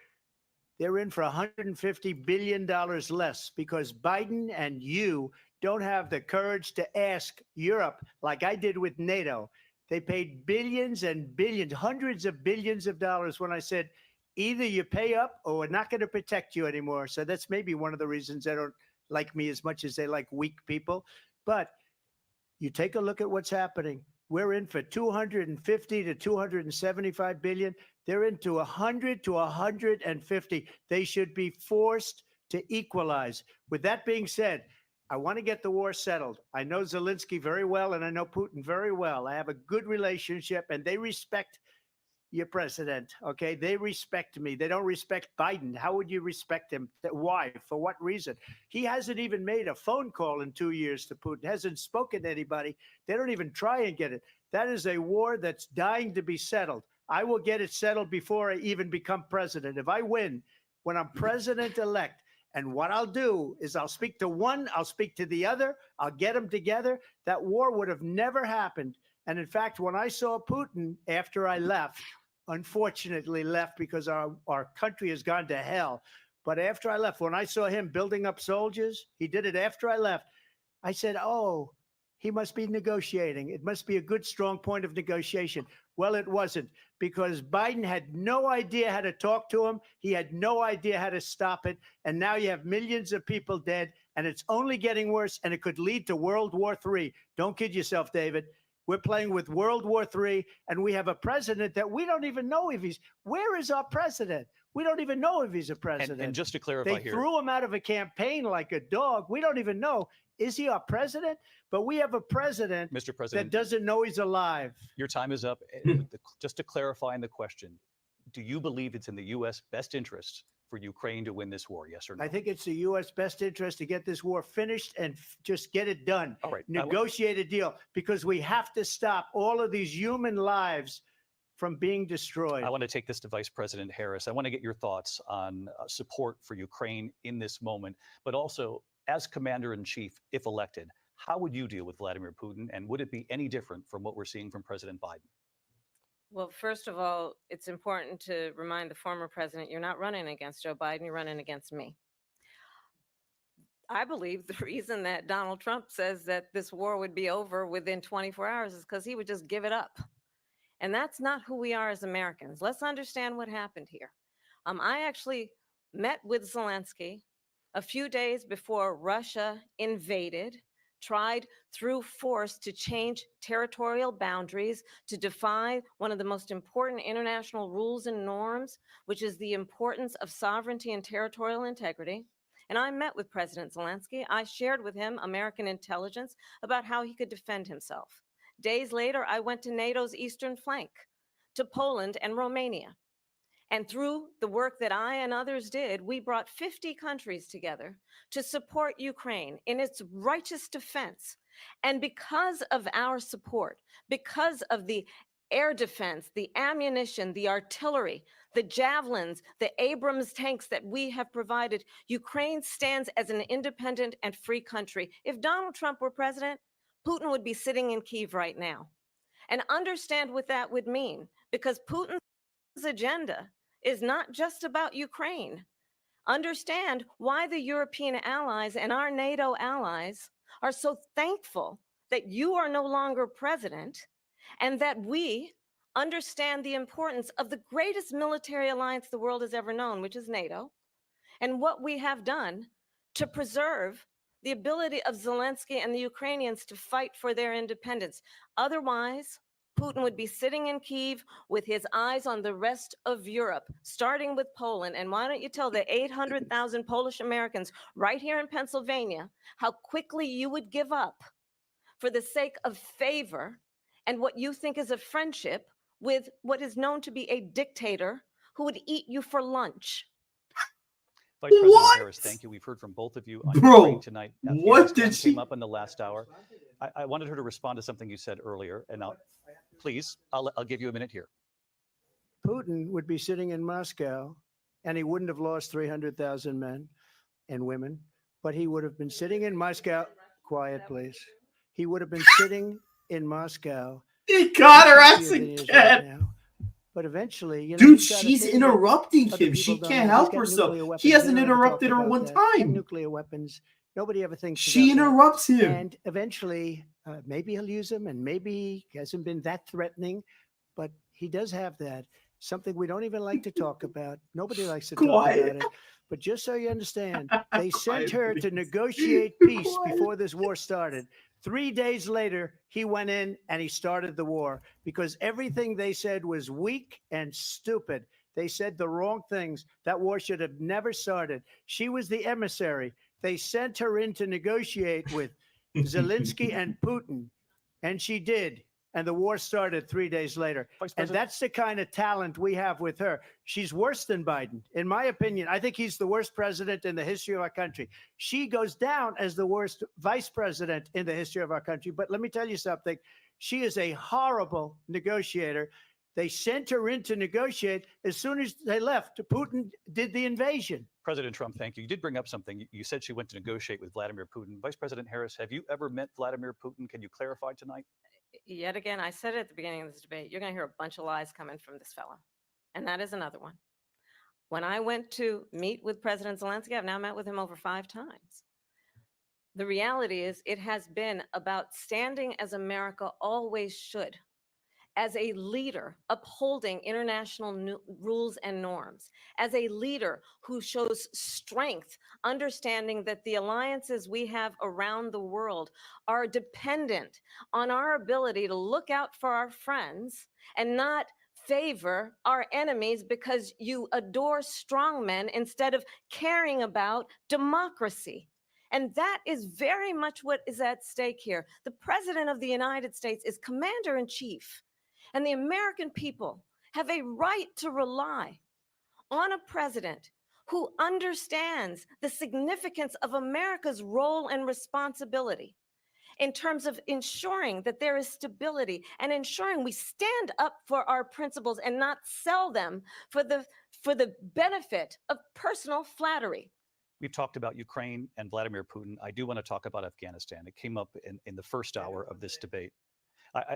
They're in for $150 billion less because Biden and you don't have the courage to ask Europe like I did with NATO. They paid billions and billions, hundreds of billions of dollars when I said, either you pay up or we're not going to protect you anymore. So that's maybe one of the reasons they don't like me as much as they like weak people. But you take a look at what's happening. We're in for 250 to 275 billion. They're into 100 to 150. They should be forced to equalize. With that being said, I want to get the war settled. I know Zelensky very well, and I know Putin very well. I have a good relationship, and they respect your president, okay? They respect me. They don't respect Biden. How would you respect him? Why? For what reason? He hasn't even made a phone call in 2 years to Putin, hasn't spoken to anybody. They don't even try and get it. That is a war that's dying to be settled. I will get it settled before I even become president. If I win, when I'm president-elect, and what I'll do is I'll speak to one, I'll speak to the other, I'll get them together. That war would have never happened. And in fact, when I saw Putin after I left, unfortunately left because our country has gone to hell. But after I left, when I saw him building up soldiers, he did it after I left. I said, oh, he must be negotiating. It must be a good, strong point of negotiation. Well, it wasn't, because Biden had no idea how to talk to him. He had no idea how to stop it. And now you have millions of people dead, and it's only getting worse, and it could lead to World War III. Don't kid yourself, David. We're playing with World War III, and we have a president that we don't even know if he's. Where is our president? We don't even know if he's a president. And just to clarify they threw him out of a campaign like a dog. We don't even know. Is he our president? But we have a president, Mr. President, that doesn't know he's alive. Your time is up. Just to clarify in the question, do you believe it's in the U.S. best interest for Ukraine to win this war? Yes or no? I think it's the U.S. best interest to get this war finished and just get it done. All right. Negotiate a deal, because we have to stop all of these human lives from being destroyed. I want to take this to Vice President Harris. I want to get your thoughts on support for Ukraine in this moment, but also as Commander-in-Chief, if elected, how would you deal with Vladimir Putin, and would it be any different from what we're seeing from President Biden? Well, first of all, it's important to remind the former president, you're not running against Joe Biden, you're running against me. I believe the reason that Donald Trump says that this war would be over within 24 hours is because he would just give it up. And that's not who we are as Americans. Let's understand what happened here. I actually met with Zelensky a few days before Russia invaded, tried through force to change territorial boundaries, to defy one of the most important international rules and norms, which is the importance of sovereignty and territorial integrity. And I met with President Zelensky. I shared with him American intelligence about how he could defend himself. Days later, I went to NATO's eastern flank, to Poland and Romania. And through the work that I and others did, we brought 50 countries together to support Ukraine in its righteous defense. And because of our support, because of the air defense, the ammunition, the artillery, the javelins, the Abrams tanks that we have provided, Ukraine stands as an independent and free country. If Donald Trump were president, Putin would be sitting in Kyiv right now. And understand what that would mean, because Putin's agenda is not just about Ukraine. Understand why the European allies and our NATO allies are so thankful that you are no longer president, and that we understand the importance of the greatest military alliance the world has ever known, which is NATO, and what we have done to preserve the ability of Zelensky and the Ukrainians to fight for their independence. Otherwise, Putin would be sitting in Kyiv with his eyes on the rest of Europe, starting with Poland. And why don't you tell the 800,000 Polish Americans right here in Pennsylvania how quickly you would give up for the sake of favor and what you think is a friendship with what is known to be a dictator who would eat you for lunch. Vice President Harris, thank you. We've heard from both of you on Ukraine tonight. What did she came up in the last hour? I wanted her to respond to something you said earlier, and I'll give you a minute here. Putin would be sitting in Moscow, and he wouldn't have lost 300,000 men and women, but he would have been sitting in Moscow. Quiet, please. He would have been sitting in Moscow. He got her ass again. But eventually, dude, she's interrupting him. She can't help herself. He hasn't interrupted her one time. Nuclear weapons. Nobody ever thinks. She interrupts him. And eventually, maybe he'll use them, and maybe he hasn't been that threatening, but he does have that. Something we don't even like to talk about. Nobody likes to talk about it. But just so you understand, they sent her to negotiate peace before this war started. 3 days later, he went in and he started the war because everything they said was weak and stupid. They said the wrong things. That war should have never started. She was the emissary. They sent her in to negotiate with Zelensky and Putin, and she did. And the war started 3 days later. And that's the kind of talent we have with her. She's worse than Biden. In my opinion, I think he's the worst president in the history of our country. She goes down as the worst vice president in the history of our country. But let me tell you something. She is a horrible negotiator. They sent her in to negotiate. As soon as they left, Putin did the invasion. President Trump, thank you. You did bring up something. You said she went to negotiate with Vladimir Putin. Vice President Harris, have you ever met Vladimir Putin? Can you clarify tonight? Yet again, I said it at the beginning of this debate, you're going to hear a bunch of lies coming from this fellow. And that is another one. When I went to meet with President Zelensky, I've now met with him over 5 times. The reality is it has been about standing as America always should, as a leader upholding international rules and norms, as a leader who shows strength, understanding that the alliances we have around the world are dependent on our ability to look out for our friends and not favor our enemies because you adore strongmen instead of caring about democracy. And that is very much what is at stake here. The President of the United States is commander-in-chief. And the American people have a right to rely on a president who understands the significance of America's role and responsibility in terms of ensuring that there is stability and ensuring we stand up for our principles and not sell them for the benefit of personal flattery. We've talked about Ukraine and Vladimir Putin. I do want to talk about Afghanistan. It came up in the first hour of this debate.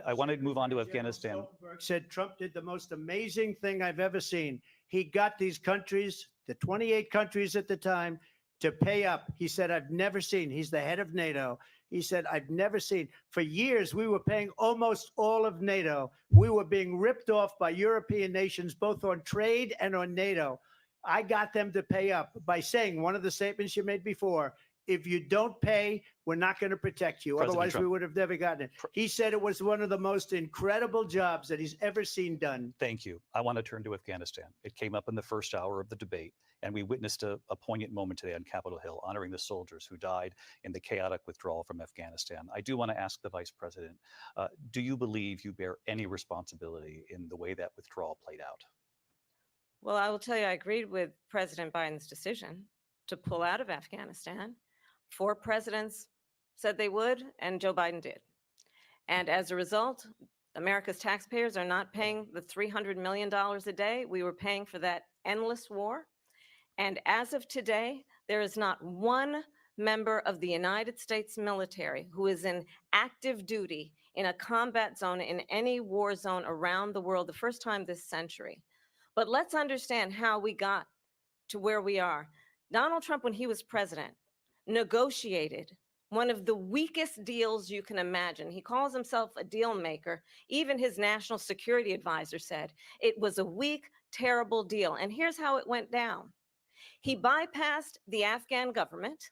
I want to move on to Afghanistan. Stoltenberg said Trump did the most amazing thing I've ever seen. He got these countries, the 28 countries at the time, to pay up. He said, I've never seen. He's the head of NATO. He said, I've never seen. For years, we were paying almost all of NATO. We were being ripped off by European nations, both on trade and on NATO. I got them to pay up by saying one of the statements you made before, if you don't pay, we're not going to protect you. President Otherwise, Trump. we would have never gotten it. He said it was one of the most incredible jobs that he's ever seen done. Thank you. I want to turn to Afghanistan. It came up in the first hour of the debate, and we witnessed a poignant moment today on Capitol Hill, honoring the soldiers who died in the chaotic withdrawal from Afghanistan. I do want to ask the Vice President, do you believe you bear any responsibility in the way that withdrawal played out? Well, I will tell you, I agreed with President Biden's decision to pull out of Afghanistan. 4 presidents said they would, and Joe Biden did. And as a result, America's taxpayers are not paying the $300 million a day we were paying for that endless war. And as of today, there is not one member of the United States military who is in active duty in a combat zone in any war zone around the world, the first time this century. But let's understand how we got to where we are. Donald Trump, when he was president, negotiated one of the weakest deals you can imagine. He calls himself a deal maker. Even his national security advisor said it was a weak, terrible deal. And here's how it went down. He bypassed the Afghan government.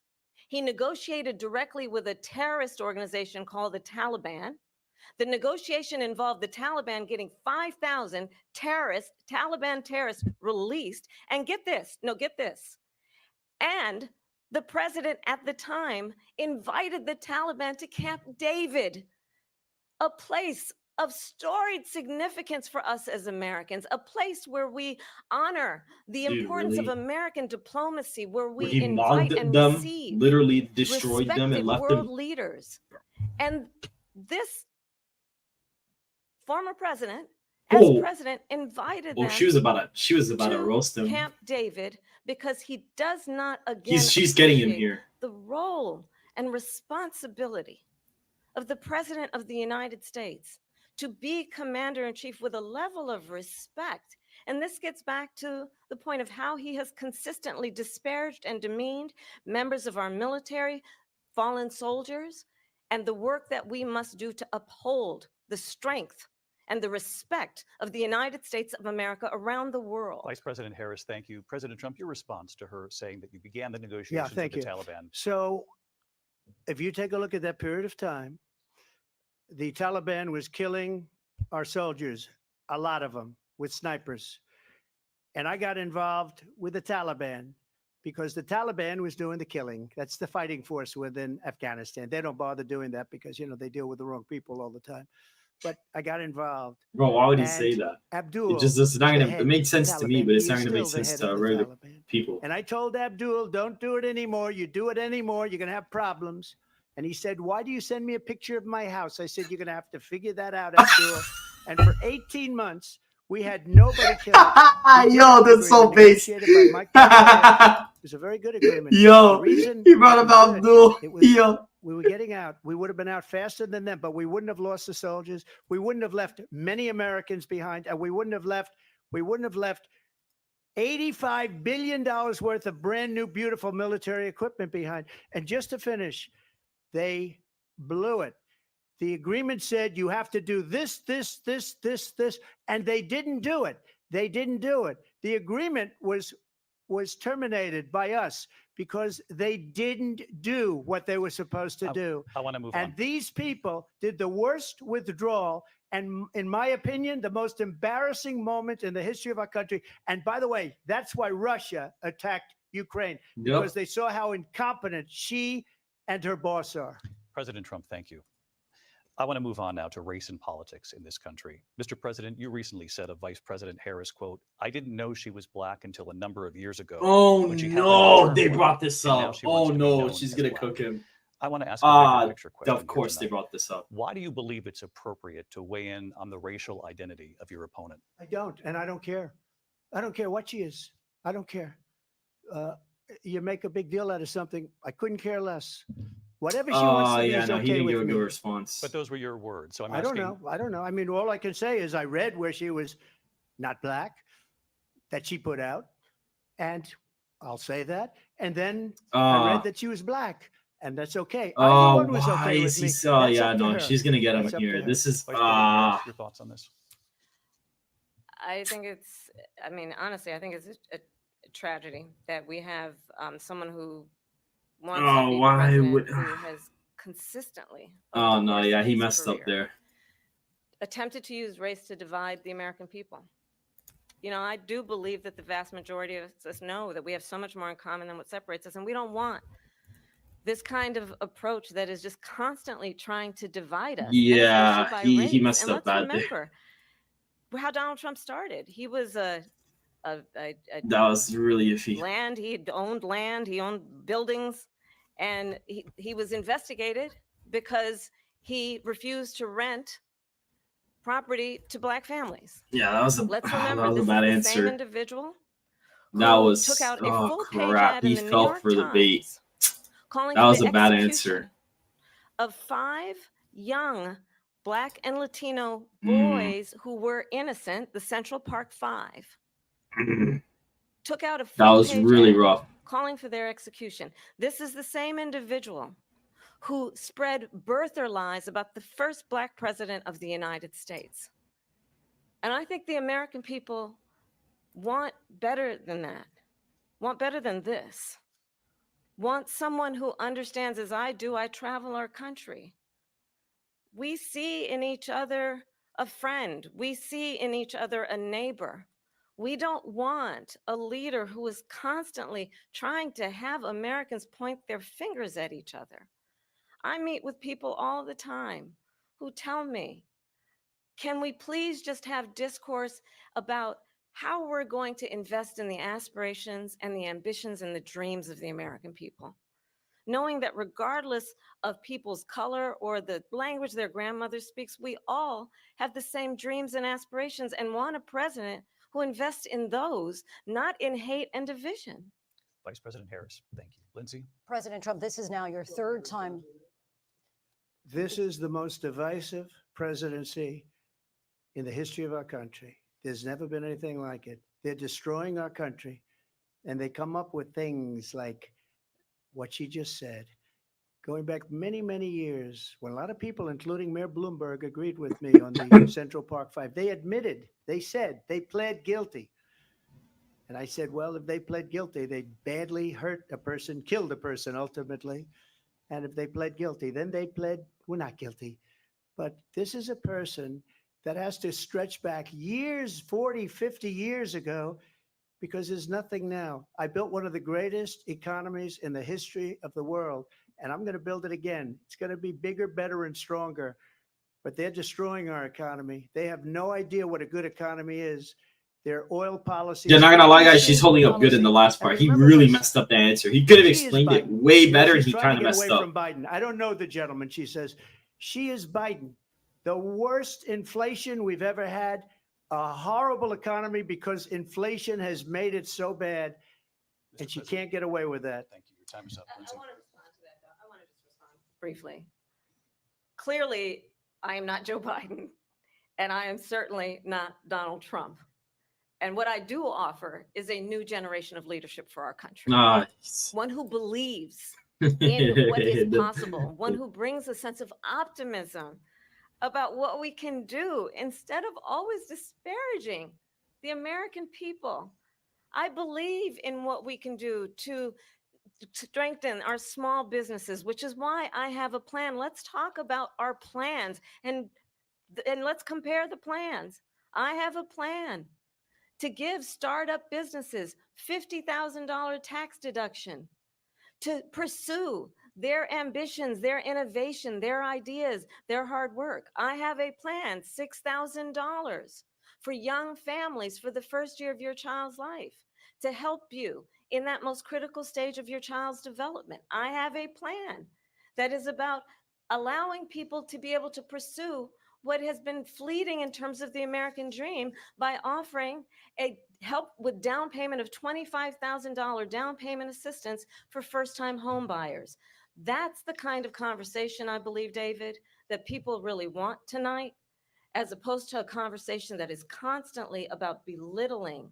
He negotiated directly with a terrorist organization called the Taliban. The negotiation involved the Taliban getting 5,000 Taliban terrorists released. And get this, and the president at the time invited the Taliban to Camp David, a place of storied significance for us as Americans, a place where we honor the importance of American diplomacy, where we he invite and them, receive literally destroyed them and left world them. leaders. And this former president, as president, invited them she was about to roast him. Camp David, because he does not again she's getting him here. The role and responsibility of the president of the United States to be commander-in-chief with a level of respect. And this gets back to the point of how he has consistently disparaged and demeaned members of our military, fallen soldiers, and the work that we must do to uphold the strength and the respect of the United States of America around the world. Vice President Harris, thank you. President Trump, your response to her saying that you began the negotiations with the Taliban. So if you take a look at that period of time, the Taliban was killing our soldiers, a lot of them, with snipers. And I got involved with the Taliban because the Taliban was doing the killing. That's the fighting force within Afghanistan. They don't bother doing that because, they deal with the wrong people all the time. But I got involved. Bro, why would he say that? Abdul, it's not gonna. It makes sense to me, but it's not gonna make sense to regular people. And I told Abdul, don't do it anymore. You do it anymore, you're gonna have problems. And he said, why do you send me a picture of my house? I said, you're gonna have to figure that out, Abdul. And for 18 months, we had nobody killed. Yo, that's so base. It was a very good agreement. Yo, he brought up Abdul. Yo. We were getting out. We would have been out faster than them, but we wouldn't have lost the soldiers. We wouldn't have left many Americans behind, and we wouldn't have left $85 billion worth of brand new, beautiful military equipment behind. And just to finish, they blew it. The agreement said you have to do this, and they didn't do it. The agreement was terminated by us because they didn't do what they were supposed to do. I want to move on. And these people did the worst withdrawal, and in my opinion, the most embarrassing moment in the history of our country. And by the way, that's why Russia attacked Ukraine, because they saw how incompetent she and her boss are. President Trump, thank you. I want to move on now to race and politics in this country. Mr. President, you recently said of Vice President Harris, quote, I didn't know she was black until a number of years ago. Oh, no, they brought this up. Oh, no, she's going to cook him. I want to ask a bigger picture question. Of course they brought this up. Why do you believe it's appropriate to weigh in on the racial identity of your opponent? I don't, and I don't care. I don't care what she is. I don't care. You make a big deal out of something. I couldn't care less. Whatever she wants to do is okay he didn't with give a me. good response. But those were your words. So I don't know. I mean, all I can say is I read where she was not black, that she put out, and I'll say that. And then I read that she was black, and that's okay. Oh, was why okay is with he me. so? Yeah, no, she's gonna get him here. This is your thoughts on this? I think it's. I mean, honestly, I think it's a tragedy that we have someone who wants to Oh, be why president would? who has consistently, Oh over the no, course yeah, of he his messed up career, there. attempted to use race to divide the American people. You know, I do believe that the vast majority of us know that we have so much more in common than what separates us, and we don't want this kind of approach that is just constantly trying to divide us, and Yeah, especially by he race. messed And up let's bad there. remember how Donald Trump started. He was a That was really iffy. land. He owned land. He owned buildings, and he was investigated because he refused to rent property to black families. Yeah, that was a Let's that remember, was a this bad is the same answer. individual That who was took out a oh full-page crap. ad in He the New fell York for the bait. Times calling That for was the a bad execution answer. of 5 young Black and Latino Mm. boys who were innocent, the Central Park 5. Took out a That was full-page really ad rough. calling for their execution. This is the same individual who spread birther lies about the first Black president of the United States. And I think the American people want better than that, want better than this, want someone who understands, as I do, I travel our country. We see in each other a friend. We see in each other a neighbor. We don't want a leader who is constantly trying to have Americans point their fingers at each other. I meet with people all the time who tell me, can we please just have discourse about how we're going to invest in the aspirations and the ambitions and the dreams of the American people? Knowing that regardless of people's color or the language their grandmother speaks, we all have the same dreams and aspirations and want a president who invests in those, not in hate and division. Vice President Harris, thank you. Lindsay? President Trump, this is now your third time. This is the most divisive presidency in the history of our country. There's never been anything like it. They're destroying our country, and they come up with things like what she just said. Going back many, many years, when a lot of people, including Mayor Bloomberg, agreed with me on the Central Park 5, they admitted, they said, they pled guilty. And I said, well, if they pled guilty, they badly hurt a person, killed a person ultimately. And if they pled guilty, then they pled, we're not guilty. But this is a person that has to stretch back years, 40, 50 years ago, because there's nothing now. I built one of the greatest economies in the history of the world, and I'm going to build it again. It's going to be bigger, better, and stronger. But they're destroying our economy. They have no idea what a good economy is. Their oil policy. Yeah, not gonna lie, guys, she's holding up good in the last part. He really messed up the answer. He could have explained it way better, and he kind of messed up. From Biden. I don't know the gentleman. She says, she is Biden. The worst inflation we've ever had, a horrible economy because inflation has made it so bad, and she can't get away with that. Thank you. Your time is up. I want to respond to that, though. I want to just respond briefly. Clearly, I am not Joe Biden, and I am certainly not Donald Trump. And what I do offer is a new generation of leadership for our country. Nice. One who believes in what is possible, one who brings a sense of optimism about what we can do instead of always disparaging the American people. I believe in what we can do to strengthen our small businesses, which is why I have a plan. Let's talk about our plans and let's compare the plans. I have a plan to give startup businesses $50,000 tax deduction, to pursue their ambitions, their innovation, their ideas, their hard work. I have a plan, $6,000 for young families for the first year of your child's life to help you in that most critical stage of your child's development. I have a plan that is about allowing people to be able to pursue what has been fleeting in terms of the American dream by offering a help with down payment of $25,000 down payment assistance for first-time home buyers. That's the kind of conversation, I believe, David, that people really want tonight, as opposed to a conversation that is constantly about belittling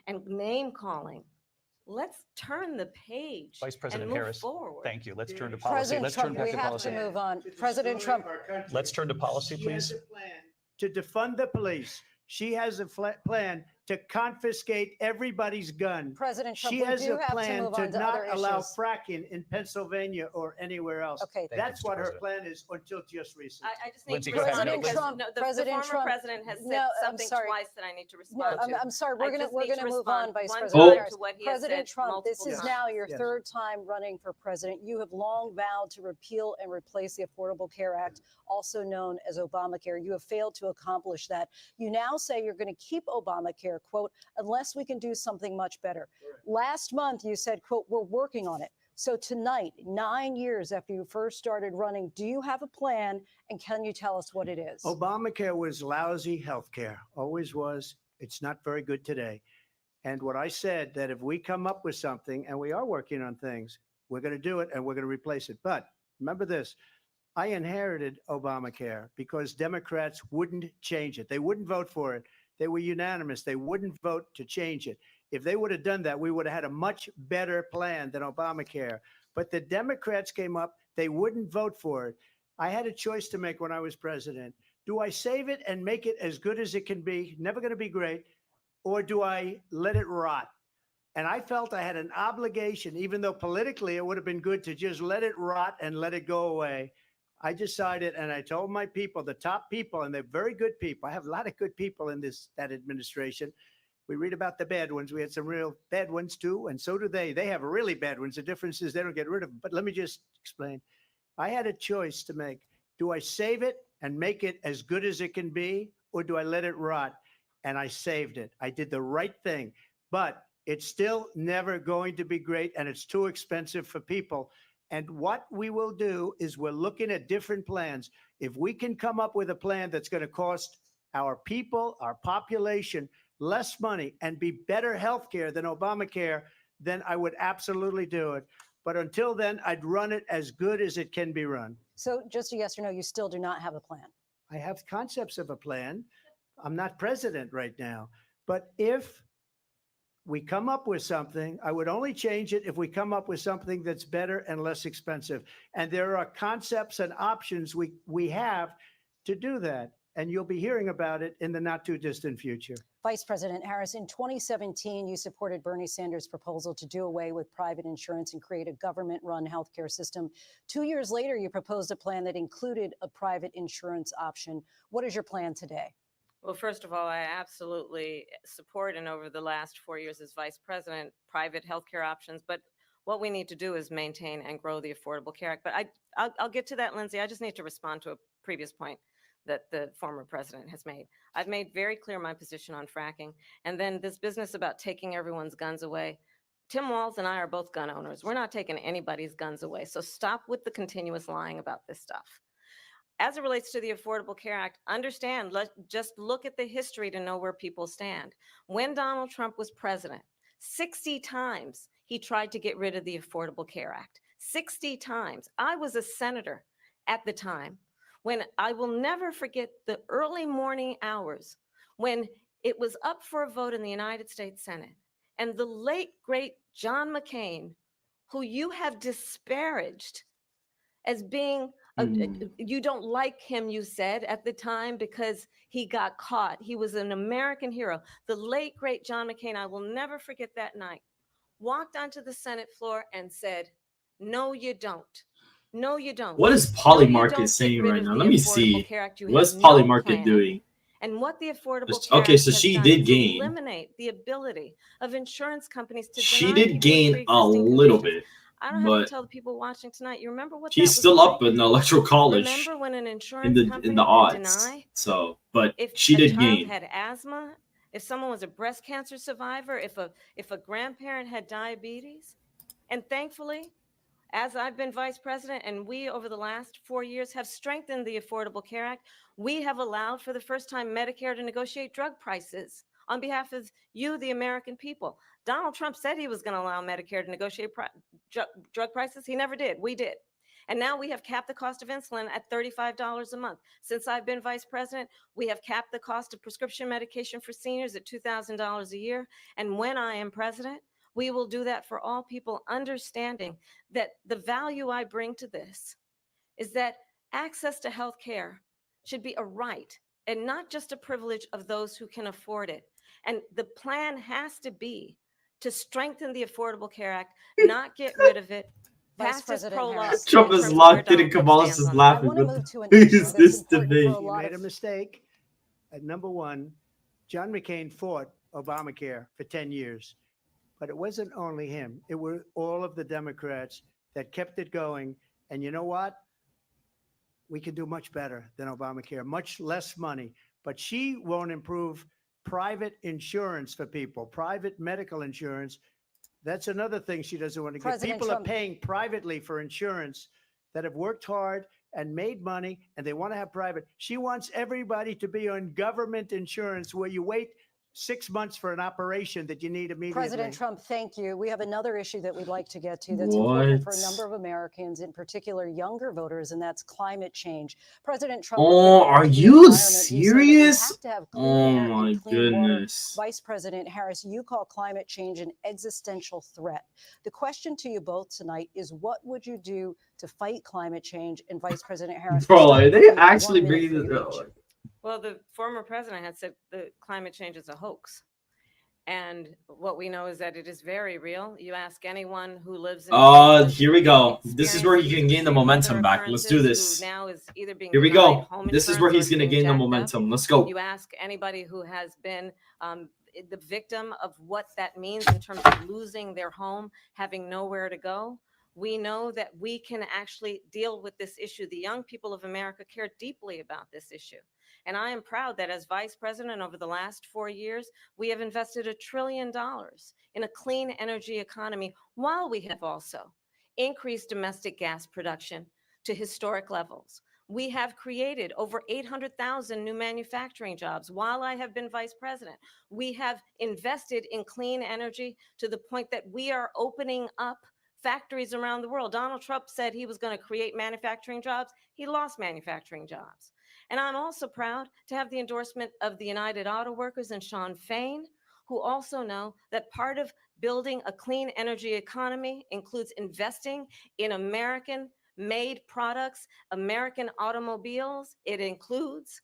and name-calling. Let's turn the page. Vice President and move Harris, forward. thank you. Let's turn to policy. President Let's Trump, turn back we to have policy. to move on. President Trump. Let's turn to policy, She has please. a plan to defund the police. She has a plan to confiscate everybody's gun. President Trump, She we has do a have to plan move to on to not other allow issues. fracking in Pennsylvania or anywhere else. Okay. That's Mr. what her President. plan is until just recently. I just need Lindsay, to go ahead. respond President because Trump- the President former Trump- president has said No, I'm something sorry. twice that I need to No, respond to. I'm sorry. I We're just gonna need to move on, respond Vice one President time Harris. to what he has President said Trump, this multiple is times. now your Yes. third time running for president. You have long vowed to repeal and replace the Affordable Care Act, also known as Obamacare. You have failed to accomplish that. You now say you're going to keep Obamacare, quote, unless we can do something much better. Last month, you said, quote, we're working on it. So tonight, 9 years after you first started running, do you have a plan, and can you tell us what it is? Obamacare was lousy health care, always was. It's not very good today. And what I said, that if we come up with something, and we are working on things, we're going to do it and we're going to replace it. But remember this, I inherited Obamacare because Democrats wouldn't change it. They wouldn't vote for it. They were unanimous. They wouldn't vote to change it. If they would have done that, we would have had a much better plan than Obamacare. But the Democrats came up. They wouldn't vote for it. I had a choice to make when I was president. Do I save it and make it as good as it can be? Never going to be great. Or do I let it rot? And I felt I had an obligation, even though politically it would have been good to just let it rot and let it go away. I decided, and I told my people, the top people, and they're very good people. I have a lot of good people in that administration. We read about the bad ones. We had some real bad ones too, and so do they. They have really bad ones. The difference is they don't get rid of them. But let me just explain. I had a choice to make. Do I save it and make it as good as it can be, or do I let it rot? And I saved it. I did the right thing. But it's still never going to be great, and it's too expensive for people. And what we will do is we're looking at different plans. If we can come up with a plan that's going to cost our people, our population, less money and be better health care than Obamacare, then I would absolutely do it. But until then, I'd run it as good as it can be run. So just a yes or no, you still do not have a plan. I have concepts of a plan. I'm not president right now. But if we come up with something, I would only change it if we come up with something that's better and less expensive. And there are concepts and options we have to do that. And you'll be hearing about it in the not too distant future. Vice President Harris, in 2017, you supported Bernie Sanders' proposal to do away with private insurance and create a government-run healthcare system. 2 years later, you proposed a plan that included a private insurance option. What is your plan today? Well, first of all, I absolutely support, and over the last 4 years as vice president, private healthcare options. But what we need to do is maintain and grow the Affordable Care Act. But I'll get to that, Lindsay. I just need to respond to a previous point that the former president has made. I've made very clear my position on fracking. And then this business about taking everyone's guns away. Tim Walz and I are both gun owners. We're not taking anybody's guns away. So stop with the continuous lying about this stuff. As it relates to the Affordable Care Act, understand, just look at the history to know where people stand. When Donald Trump was president, 60 times he tried to get rid of the Affordable Care Act. 60 times. I was a senator at the time. When I will never forget the early morning hours when it was up for a vote in the United States Senate, and the late, great John McCain, who you have disparaged as being, you don't like him, you said at the time, because he got caught. He was an American hero. The late, great John McCain, I will never forget that night, walked onto the Senate floor and said, no, you don't. No, you don't. What is Polymarket saying right now? Let me see. What's Polymarket doing? And what the Affordable Okay, Care Act so has she done did is gain. eliminate the ability of insurance companies to She deny did people with gain a pre-existing little conditions. bit, I don't have to but tell the people watching tonight. You remember what that she's was still like? up in the electoral college Remember when an in insurance the company in the could odds. deny So, but if she a did child gain. had asthma, if someone was a breast cancer survivor, if a grandparent had diabetes? And thankfully, as I've been vice president, and we over the last 4 years have strengthened the Affordable Care Act, we have allowed for the first time Medicare to negotiate drug prices on behalf of you, the American people. Donald Trump said he was going to allow Medicare to negotiate drug prices. He never did. We did. And now we have capped the cost of insulin at $35 a month. Since I've been vice president, we have capped the cost of prescription medication for seniors at $2,000 a year. And when I am president, we will do that for all people, understanding that the value I bring to this is that access to health care should be a right and not just a privilege of those who can afford it. And the plan has to be to strengthen the Affordable Care Act, not get rid of it. Vice Past is President prologue. Harris. Trump in is terms of where locked in and Donald Trump Kamala's stands just on that. I laughing. want to What move to an the issue is that's this important debate? for a You lot made a of mistake. At number one, John McCain fought Obamacare for 10 years. But it wasn't only him. It were all of the Democrats that kept it going. And you know what? We can do much better than Obamacare, much less money. But she won't improve private insurance for people, private medical insurance. That's another thing she doesn't want to get. President People Trump- are paying privately for insurance that have worked hard and made money, and they want to have private. She wants everybody to be on government insurance where you wait 6 months for an operation that you need immediately. President Trump, thank you. We have another issue that we'd like to get to that's important for a What? number of Americans, in particular younger voters, and that's climate change. President Trump. Oh, with the are energy you environment, say that we serious? have to have clean Oh air and my clean water. goodness. Vice President Harris, you call climate change an existential threat. The question to you both tonight is, what would you do to fight climate change? And Vice President Harris, Bro, we'll are start they with you. actually 1 minute bringing for this you up? each. Well, the former president had said that climate change is a hoax. And what we know is that it is very real. You ask anyone who lives in Here we go. This is where he can gain the experiencing momentum weather back. Let's do occurrences, this. who now is either being Here we denied go. home This is where insurance or he's is going to being gain the jacked up. momentum. Let's go. You ask anybody who has been the victim of what that means in terms of losing their home, having nowhere to go. We know that we can actually deal with this issue. The young people of America care deeply about this issue. And I am proud that as vice president over the last 4 years, we have invested $1 trillion in a clean energy economy, while we have also increased domestic gas production to historic levels. We have created over 800,000 new manufacturing jobs while I have been vice president. We have invested in clean energy to the point that we are opening up factories around the world. Donald Trump said he was going to create manufacturing jobs. He lost manufacturing jobs. And I'm also proud to have the endorsement of the United Auto Workers and Sean Fain, who also know that part of building a clean energy economy includes investing in American-made products, American automobiles. It includes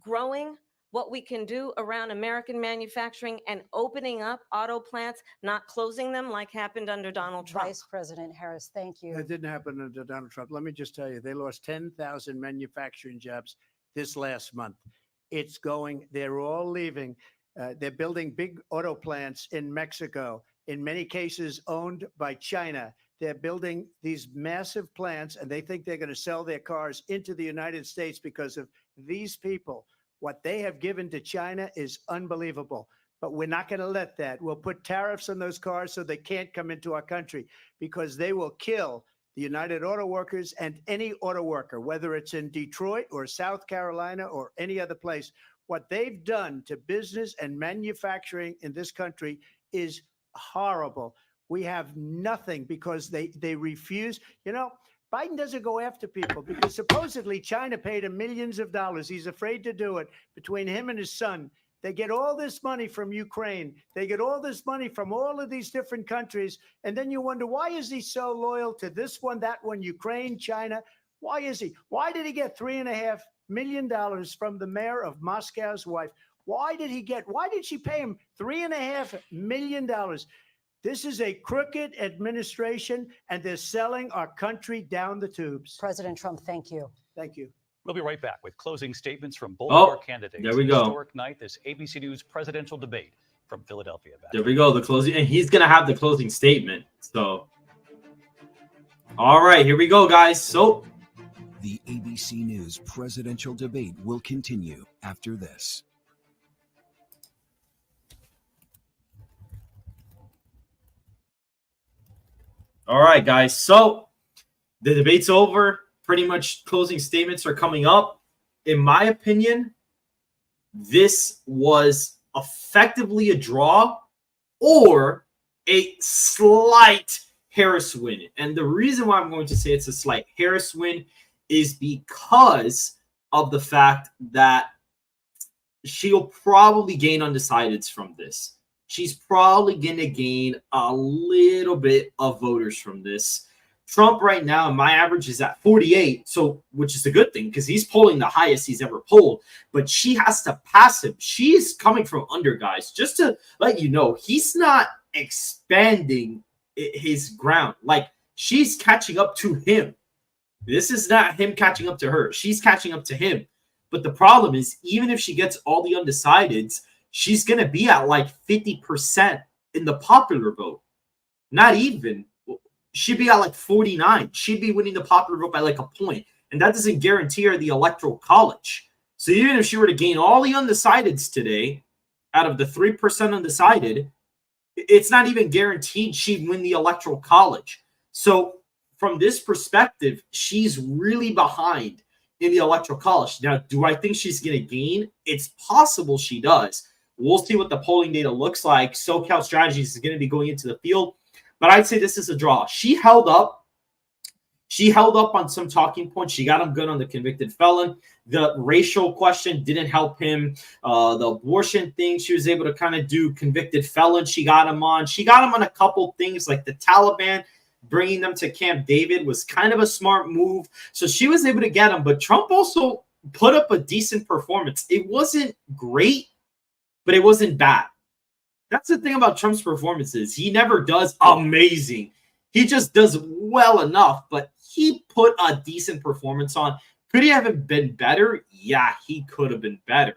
growing what we can do around American manufacturing and opening up auto plants, not closing them like happened under Donald Trump. Vice President Harris, thank you. That didn't happen under Donald Trump. Let me just tell you, they lost 10,000 manufacturing jobs this last month. It's going, they're all leaving. They're building big auto plants in Mexico, in many cases owned by China. They're building these massive plants, and they think they're going to sell their cars into the United States because of these people. What they have given to China is unbelievable. But we're not going to let that. We'll put tariffs on those cars so they can't come into our country, because they will kill the United Auto Workers and any auto worker, whether it's in Detroit or South Carolina or any other place. What they've done to business and manufacturing in this country is horrible. We have nothing because they refuse. You know, Biden doesn't go after people because supposedly China paid him millions of dollars. He's afraid to do it. Between him and his son, they get all this money from Ukraine. They get all this money from all of these different countries. And then you wonder, why is he so loyal to this one, that one, Ukraine, China? Why is he? Why did he get $3.5 million from the mayor of Moscow's wife? Why did she pay him $3.5 million? This is a crooked administration, and they're selling our country down the tubes. President Trump, thank you. Thank you. We'll be right back with closing statements from both of our candidates. There we go. Historic night, this ABC News presidential debate from Philadelphia. There we go. The closing, and he's gonna have the closing statement. So, all right, here we go, guys. So, the ABC News presidential debate will continue after this. All right, guys. So, the debate's over. Pretty much closing statements are coming up. In my opinion, this was effectively a draw or a slight Harris win. And the reason why I'm going to say it's a slight Harris win is because of the fact that she'll probably gain undecideds from this. She's probably going to gain a little bit of voters from this. Trump right now, my average is at 48, so which is a good thing because he's polling the highest he's ever polled. But she has to pass him. She's coming from under, guys. Just to let you know, he's not expanding his ground. Like, she's catching up to him. This is not him catching up to her. She's catching up to him. But the problem is, even if she gets all the undecideds, she's going to be at like 50% in the popular vote. Not even. She'd be at like 49. She'd be winning the popular vote by like a point. And that doesn't guarantee her the electoral college. So even if she were to gain all the undecideds today, out of the 3% undecided, it's not even guaranteed she'd win the electoral college. So from this perspective, she's really behind in the electoral college. Now, do I think she's going to gain? It's possible she does. We'll see what the polling data looks like. SoCal Strategies is going to be going into the field. But I'd say this is a draw. She held up. She held up on some talking points. She got him good on the convicted felon. The racial question didn't help him. The abortion thing, she was able to kind of do convicted felon. She got him on. She got him on a couple things like the Taliban. Bringing them to Camp David was kind of a smart move. So she was able to get him. But Trump also put up a decent performance. It wasn't great, but it wasn't bad. That's the thing about Trump's performances. He never does amazing. He just does well enough, but he put a decent performance on. Could he have been better? Yeah, he could have been better.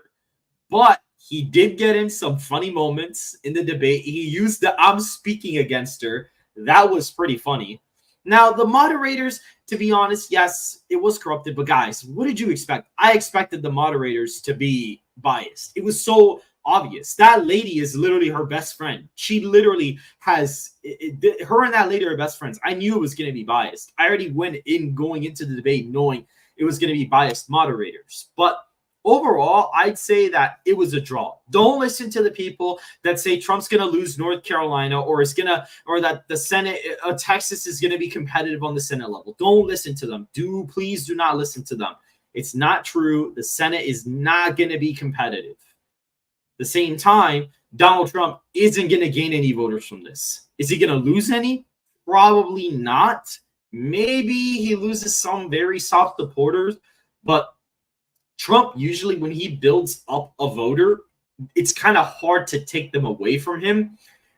But he did get in some funny moments in the debate. He used the "I'm speaking against her." That was pretty funny. Now, the moderators, to be honest, yes, it was corrupted. But guys, what did you expect? I expected the moderators to be biased. It was so obvious. That lady is literally her best friend. She literally has her and that lady are best friends. I knew it was going to be biased. I already went in going into the debate knowing it was going to be biased moderators. But overall, I'd say that it was a draw. Don't listen to the people that say Trump's going to lose North Carolina or that the Senate, Texas is going to be competitive on the Senate level. Don't listen to them. Please do not listen to them. It's not true. The Senate is not going to be competitive. At the same time, Donald Trump isn't going to gain any voters from this. Is he going to lose any? Probably not. Maybe he loses some very soft supporters, but Trump usually, when he builds up a voter, it's kind of hard to take them away from him.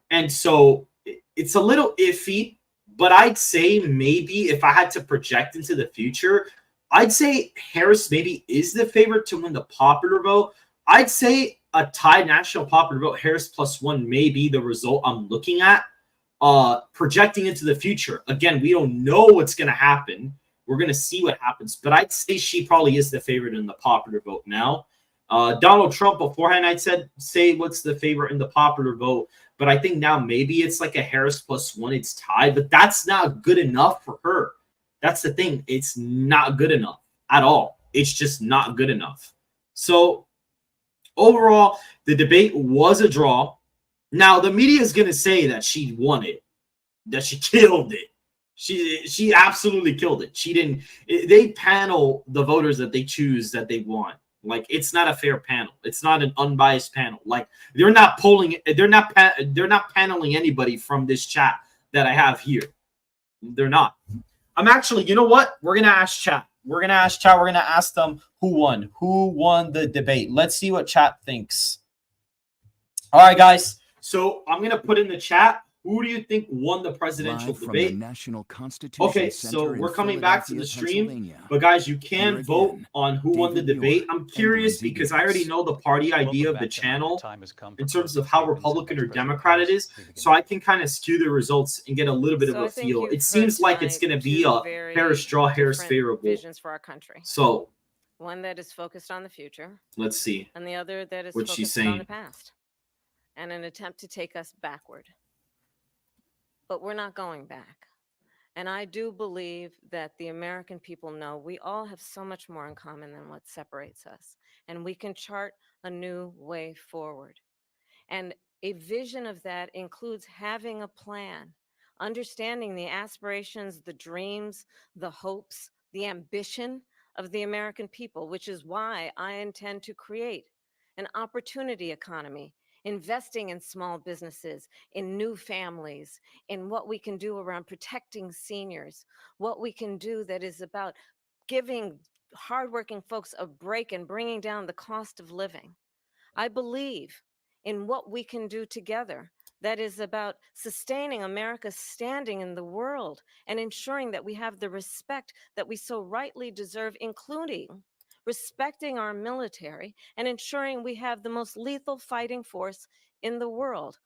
And so it's a little iffy, but I'd say maybe if I had to project into the future, I'd say Harris maybe is the favorite to win the popular vote. I'd say a tied national popular vote, Harris +1 may be the result I'm looking at. Projecting into the future. Again, we don't know what's going to happen. We're going to see what happens. But I'd say she probably is the favorite in the popular vote now. Donald Trump, beforehand, I'd say what's the favorite in the popular vote. But I think now maybe it's like a Harris +1. It's tied. But that's not good enough for her. That's the thing. It's not good enough at all. It's just not good enough. So overall, the debate was a draw. Now, the media is going to say that she won it, that she killed it. She absolutely killed it. She didn't. They panel the voters that they choose that they want. Like, it's not a fair panel. It's not an unbiased panel. Like, they're not polling. They're not paneling anybody from this chat that I have here. They're not. I'm actually. You know what? We're gonna ask chat. We're gonna ask chat. We're gonna ask them who won the debate. Let's see what chat thinks. All right, guys. So I'm going to put in the chat, who do you think won the presidential debate? The National Constitution okay, Center so we're coming back to the stream. But guys, you can Here vote again, on who won the David debate. Muir I'm curious and because Lindsey I already Davis. know the party idea of the channel in terms of how Republican or Democrat it is. So I can kind of skew the results and get a little bit of a feel. It seems like it's going to be a Harris draw, Harris favorable. Visions for our country. So one that is focused on the future. Let's see. And the other that is what she's focused on saying. the past. And an attempt to take us backward. But we're not going back. And I do believe that the American people know we all have so much more in common than what separates us. And we can chart a new way forward. And a vision of that includes having a plan, understanding the aspirations, the dreams, the hopes, the ambition of the American people, which is why I intend to create an opportunity economy investing in small businesses, in new families, in what we can do around protecting seniors, what we can do that is about giving hardworking folks a break and bringing down the cost of living. I believe in what we can do together that is about sustaining America's standing in the world and ensuring that we have the respect that we so rightly deserve, including respecting our military and ensuring we have the most lethal fighting force in the world.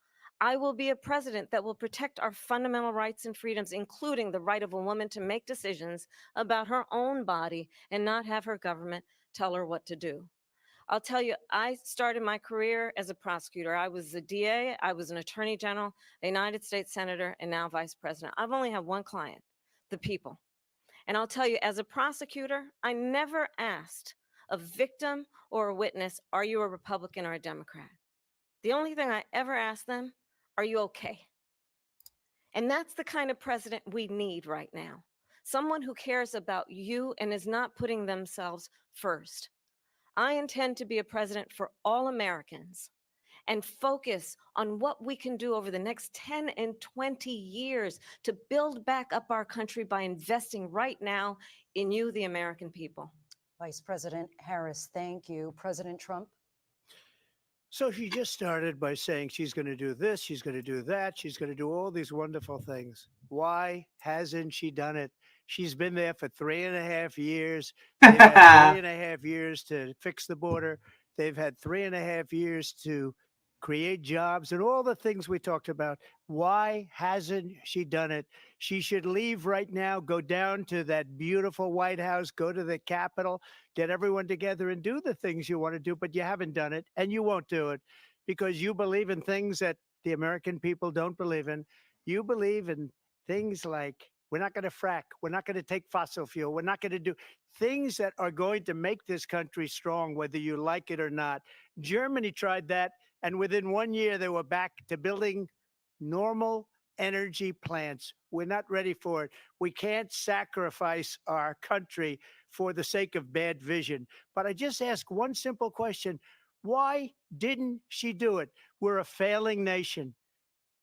I will be a president that will protect our fundamental rights and freedoms, including the right of a woman to make decisions about her own body and not have her government tell her what to do. I'll tell you, I started my career as a prosecutor. I was a DA, I was an attorney general, a United States senator, and now vice president. I've only had one client, the people. And I'll tell you, as a prosecutor, I never asked a victim or a witness, are you a Republican or a Democrat? The only thing I ever asked them, are you okay? And that's the kind of president we need right now. Someone who cares about you and is not putting themselves first. I intend to be a president for all Americans and focus on what we can do over the next 10 and 20 years to build back up our country by investing right now in you, the American people. Vice President Harris, thank you. President Trump? So she just started by saying she's going to do this, she's going to do that, she's going to do all these wonderful things. Why hasn't she done it? She's been there for 3.5 years. They've had 3.5 years to fix the border. They've had 3.5 years to create jobs and all the things we talked about. Why hasn't she done it? She should leave right now, go down to that beautiful White House, go to the Capitol, get everyone together and do the things you want to do, but you haven't done it and you won't do it because you believe in things that the American people don't believe in. You believe in things like we're not going to frack, we're not going to take fossil fuel, we're not going to do things that are going to make this country strong, whether you like it or not. Germany tried that, and within 1 year, they were back to building normal energy plants. We're not ready for it. We can't sacrifice our country for the sake of bad vision. But I just ask one simple question. Why didn't she do it? We're a failing nation.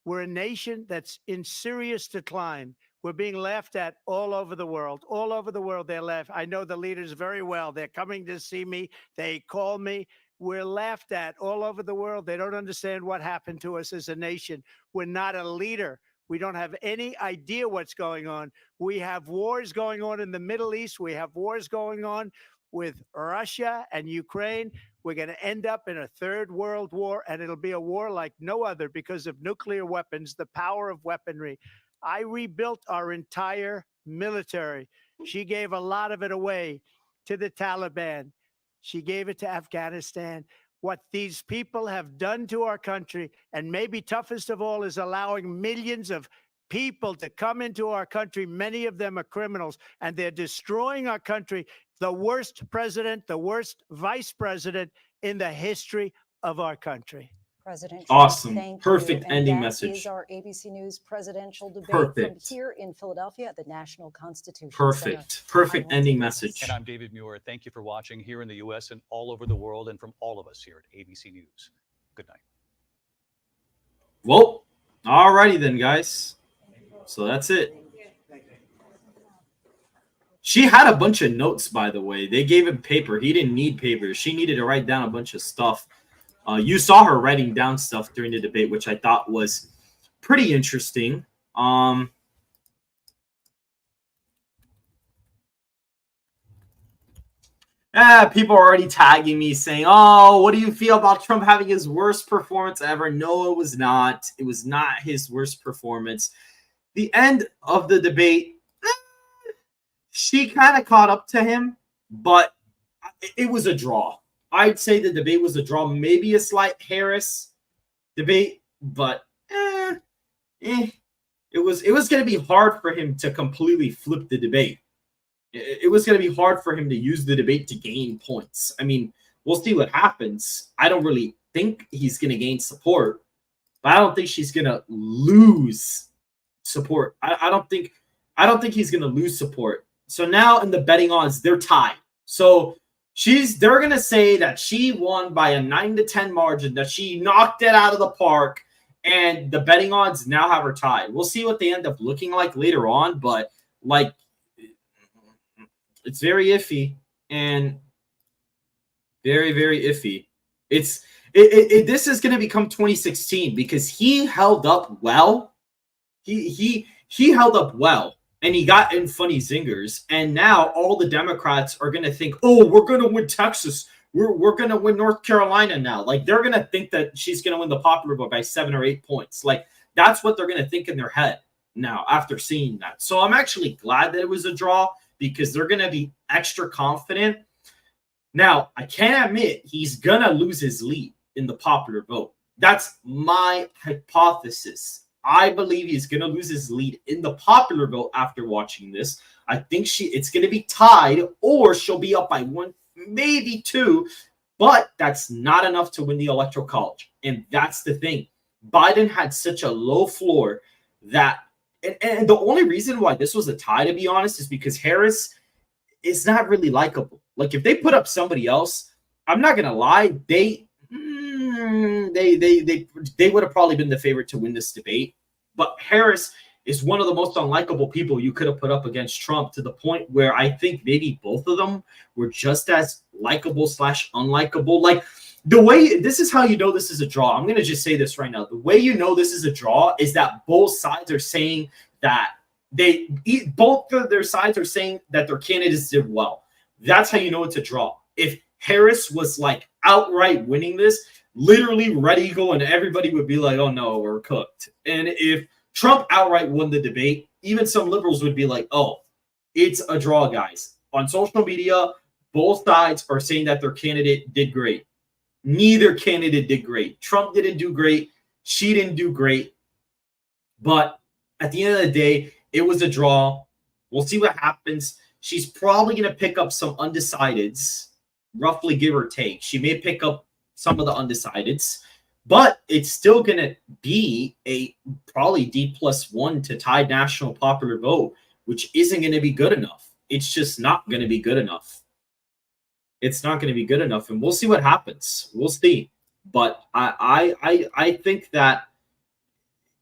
We're a nation that's in serious decline. We're being laughed at all over the world. All over the world, they're laughed. I know the leaders very well. They're coming to see me. They call me. We're laughed at all over the world. They don't understand what happened to us as a nation. We're not a leader. We don't have any idea what's going on. We have wars going on in the Middle East. We have wars going on with Russia and Ukraine. We're going to end up in a third world war, and it'll be a war like no other because of nuclear weapons, the power of weaponry. I rebuilt our entire military. She gave a lot of it away to the Taliban. She gave it to Afghanistan. What these people have done to our country, and maybe toughest of all, is allowing millions of people to come into our country. Many of them are criminals, and they're destroying our country. The worst president, the worst vice president in the history of our country. President Trump, Awesome. thank Perfect you. ending And that message. is our ABC News presidential debate Perfect. from here in Philadelphia at the National Constitution Perfect. Center. Perfect I'm ending Lindsay message. And I'm David Muir. Thank you for watching here in the U.S. and all over the world, and from all of us here at ABC News. Good night. Well, alrighty then, guys. So that's it. She had a bunch of notes, by the way. They gave him paper. He didn't need paper. She needed to write down a bunch of stuff. You saw her writing down stuff during the debate, which I thought was pretty interesting. People are already tagging me saying, oh, what do you feel about Trump having his worst performance ever? No, it was not. It was not his worst performance. The end of the debate, she kind of caught up to him, but it was a draw. I'd say the debate was a draw, maybe a slight Harris debate, but it was going to be hard for him to completely flip the debate. It was going to be hard for him to use the debate to gain points. I mean, we'll see what happens. I don't really think he's going to gain support, but I don't think she's going to lose support. I don't think he's going to lose support. So now in the betting odds, they're tied. So They're going to say that she won by a 9-10 margin, that she knocked it out of the park, and the betting odds now have her tied. We'll see what they end up looking like later on, but like it's very iffy and very, very iffy. This is going to become 2016 because he held up well. He held up well. And he got in funny zingers. And now all the Democrats are going to think, oh, we're going to win Texas. We're going to win North Carolina now. Like, they're going to think that she's going to win the popular vote by 7 or 8 points. Like, that's what they're going to think in their head now after seeing that. So I'm actually glad that it was a draw because they're going to be extra confident. Now, I can't admit he's going to lose his lead in the popular vote. That's my hypothesis. I believe he's going to lose his lead in the popular vote after watching this. I think it's going to be tied, or she'll be up by 1, maybe 2, but that's not enough to win the Electoral College. And that's the thing. Biden had such a low floor that, and the only reason why this was a tie, to be honest, is because Harris is not really likable. Like, if they put up somebody else, I'm not going to lie, they would have probably been the favorite to win this debate. But Harris is one of the most unlikable people you could have put up against Trump, to the point where I think maybe both of them were just as likable / unlikable. Like, the way, this is how you know this is a draw. I'm going to just say this right now. The way you know this is a draw is that both sides are saying that both of their sides are saying that their candidates did well. That's how you know it's a draw. If Harris was like outright winning this, literally ready to go, and everybody would be like, oh no, we're cooked. And if Trump outright won the debate, even some liberals would be like, oh, it's a draw, guys. On social media, both sides are saying that their candidate did great. Neither candidate did great. Trump didn't do great. She didn't do great. But at the end of the day, it was a draw. We'll see what happens. She's probably going to pick up some undecideds, roughly give or take. She may pick up some of the undecideds, but it's still going to be a probably D+1 to tie national popular vote, which isn't going to be good enough. It's just not going to be good enough. It's not going to be good enough, and we'll see what happens. We'll see. But I think that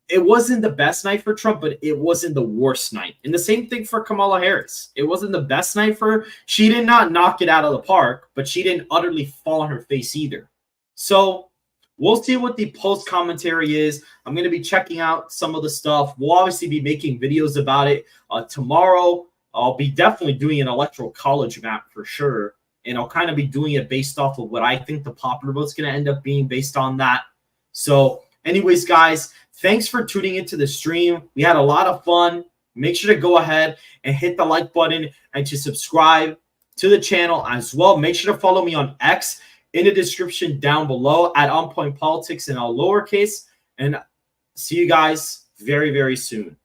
it wasn't the best night for Trump, but it wasn't the worst night. And the same thing for Kamala Harris. It wasn't the best night for her. She did not knock it out of the park, but she didn't utterly fall on her face either. So we'll see what the post commentary is. I'm going to be checking out some of the stuff. We'll obviously be making videos about it. Tomorrow, I'll be definitely doing an electoral college map for sure. And I'll kind of be doing it based off of what I think the popular vote's going to end up being based on that. So anyways, guys, thanks for tuning into the stream. We had a lot of fun. Make sure to go ahead and hit the like button and to subscribe to the channel as well. Make sure to follow me on X in the description down below at onpointpolitics in all lowercase. And see you guys very, very soon.